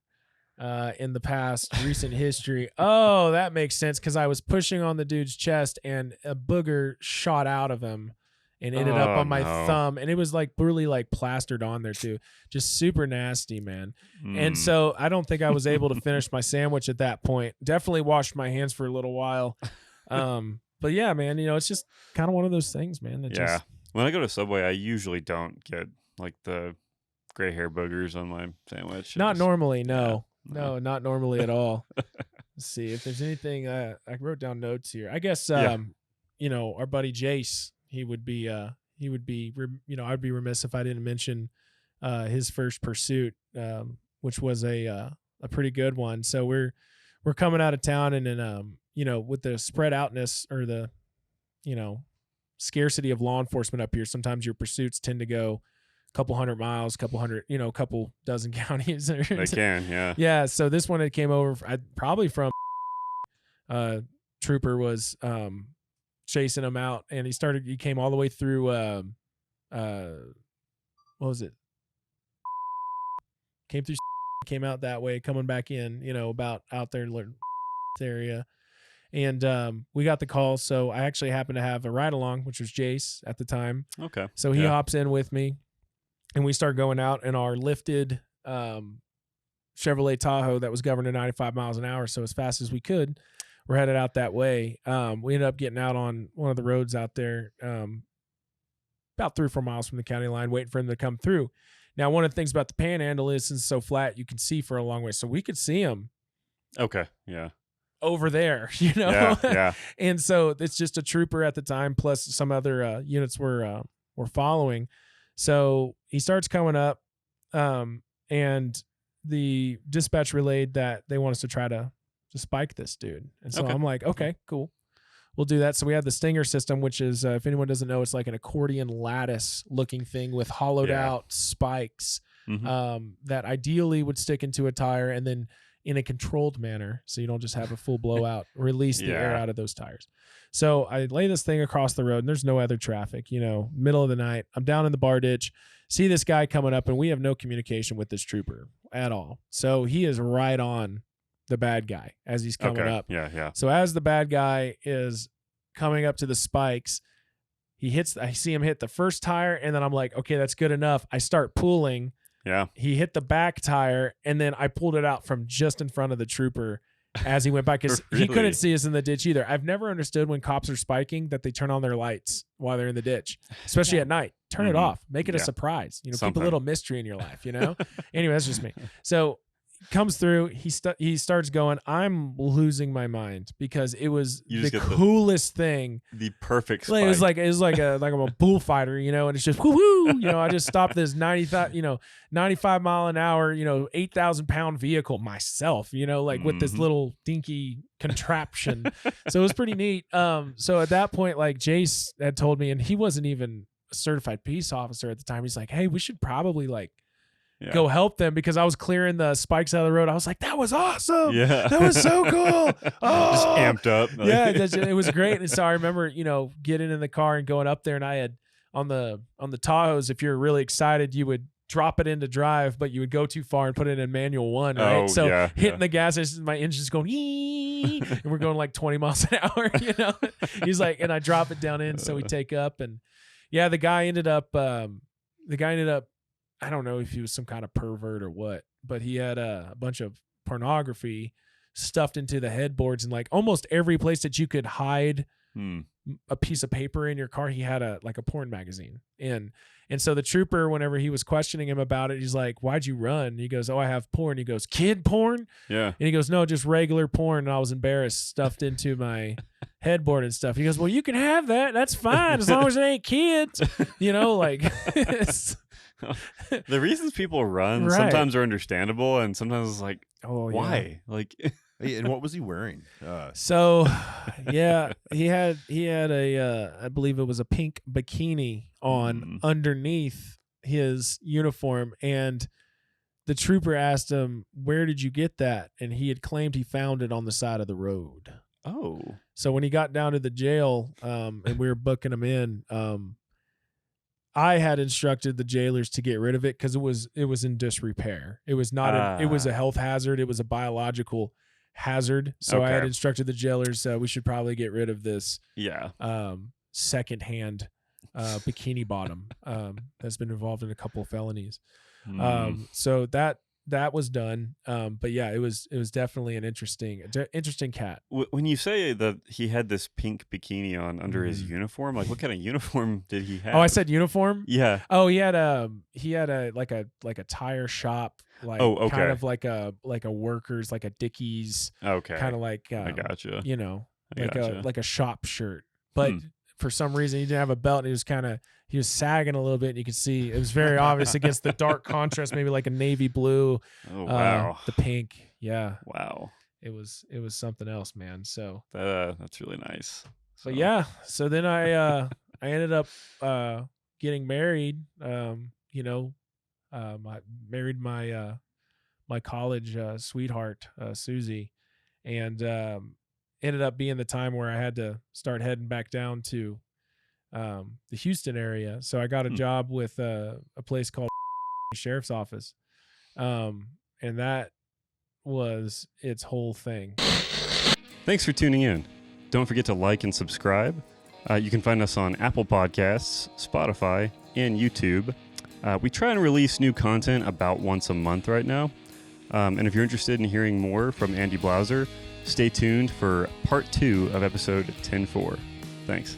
in the past recent history? Oh, that makes sense, because I was pushing on the dude's chest and a booger shot out of him and ended up on my thumb, and it was like brutally like plastered on there too. Just super nasty, man. And so I don't think I was able to finish my sandwich at that point. Definitely washed my hands for a little while. But yeah, man, it's just kind of one of those things, man. Just... When I go to Subway, I usually don't get like the gray hair boogers on my sandwich. Not normally, no. No, not normally at all. Let's see if there's anything. I wrote down notes here. I guess our buddy Jace, he would be I'd be remiss if I didn't mention his first pursuit, which was a pretty good one. So we're coming out of town, and then with the spread outness or the scarcity of law enforcement up here, sometimes your pursuits tend to go couple 100 miles, couple dozen counties. They can, yeah. Yeah. So this one, it came over probably from trooper was chasing him out, and he came all the way through what was it? Came out that way, coming back in, about out there area. And we got the call, so I actually happened to have a ride along, which was Jace at the time. Okay. So he hops in with me, and we start going out in our lifted Chevrolet Tahoe that was governed at 95 miles an hour. So as fast as we could, we're headed out that way. We ended up getting out on one of the roads out there, about 3 or 4 miles from the county line, waiting for him to come through. Now, one of the things about the Panhandle is, since it's so flat, you can see for a long way. So we could see him. Okay. Yeah. Over there, Yeah. And so it's just a trooper at the time, plus some other units were following. So he starts coming up, and the dispatch relayed that they want us to try to spike this dude. And so I'm like, okay, cool. We'll do that. So we have the Stinger system, which is, if anyone doesn't know, it's like an accordion lattice looking thing with hollowed out spikes that ideally would stick into a tire, and then in a controlled manner, so you don't just have a full blowout, release the air out of those tires. So I lay this thing across the road, and there's no other traffic, middle of the night. I'm down in the bar ditch, see this guy coming up, and we have no communication with this trooper at all. So he is right on the bad guy as he's coming up. Yeah. So as the bad guy is coming up to the spikes, I see him hit the first tire, and then I'm like, okay, that's good enough. I start pulling. Yeah. He hit the back tire, and then I pulled it out from just in front of the trooper as he went by, because Really? He couldn't see us in the ditch either. I've never understood when cops are spiking that they turn on their lights while they're in the ditch, especially at night. Turn it off. Make it a surprise. Keep a little mystery in your life, Anyway, that's just me. So comes through, he starts going. I'm losing my mind because it was the coolest thing. The perfect spike. It was like I'm a bullfighter, and it's just woo. I just stopped this 95 mile an hour, 8,000 pound vehicle myself, with this little dinky contraption. So it was pretty neat. So at that point, like, Jace had told me, and he wasn't even a certified peace officer at the time. He's like, hey, we should probably go help them, because I was clearing the spikes out of the road. I was like, that was awesome. Yeah. That was so cool. Oh. Just amped up. Yeah, it was great. And so I remember, getting in the car and going up there, and I had on the Tahoes, if you're really excited, you would drop it into drive, but you would go too far and put it in manual 1, right? So hitting the gas, my engine's going, ee, and we're going like 20 miles an hour, He's like, and I drop it down in, so we take up, and the guy ended up, I don't know if he was some kind of pervert or what, but he had a bunch of pornography stuffed into the headboards, and like almost every place that you could hide a piece of paper in your car, he had a porn magazine. And so the trooper, whenever he was questioning him about it, he's like, why'd you run? And he goes, oh, I have porn. He goes, kid porn? Yeah. And he goes, no, just regular porn. And I was embarrassed, stuffed into my headboard and stuff. He goes, well, you can have that. That's fine, as long as it ain't kids. The reasons people run sometimes are understandable, and sometimes it's like, why? Like, and what was he wearing? So, he had a, I believe it was a pink bikini on underneath his uniform, and the trooper asked him, where did you get that? And he had claimed he found it on the side of the road. Oh. So when he got down to the jail, and we were booking him in, I had instructed the jailers to get rid of it because it was in disrepair. It was not. It was a health hazard. It was a biological hazard. So I had instructed the jailers we should probably get rid of this. Secondhand bikini bottom that's been involved in a couple of felonies. So that was done. But yeah, it was definitely an interesting cat. When you say that he had this pink bikini on under his uniform, like what kind of uniform did he have? Oh, I said uniform? Yeah. Oh, he had a like a tire shop, kind of like a workers, like a Dickies. Okay. Kind of like I gotcha. Like a shop shirt. But for some reason he didn't have a belt, and he was sagging a little bit, and you could see it was very obvious against the dark contrast, maybe like a navy blue. Oh wow. The pink. Yeah. Wow. It was something else, man. So that's really nice. But yeah, so then I ended up getting married married my my college sweetheart, Susie, and ended up being the time where I had to start heading back down to the Houston area. So I got a job with a place called Sheriff's Office, and that was its whole thing. Thanks for tuning in. Don't forget to like and subscribe. You can find us on Apple Podcasts, Spotify, and YouTube. We try and release new content about once a month right now. And if you're interested in hearing more from Andy Blauser, stay tuned for part 2 of episode 10-4. Thanks.